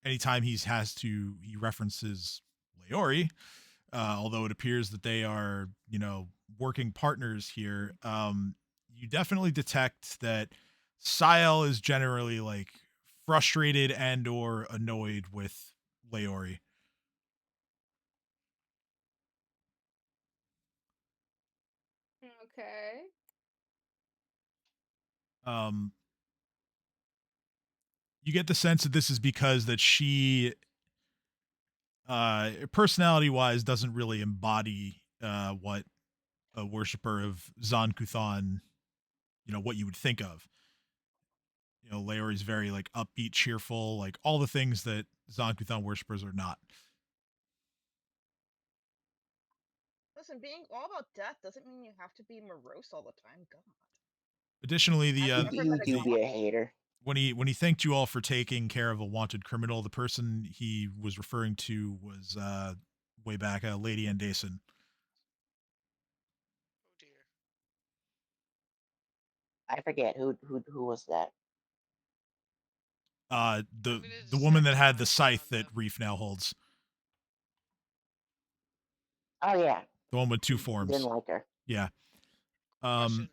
anytime he references Leori, although it appears that they are, working partners here. You definitely detect that Sile is generally like frustrated and or annoyed with Leori. Okay. Um, you get the sense that this is because that she, personality wise, doesn't really embody what a worshiper of Zon Kuthon, what you would think of. Leori's very like upbeat, cheerful, like all the things that Zon Kuthon worshippers are not. Listen, being all about death doesn't mean you have to be morose all the time. God. Additionally, I've never met a you the be a hater. when he thanked you all for taking care of a wanted criminal, the person he was referring to was way back, Lady Andason. Oh dear. I forget who was that. The Want me to the woman detect that had the signs scythe around that them? Reef now holds, Oh yeah, the one with two didn't forms. like her. Yeah. Question.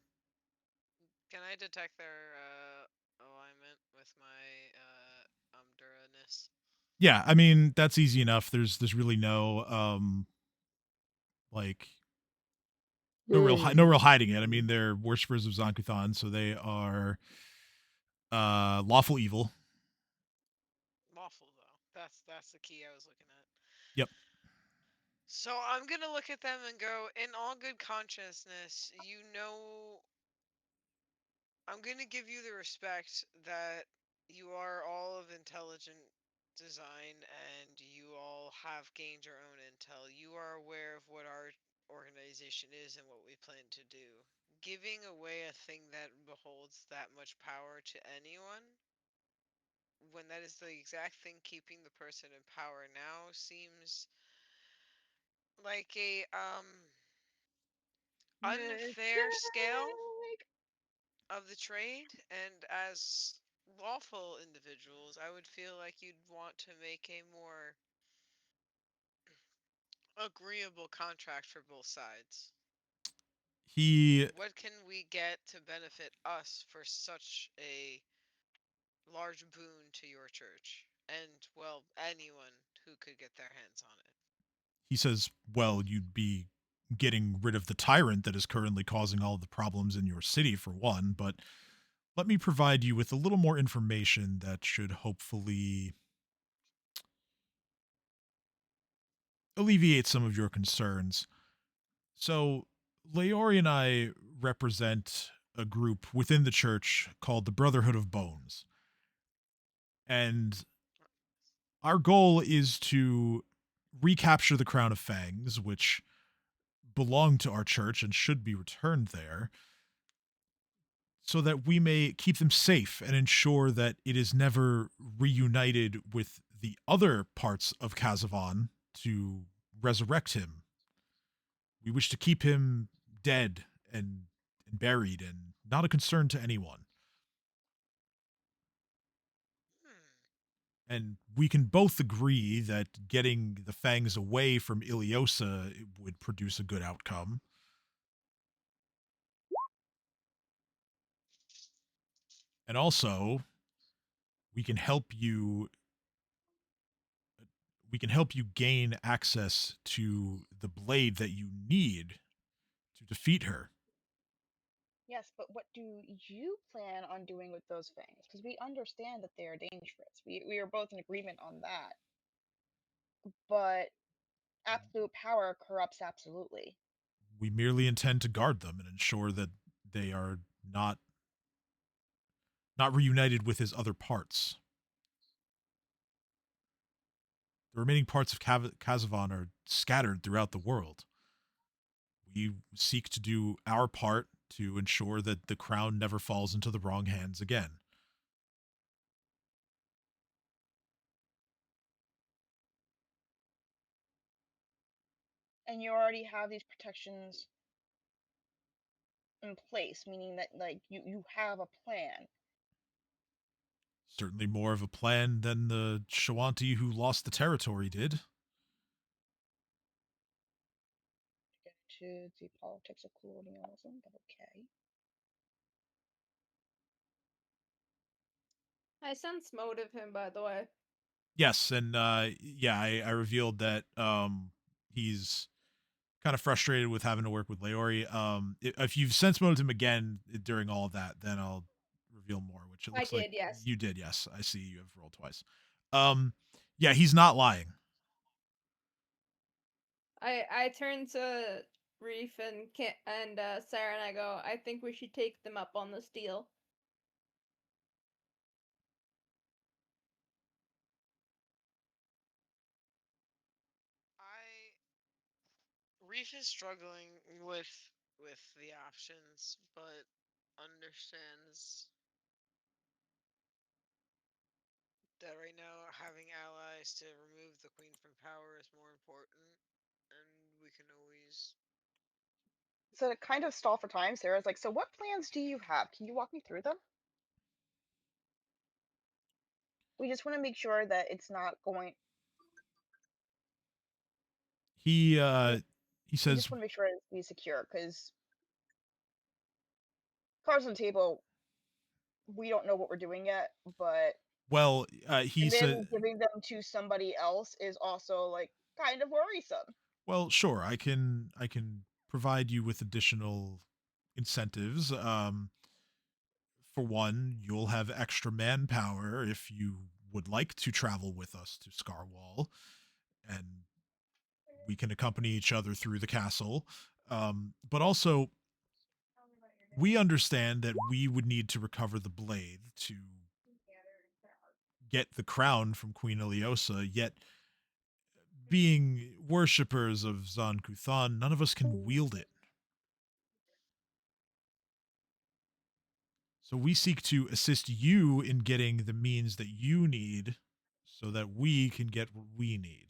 Can I detect their alignment with my Duraness? Yeah, I mean that's easy enough. There's really no like no real hiding it. I mean, they're worshippers of Zankuthon, so they are lawful evil. Lawful though. That's the key I was looking at. Yep. So I'm gonna look at them and go, in all good consciousness, I'm gonna give you the respect that you are all of intelligent design and you all have gained your own intel. You are aware of what our organization is and what we plan to do. Giving away a thing that beholds that much power to anyone, when that is the exact thing keeping the person in power now, seems like a unfair scale Mistake. of the trade, and as lawful individuals, I would feel like you'd want to make a more agreeable contract for both sides. He What can we get to benefit us for such a large boon to your church? And, well, anyone who could get their hands on it. he says, well, you'd be getting rid of the tyrant that is currently causing all the problems in your city, for one, but let me provide you with a little more information that should hopefully alleviate some of your concerns. So, Leori and I represent a group within the church called the Brotherhood of Bones. And our goal is to recapture the Crown of Fangs, which belong to our church and should be returned there, so that we may keep them safe and ensure that it is never reunited with the other parts of Kazavan to resurrect him. We wish to keep him dead and buried and not a concern to anyone. And we can both agree that getting the fangs away from Iliosa would produce a good outcome. And also, we can help you gain access to the blade that you need to defeat her. Yes, but what do you plan on doing with those fangs? Because we understand that they are dangerous. We are both in agreement on that. But absolute power corrupts absolutely. We merely intend to guard them and ensure that they are not reunited with his other parts. The remaining parts of Kazavan are scattered throughout the world. We seek to do our part to ensure that the crown never falls into the wrong hands again. And you already have these protections in place, meaning that like you have a plan. Certainly more of a plan than the Shawanti who lost the territory did. Get into the politics of colonialism, but okay. I sense motive him, by the way. Yes, and I revealed that he's kind of frustrated with having to work with Leori. If you've sense motived him again during all of that, then I'll reveal more, which it I looks like did, yes. you did. Yes, I see you have rolled twice. Yeah, he's not lying. I turn to Reef and Sarah and I go, I think we should take them up on this deal. Reef is struggling with the options, but understands that right now having allies to remove the queen from power is more important, and we can always. So to kind of stall for time, Sarah's like, so what plans do you have? Can you walk me through them? We just want to make sure that it's not going. He We says, just want to make sure it's secure because cards on the table. We don't know what we're doing yet, but well, he and said, then giving them to somebody else is also like kind of worrisome. well, sure, I can provide you with additional incentives. For one, you'll have extra manpower if you would like to travel with us to Scarwall, and we can accompany each other through the castle. But also, we understand that we would need to recover the blade to get the crown from Queen Iliosa, yet being worshippers of Zan Kuthan, none of us can wield it. So we seek to assist you in getting the means that you need so that we can get what we need.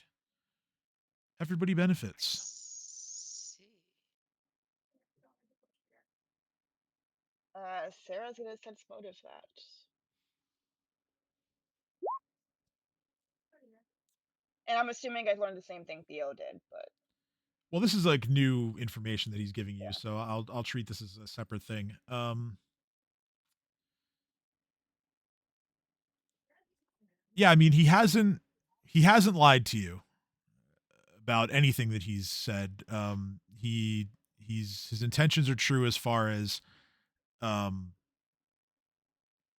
Everybody benefits. See. Sarah's gonna sense motive that. And I'm assuming I learned the same thing Theo did, but Well, this is like new information that he's giving you, yeah. so I'll treat this as a separate thing. Yeah, I mean he hasn't lied to you about anything that he's said. His intentions are true as far as um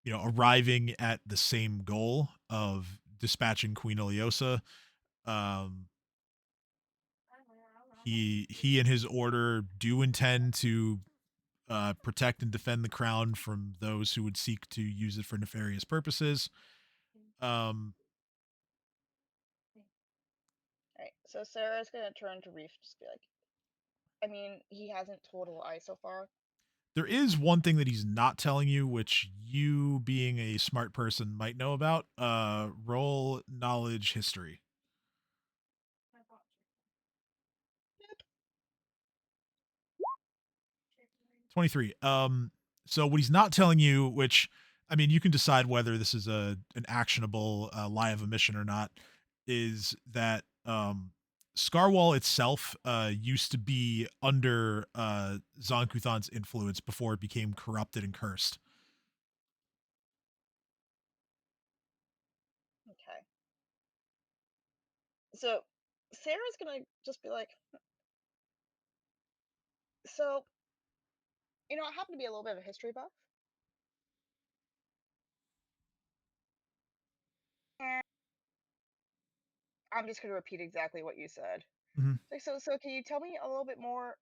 arriving at the same goal of dispatching Queen Iliosa. Um, he and his order do intend to protect and defend the crown from those who would seek to use it for nefarious purposes. Um, Alright, so Sarah's gonna turn to Reef, just be like, I mean, he hasn't told a lie so far. there is one thing that he's not telling you, which you, being a smart person, might know about. Roll knowledge history. 23. So what he's not telling you, which I mean, you can decide whether this is an actionable lie of omission or not, is that Scarwall itself used to be under Zonkuthan's influence before it became corrupted and cursed. Okay. So Sarah's gonna just be like, so, I happen to be a little bit of a history buff. And I'm just gonna repeat exactly what you said. Mhm. Like, so can you tell me a little bit more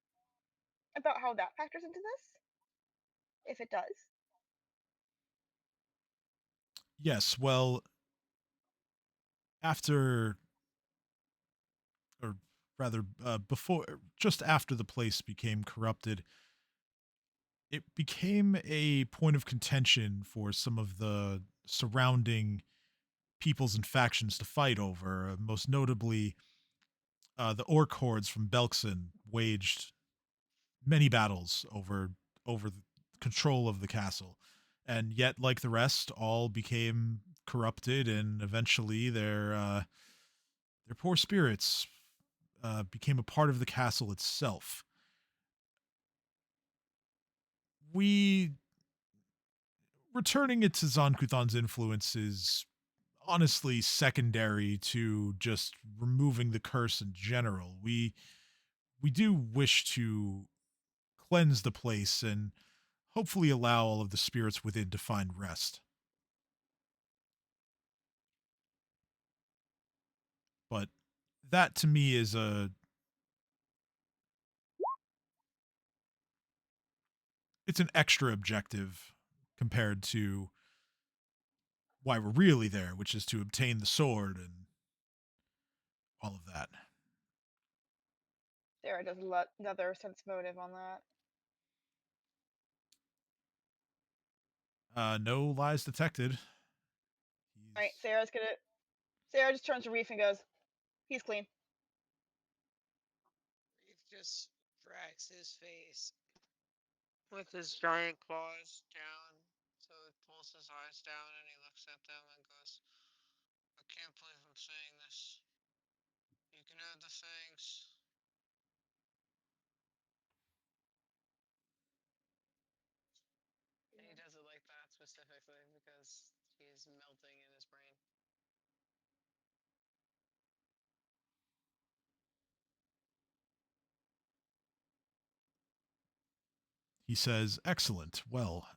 about how that factors into this? If it does. Yes, well, after, or rather, before, just after the place became corrupted, it became a point of contention for some of the surrounding peoples and factions to fight over. Most notably, the orc hordes from Belkson waged many battles over the control of the castle, and yet, like the rest, all became corrupted, and eventually their poor spirits became a part of the castle itself. We returning it to Zonkuthan's influence is honestly secondary to just removing the curse in general. We do wish to cleanse the place and hopefully allow all of the spirits within to find rest. But that to me is it's an extra objective compared to why we're really there, which is to obtain the sword and all of that. Sarah does another sense motive on that. No lies detected. Alright, Sarah just turns to Reef and goes, he's clean. Reef just drags his face with his giant claws down, so it pulls his eyes down and he looks at them and goes, I can't believe I'm saying this. You can have the fangs. And he does it like that specifically because he's melting in his brain. he says, "Excellent. Well,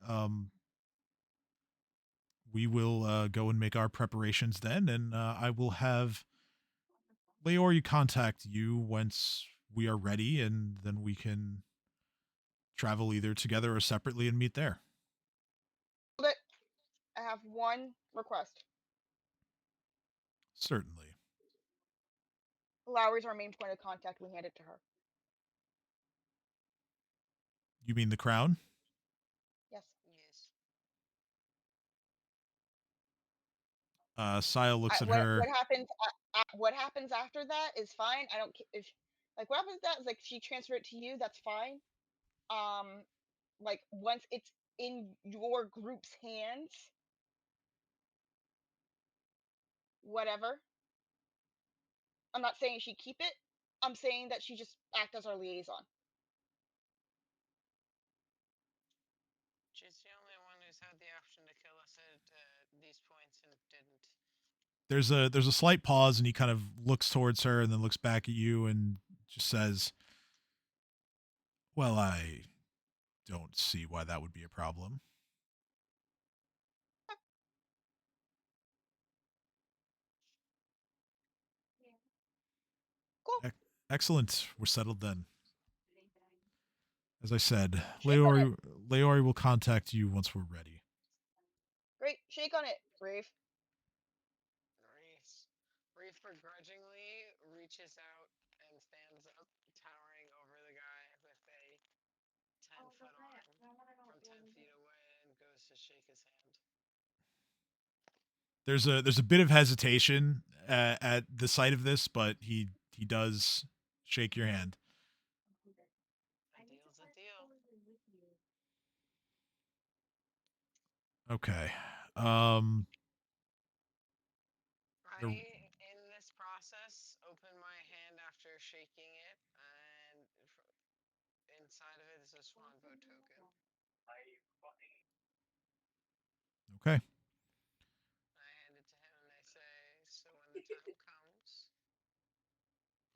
we will go and make our preparations then, and I will have Leori contact you once we are ready, and then we can travel either together or separately and meet there." But I have one request. Certainly. Lowry's our main point of contact. We hand it to her. You mean the crown? Yes. Yes. Sile looks at her. What happens after that is fine. I don't if like what happens that is like she transferred it to you. That's fine. Like once it's in your group's hands, whatever. I'm not saying she keep it. I'm saying that she just act as our liaison. She's the only one who's had the option to kill us at these points and didn't. There's a slight pause, and he kind of looks towards her and then looks back at you and just says, "Well, I don't see why that would be a problem." Cool. Excellent. We're settled then. As I said, Shake on it. Leori will contact you once we're ready. Great. Shake on it, Brave. Reef begrudgingly reaches out and stands up, towering over the guy with a 10-foot arm from 10 feet away, and goes to shake his hand. There's a bit of hesitation at the sight of this, but he does shake your hand. A deal's a deal. Okay. I, in this process, open my hand after shaking it, and inside of it is a Swanbo token. Okay. I hand it to him and I say, "So when the time comes,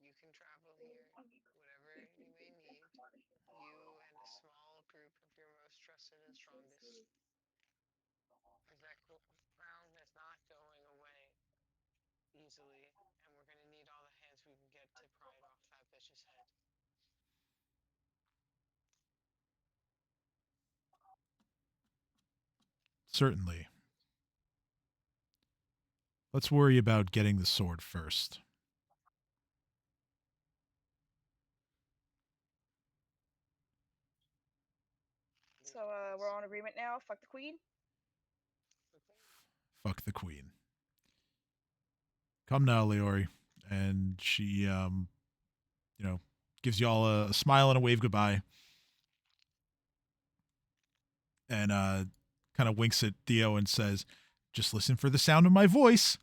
you can travel here, whatever you may need, you and a small group of your most trusted and strongest. Because that crown is not going away easily, and we're going to need all the hands we can get to pry it off that bitch's head." Certainly. Let's worry about getting the sword first. So we're all in agreement now. Fuck the queen. Fuck the queen. Come now, Leori. And she, gives you all a smile and a wave goodbye. And kind of winks at Theo and says, "Just listen for the sound of my voice."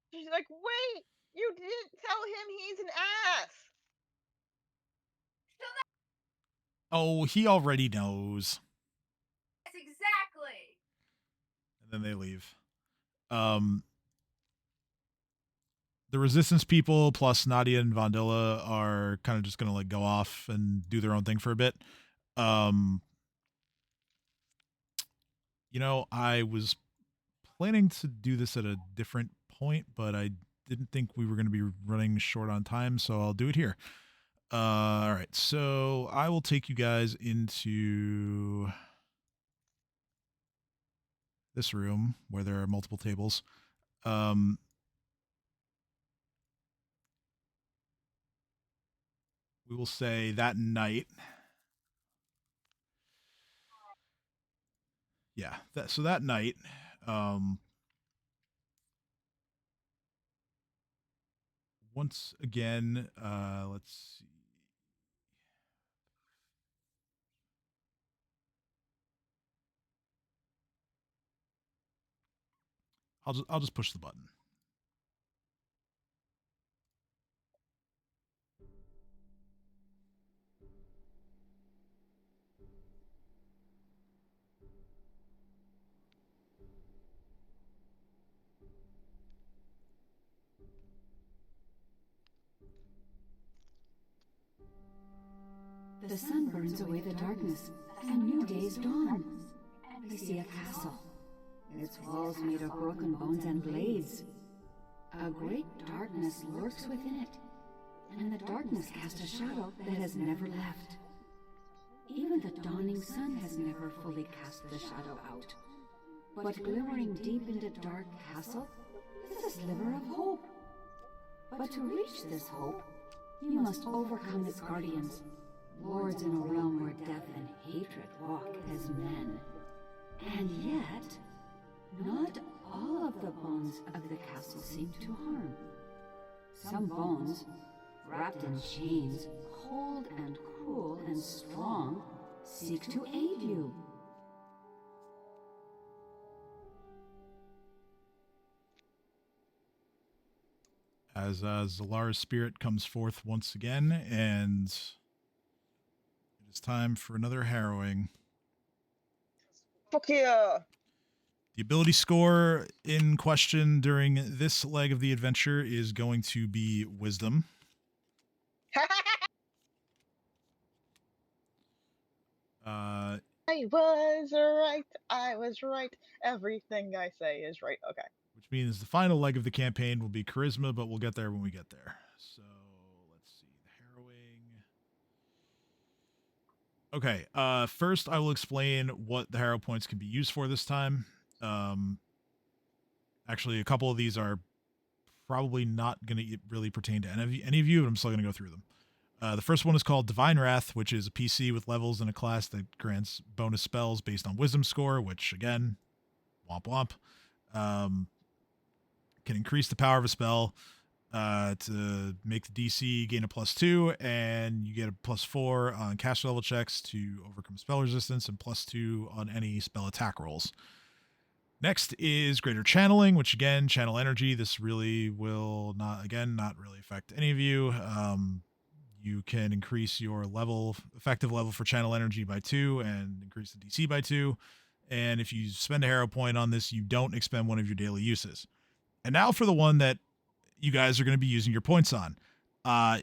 She's like, wait, you didn't tell him he's an ass. Oh, he already knows. Yes, exactly. And then they leave. The resistance people plus Nadia and Vandilla are kind of just gonna like go off and do their own thing for a bit. I was planning to do this at a different point, but I didn't think we were going to be running short on time, so I'll do it here. All right, so I will take you guys into this room where there are multiple tables. We will say that night. Yeah, so that night, once again, let's see. I'll just push the button. The sun burns away the darkness, and new days dawn. I see a castle, its walls made of broken bones and blades. A great darkness lurks within it, and the darkness casts a shadow that has never left. Even the dawning sun has never fully cast the shadow out. But glimmering deep in the dark castle is a sliver of hope. But to reach this hope, you must overcome its guardians, lords in a realm where death and hatred walk as men. And yet, not all of the bones of the castle seem to harm. Some bones, wrapped in chains, cold and cruel and strong, seek to aid you. As Zalara's spirit comes forth once again, and it is time for another harrowing. Fuck yeah! The ability score in question during this leg of the adventure is going to be Wisdom. I was right. I was right. Everything I say is right. Okay. Which means the final leg of the campaign will be Charisma, but we'll get there when we get there. So let's see. The harrowing. Okay. First, I will explain what the harrow points can be used for this time. Actually, a couple of these are probably not going to really pertain to any of you, but I'm still going to go through them. The first one is called Divine Wrath, which is a PC with levels in a class that grants bonus spells based on wisdom score, which, again, womp womp. Can increase the power of a spell to make the DC gain a +2, and you get a +4 on caster level checks to overcome spell resistance, and +2 on any spell attack rolls. Next is Greater Channeling, which, again, channel energy. This really will not really affect any of you. You can increase your effective level for channel energy by 2 and increase the DC by 2. And if you spend a hero point on this, you don't expend one of your daily uses. And now for the one that you guys are going to be using your points on.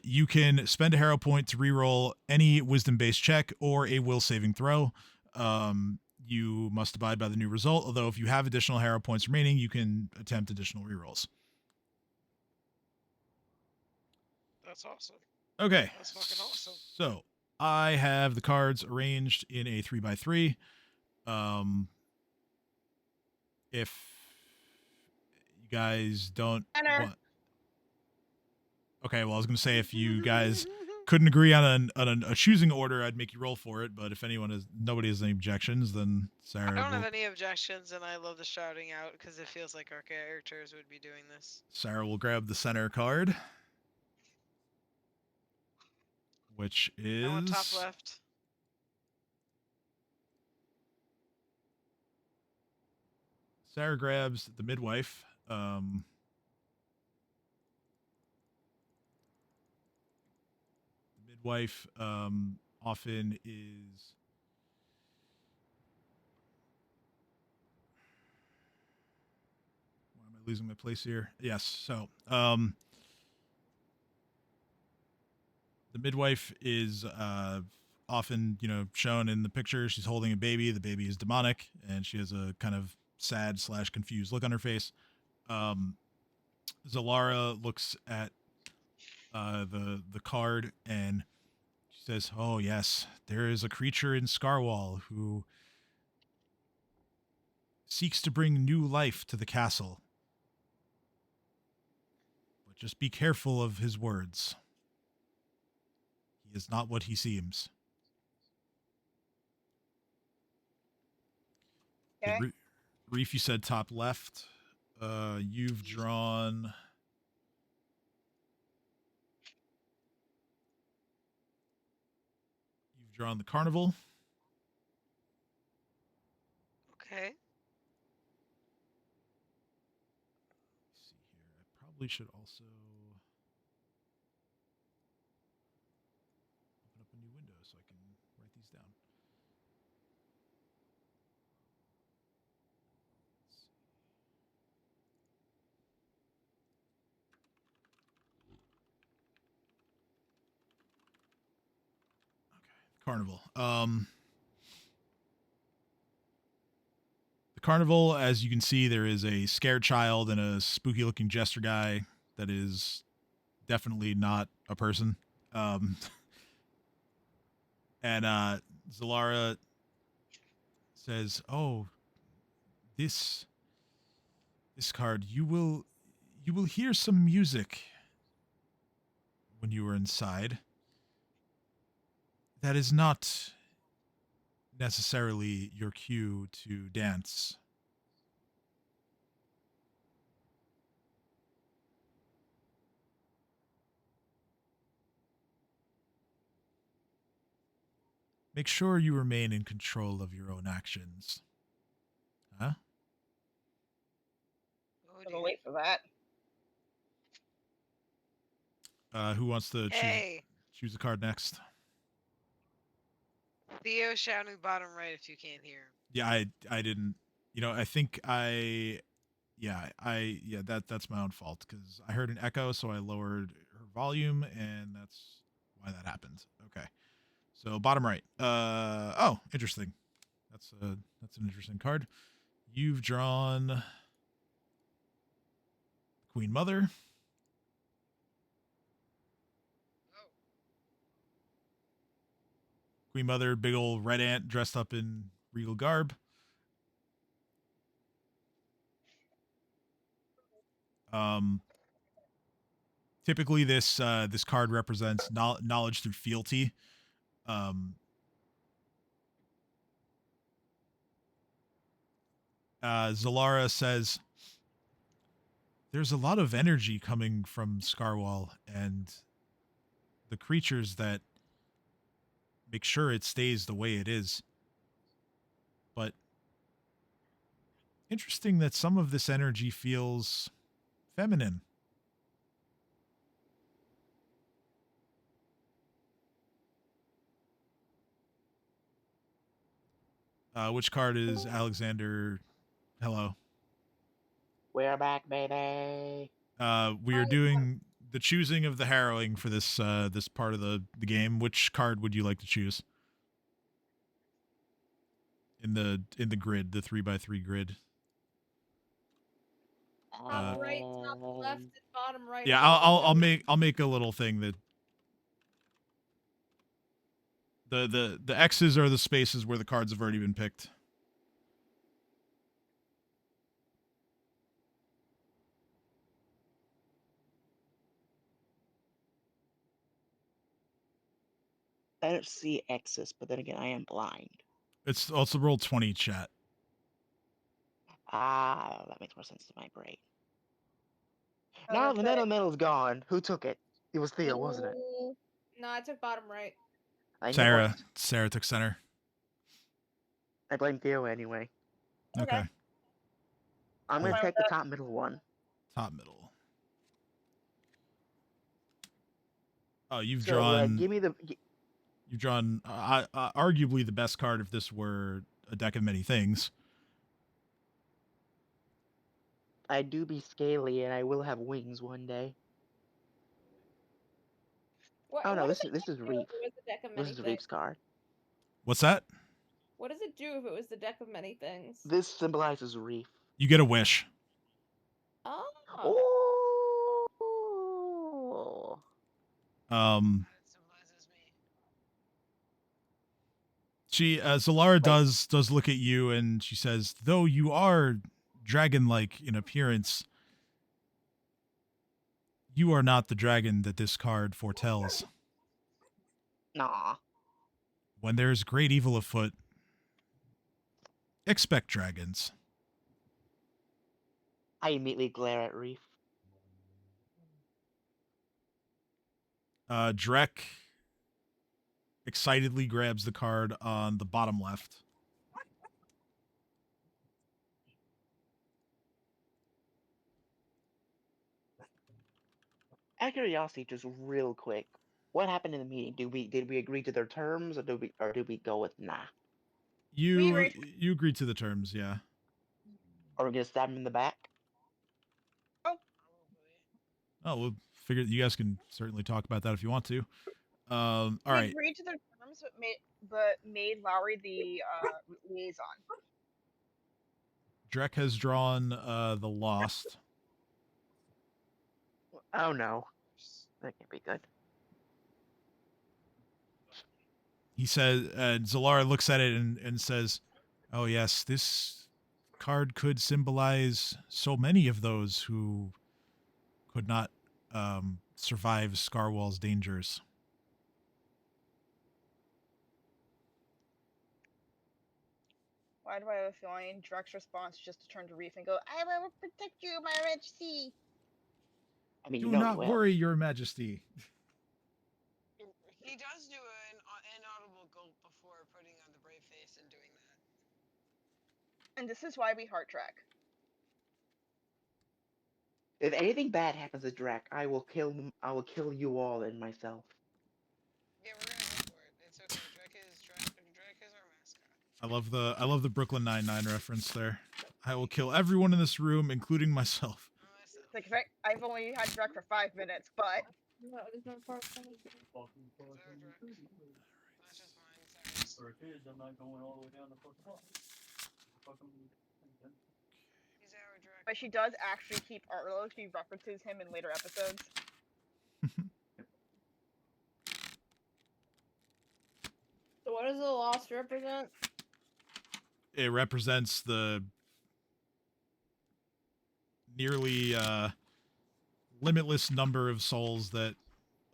You can spend a hero point to reroll any wisdom-based check or a will saving throw. You must abide by the new result, although if you have additional hero points remaining, you can attempt additional rerolls. That's awesome. Okay. That's fucking awesome. So I have the cards arranged in a 3x3. If you guys don't want... Okay, well, I was going to say if you guys couldn't agree on a choosing order, I'd make you roll for it. But if nobody has any objections, then Sarah. I don't have any objections, and I love the shouting out because it feels like our characters would be doing this. Sarah will grab the center card, which is... I want top left. Sarah grabs the midwife. The midwife often is... Why am I losing my place here? Yes, so... the midwife is often, shown in the picture. She's holding a baby. The baby is demonic, and she has a kind of sad/confused look on her face. Zalara looks at the card, and she says, "Oh yes, there is a creature in Scarwall who seeks to bring new life to the castle. But just be careful of his words. He is not what he seems." Okay. Reef, you said top left. You've drawn... the carnival. Okay. Let's see here. I probably should also open up a new window so I can write these down. Let's see. Okay. Carnival. The carnival, as you can see, there is a scared child and a spooky-looking jester guy that is definitely not a person. And Zalara says, "Oh, this card, you will hear some music when you are inside. That is not necessarily your cue to dance." Make sure you remain in control of your own actions. Huh? Oh, I'm dear. gonna wait for that. Who wants to Hey, choose a card next? Theo shouting bottom right if you can't hear. Yeah, I didn't. I think that's my own fault because I heard an echo, so I lowered her volume, and that's why that happened. Okay, so bottom right. Oh, interesting. That's an interesting card. You've drawn Queen Mother. Oh. Queen Mother, big old red ant dressed up in regal garb. Typically this card represents knowledge through fealty. Zalara says, "There's a lot of energy coming from Scarwall and the creatures that make sure it stays the way it is. But interesting that some of this energy feels feminine." Which card is Alexander? Hello. We're back, baby. We are doing the choosing of the harrowing for this this part of the game. Which card would you like to choose in the grid, the 3x3 grid? Top right, top left, and bottom right. Yeah, I'll make a little thing that the X's are the spaces where the cards have already been picked. I don't see X's, but then again, I am blind. It's also roll 20, chat. Ah, that makes more sense to my brain. Oh, Now the okay. medal's gone. Who took it? It was Theo, wasn't it? No, I took bottom right. I knew Sarah it. took center. I blame Theo anyway. Okay. I'm Cool. gonna take the top middle one. Top middle. Oh, you've So, drawn. give me the. You've drawn arguably the best card if this were a deck of many things. I do be scaly, and I will have wings one day. Oh no, this is Reef. This is Reef's card. What's that? What does it do if it was the deck of many things? This symbolizes Reef. You get a wish. Oh. Oh. She Zalara does look at you and she says, "Though you are dragon-like in appearance, you are not the dragon that this card foretells. Nah. When there is great evil afoot, expect dragons." I immediately glare at Reef. Drek excitedly grabs the card on the bottom left. Out of curiosity, just real quick, what happened in the meeting? Did we agree to their terms, or did we go with nah? You agreed to the terms, yeah. Are we gonna stab him in the back? Oh, we'll figure. You guys can certainly talk about that if you want to. All We right. agreed to their terms, is what made Lowry the liaison? Drek has drawn the Lost. Oh no, that can't be good. He says, Zalara looks at it and says, "Oh yes, this card could symbolize so many of those who could not survive Scarwall's dangers." Why do I have a feeling Drek's response is just to turn to Reef and go, "I will protect you, my Majesty." I mean, Do you know not you will. worry, Your Majesty. He does do an inaudible gulp before putting on the brave face and doing that. And this is why we heart Drek. If anything bad happens to Drac, I will kill him. I will kill you all and myself. Yeah, we're gonna go for it. It's okay. Drek is our mascot. I love the Brooklyn Nine-Nine reference there. I will kill everyone in this room, including myself. It's like, I've only had Drek for 5 minutes, but No, there's no part. Not just mine. Sorry. I'm not going all the way down the fucking hall. He's our Drek. but she does actually keep Arlo. She references him in later episodes. So what does the Lost represent? It represents the nearly limitless number of souls that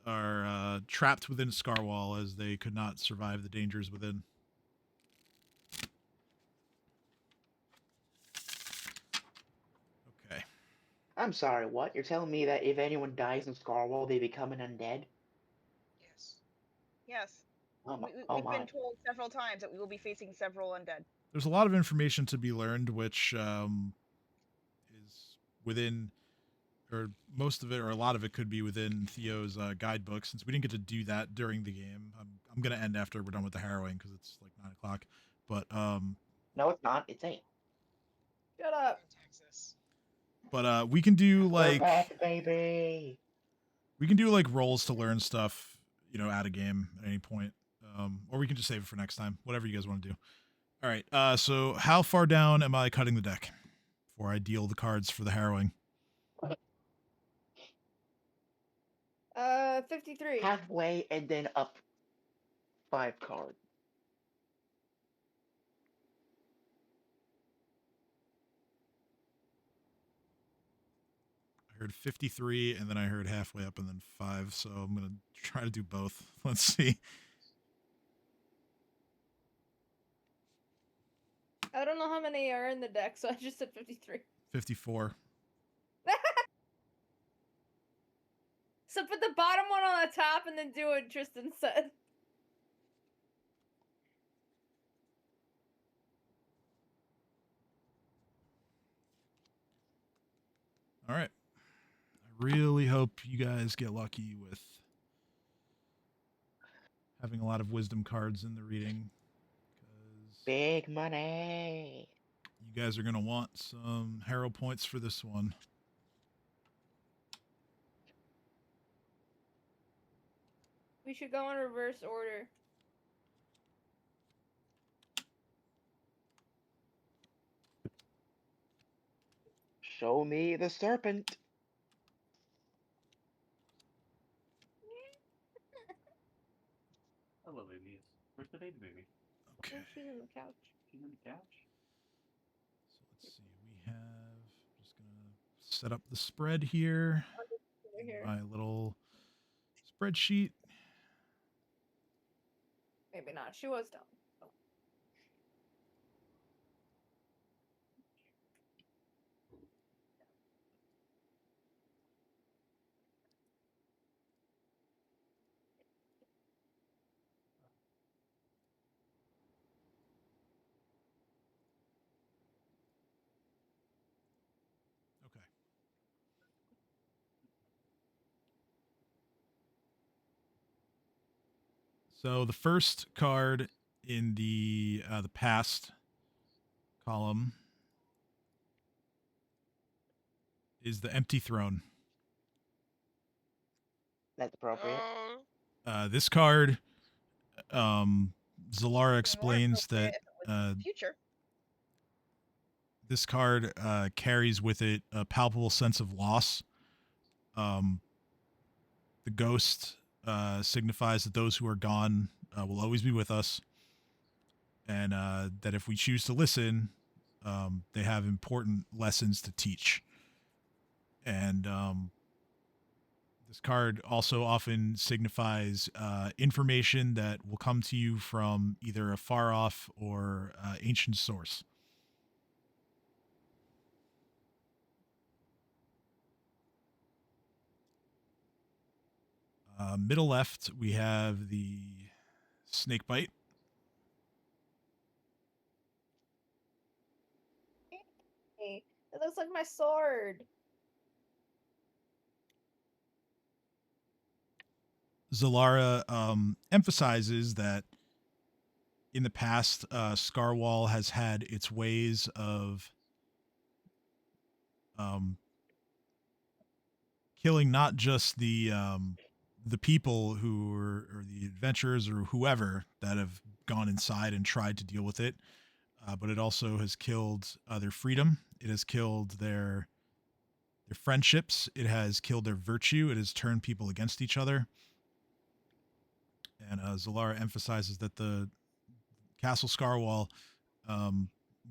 are trapped within Scarwall as they could not survive the dangers within. Okay. I'm sorry, what? You're telling me that if anyone dies in Scarwall, they become an undead? Yes. Yes. Oh my. We've been told several times that we will be facing several undead. There's a lot of information to be learned, which is within, or most of it, or a lot of it could be within Theo's guidebook. Since we didn't get to do that during the game, I'm gonna end after we're done with the Harrowing because it's like 9 o'clock. But No, it's not. It's 8. Shut up. Texas. But we can do We're like back, baby. we can do like rolls to learn stuff, you know, at a game at any point. Or we can just save it for next time. Whatever you guys want to do. All right. So how far down am I cutting the deck before I deal the cards for the Harrowing? 53. Halfway and then up 5 cards. I heard 53 and then I heard halfway up and then 5. So I'm going to try to do both. Let's see. I don't know how many are in the deck, so I just said 53. 54. So put the bottom one on the top and then do what Tristan said. All right. I really hope you guys get lucky with having a lot of wisdom cards in the reading. Big money. You guys are going to want some Harrow points for this one. We should go in reverse order. Show me the serpent. Hello, baby. Where's the baby? Okay. Oh, she's on the couch. She's on the couch? So let's see. We have, just going to set up the spread here. Over here. My little spreadsheet. Maybe not. She was down. Oh. Okay. So the first card in the past column is the Empty Throne. That's appropriate. Oh. This card Zalara explains that future. this card carries with it a palpable sense of loss. The ghost signifies that those who are gone will always be with us, and that if we choose to listen, they have important lessons to teach. And this card also often signifies information that will come to you from either a far off or ancient source. Middle left, we have the snake bite. Hey, it looks like my sword. Zalara emphasizes that in the past, Scarwall has had its ways of killing not just the people who are, or the adventurers or whoever that have gone inside and tried to deal with it, but it also has killed their freedom. It has killed their friendships. It has killed their virtue. It has turned people against each other. And Zalara emphasizes that the Castle Scarwall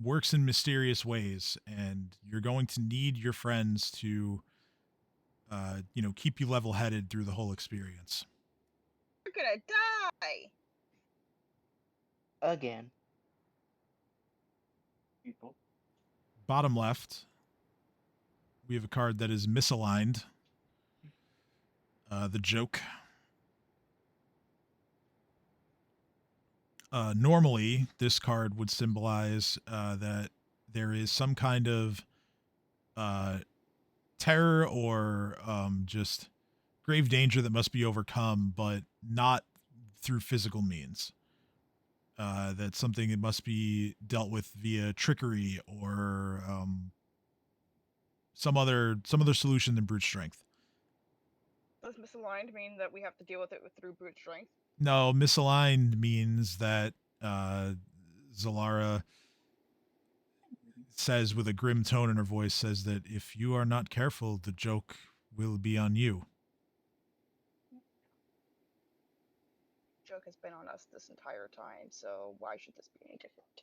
works in mysterious ways, and you're going to need your friends to, keep you level-headed through the whole experience. You're gonna die. Again. People. Bottom left, we have a card that is misaligned. The joke. Normally, this card would symbolize that there is some kind of terror or just grave danger that must be overcome, but not through physical means. That's something that must be dealt with via trickery or some other solution than brute strength. Does misaligned mean that we have to deal with it through brute strength? No, misaligned means that Zalara says with a grim tone in her voice, says that if you are not careful, the joke will be on you. Joke has been on us this entire time, so why should this be any different?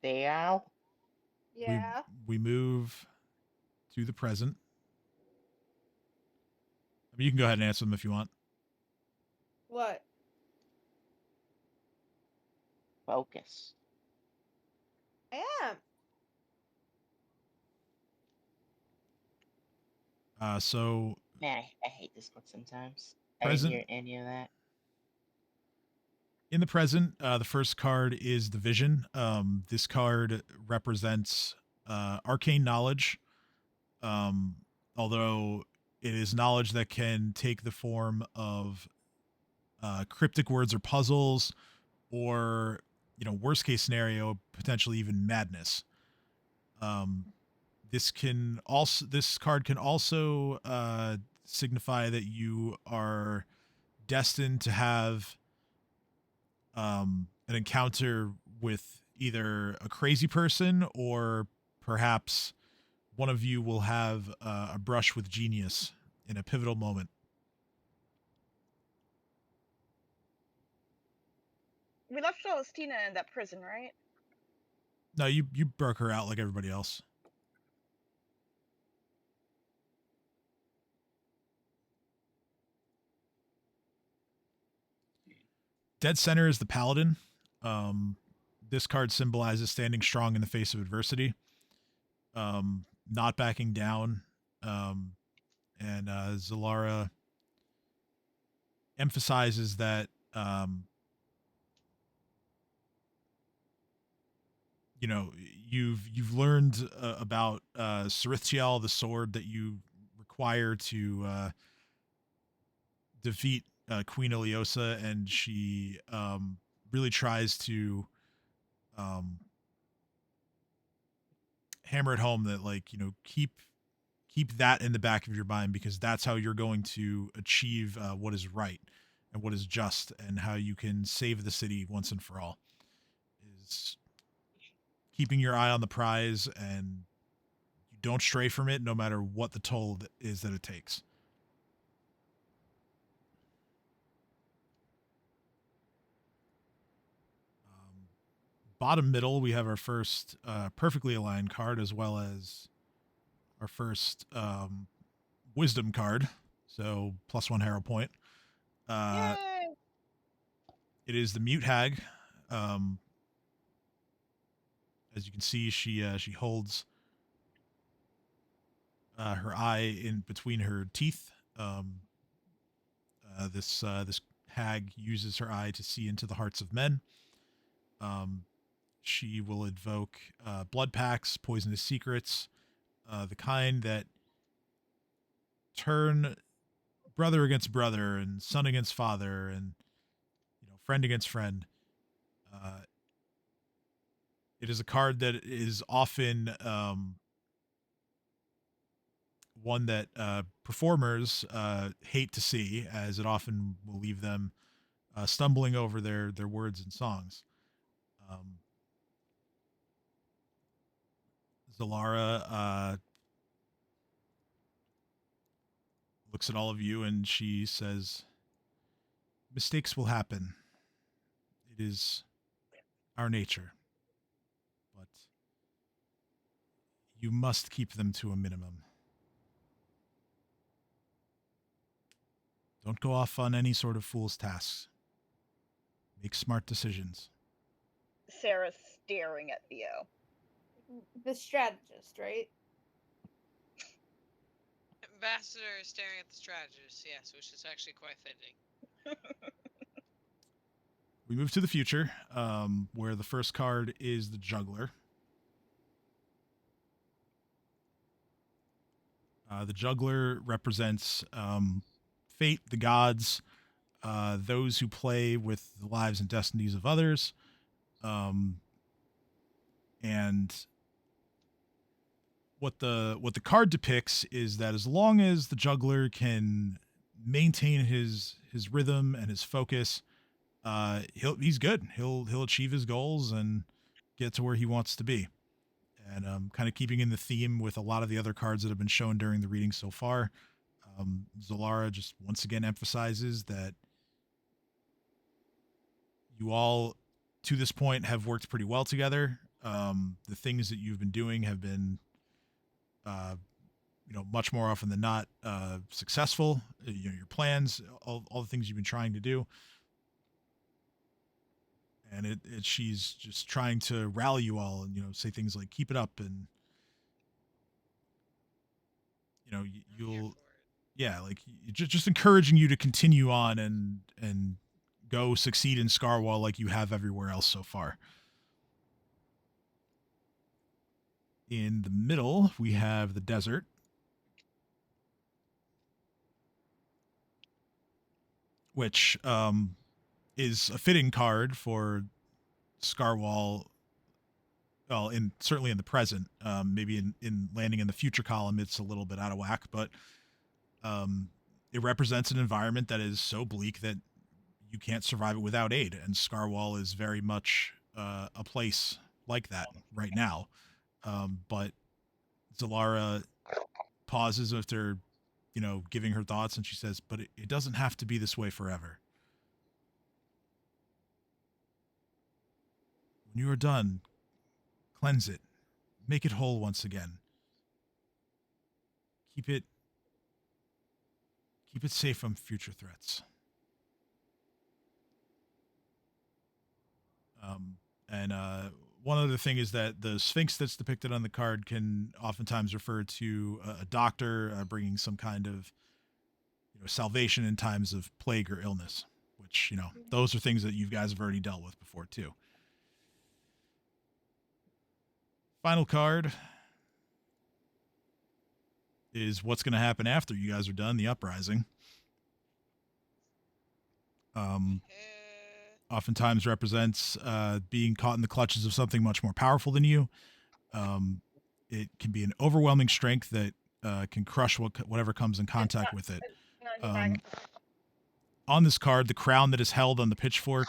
They Yeah. We move to the present. I mean, you can go ahead and answer them if you want. What? focus. I am. So Man, I hate this book sometimes. Present. I didn't hear any of that. In the present, the first card is the Vision. This card represents arcane knowledge, although it is knowledge that can take the form of cryptic words or puzzles, or worst case scenario, potentially even madness. This card can also signify that you are destined to have an encounter with either a crazy person, or perhaps one of you will have a brush with genius in a pivotal moment. We left Celestina in that prison, right? No, you broke her out like everybody else. Dead center is the Paladin. This card symbolizes standing strong in the face of adversity, not backing down, and Zalara emphasizes that you've learned about Sarithiel, the sword that you require to defeat Queen Iliosa, and she really tries to hammer it home that keep that in the back of your mind, because that's how you're going to achieve what is right. and what is just, and how you can save the city once and for all. Is keeping your eye on the prize, and you don't stray from it, no matter what the toll is that it takes. Bottom middle, we have our first perfectly aligned card, as well as our first wisdom card. So +1 hero point. Yay! It is the Mute Hag. As you can see, she holds her eye in between her teeth. This hag uses her eye to see into the hearts of men. She will invoke blood pacts, poisonous secrets, the kind that turn brother against brother and son against father and friend against friend. It is a card that is often one that performers hate to see, as it often will leave them stumbling over their words and songs. Zalara looks at all of you and she says, mistakes will happen. It is our nature. But you must keep them to a minimum. Don't go off on any sort of fool's tasks. Make smart decisions. Sarah's staring at Theo. The strategist, right? Ambassador is staring at the strategist, yes, which is actually quite fitting. We move to the future, where the first card is the Juggler. The Juggler represents fate, the gods, those who play with the lives and destinies of others. And what the card depicts is that as long as the Juggler can maintain his rhythm and his focus, he's good. He'll achieve his goals and get to where he wants to be. And kind of keeping in the theme with a lot of the other cards that have been shown during the reading so far, Zalara just once again emphasizes that you all, to this point, have worked pretty well together. The things that you've been doing have been, much more often than not, successful. Your plans, all the things you've been trying to do. And she's just trying to rally you all and, say things like, keep it up. And, you'll, yeah, like just encouraging you to continue on and go succeed in Scarwall like you have everywhere else so far. In the middle, we have the desert. Which is a fitting card for Scarwall. Well, certainly in the present. Maybe in landing in the future column, it's a little bit out of whack, but it represents an environment that is so bleak that you can't survive it without aid. And Scarwall is very much a place like that right now. But Zalara pauses after, giving her thoughts, and she says, but it doesn't have to be this way forever. When you are done, cleanse it. Make it whole once again. Keep it safe from future threats. And one other thing is that the Sphinx that's depicted on the card can oftentimes refer to a doctor bringing some kind of salvation in times of plague or illness, which, those are things that you guys have already dealt with before too. Final card is what's going to happen after you guys are done, the Uprising. Oftentimes represents being caught in the clutches of something much more powerful than you. It can be an overwhelming strength that can crush whatever comes in contact with it. on this card, the crown that is held on the pitchfork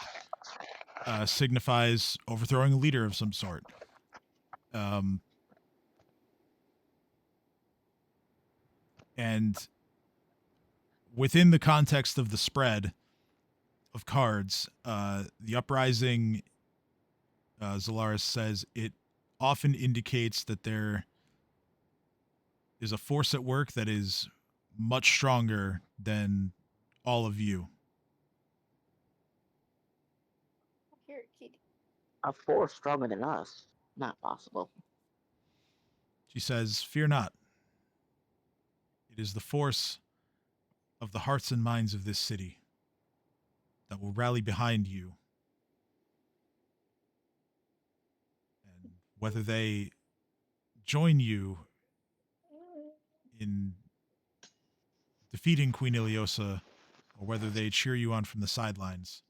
signifies overthrowing a leader of some sort. And within the context of the spread of cards, the Uprising, Zolaris says, it often indicates that there is a force at work that is much stronger than all of you. Here, kitty. A force stronger than us. Not possible. She says, fear not. It is the force of the hearts and minds of this city that will rally behind you. And whether they join you in defeating Queen Iliosa or whether they cheer you on from the sidelines,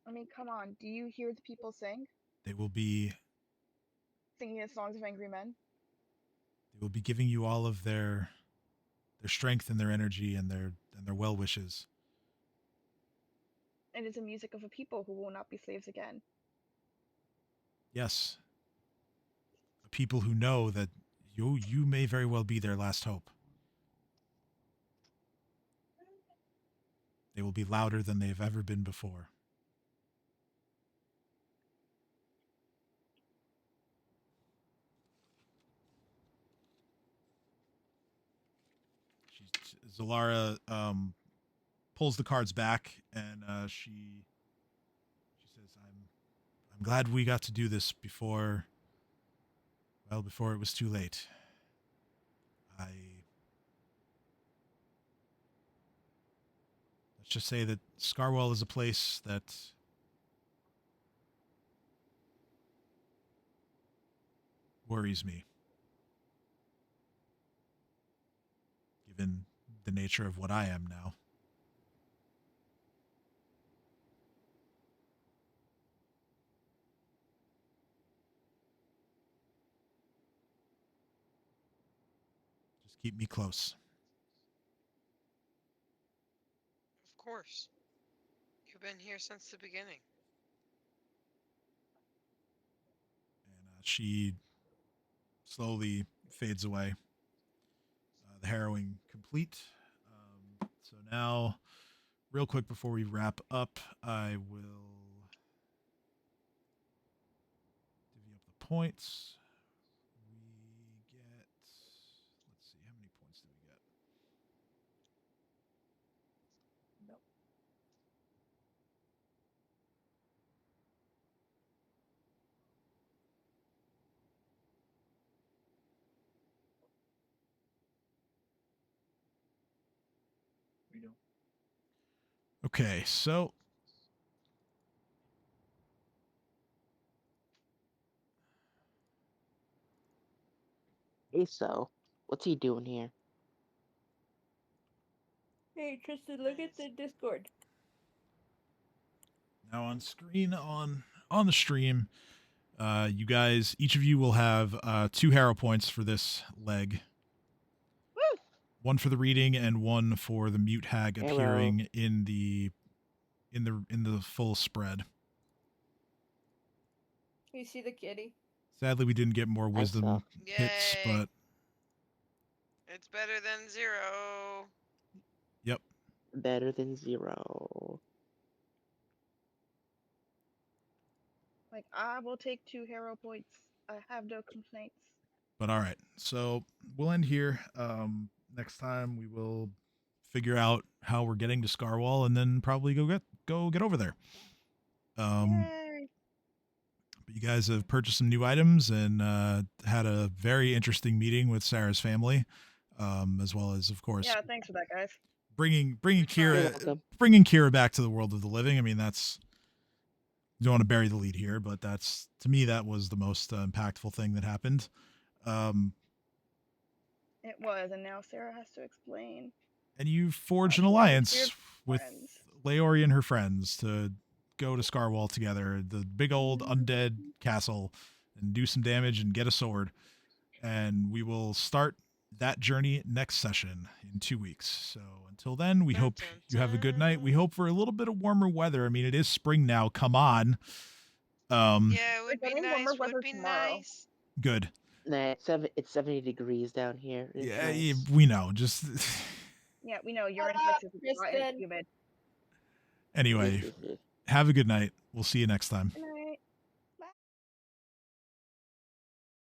I mean, come on. Do you hear the people sing? they will be Singing the songs of angry men? giving you all of their strength and their energy and their well wishes. It is the music of a people who will not be slaves again. Yes. A people who know that you may very well be their last hope. They will be louder than they've ever been before. Zalara pulls the cards back and she says, I'm glad we got to do this before it was too late. Let's just say that Scarwell is a place that worries me, given the nature of what I am now. Just keep me close. Of course. You've been here since the beginning. And she slowly fades away. The harrowing complete. So now, real quick before we wrap up, I will divvy up the points. We get, let's see, how many points do we get? Okay, so Hey, so what's he doing here? Hey, Tristan, look at the Discord. now on screen on the stream, you guys, each of you will have 2 harrow points for this leg. Woo! One for the reading and one for the mute hag Hello. appearing in the full spread. You see the kitty? Sadly, we didn't get more wisdom saw. hits, Yay. but It's better than 0. yep. Better than 0. Like, I will take 2 hero points. I have no complaints. But all right, so we'll end here. Next time we will figure out how we're getting to Scarwall, and then probably go get over there. Yay! But you guys have purchased some new items and had a very interesting meeting with Sarah's family, as well as, of course, Yeah, thanks for that, guys. bringing You're Kira welcome. back to the world of the living. I mean, that's, you don't want to bury the lead here, but that's, to me, that was the most impactful thing that happened. It was, and now Sarah has to explain. And you forged an She has alliance weird with friends. Leori and her friends to go to Scarwall together, the big old undead castle, and do some damage and get a sword. And we will start that journey next session in 2 weeks. So until then, we Dun, hope dun, you have a good night. We dun. hope for a little bit of warmer weather. I mean, it is spring now. Come on. Yeah, it We're would be getting warmer nice. Would weather be tomorrow. nice. Good. Nah, it's 70 degrees down here. It's Yeah, nice. we know. Just Yeah, we know you're in Shut up, Texas. It's hot and Kristen. humid. anyway, have a good night. We'll see you next time.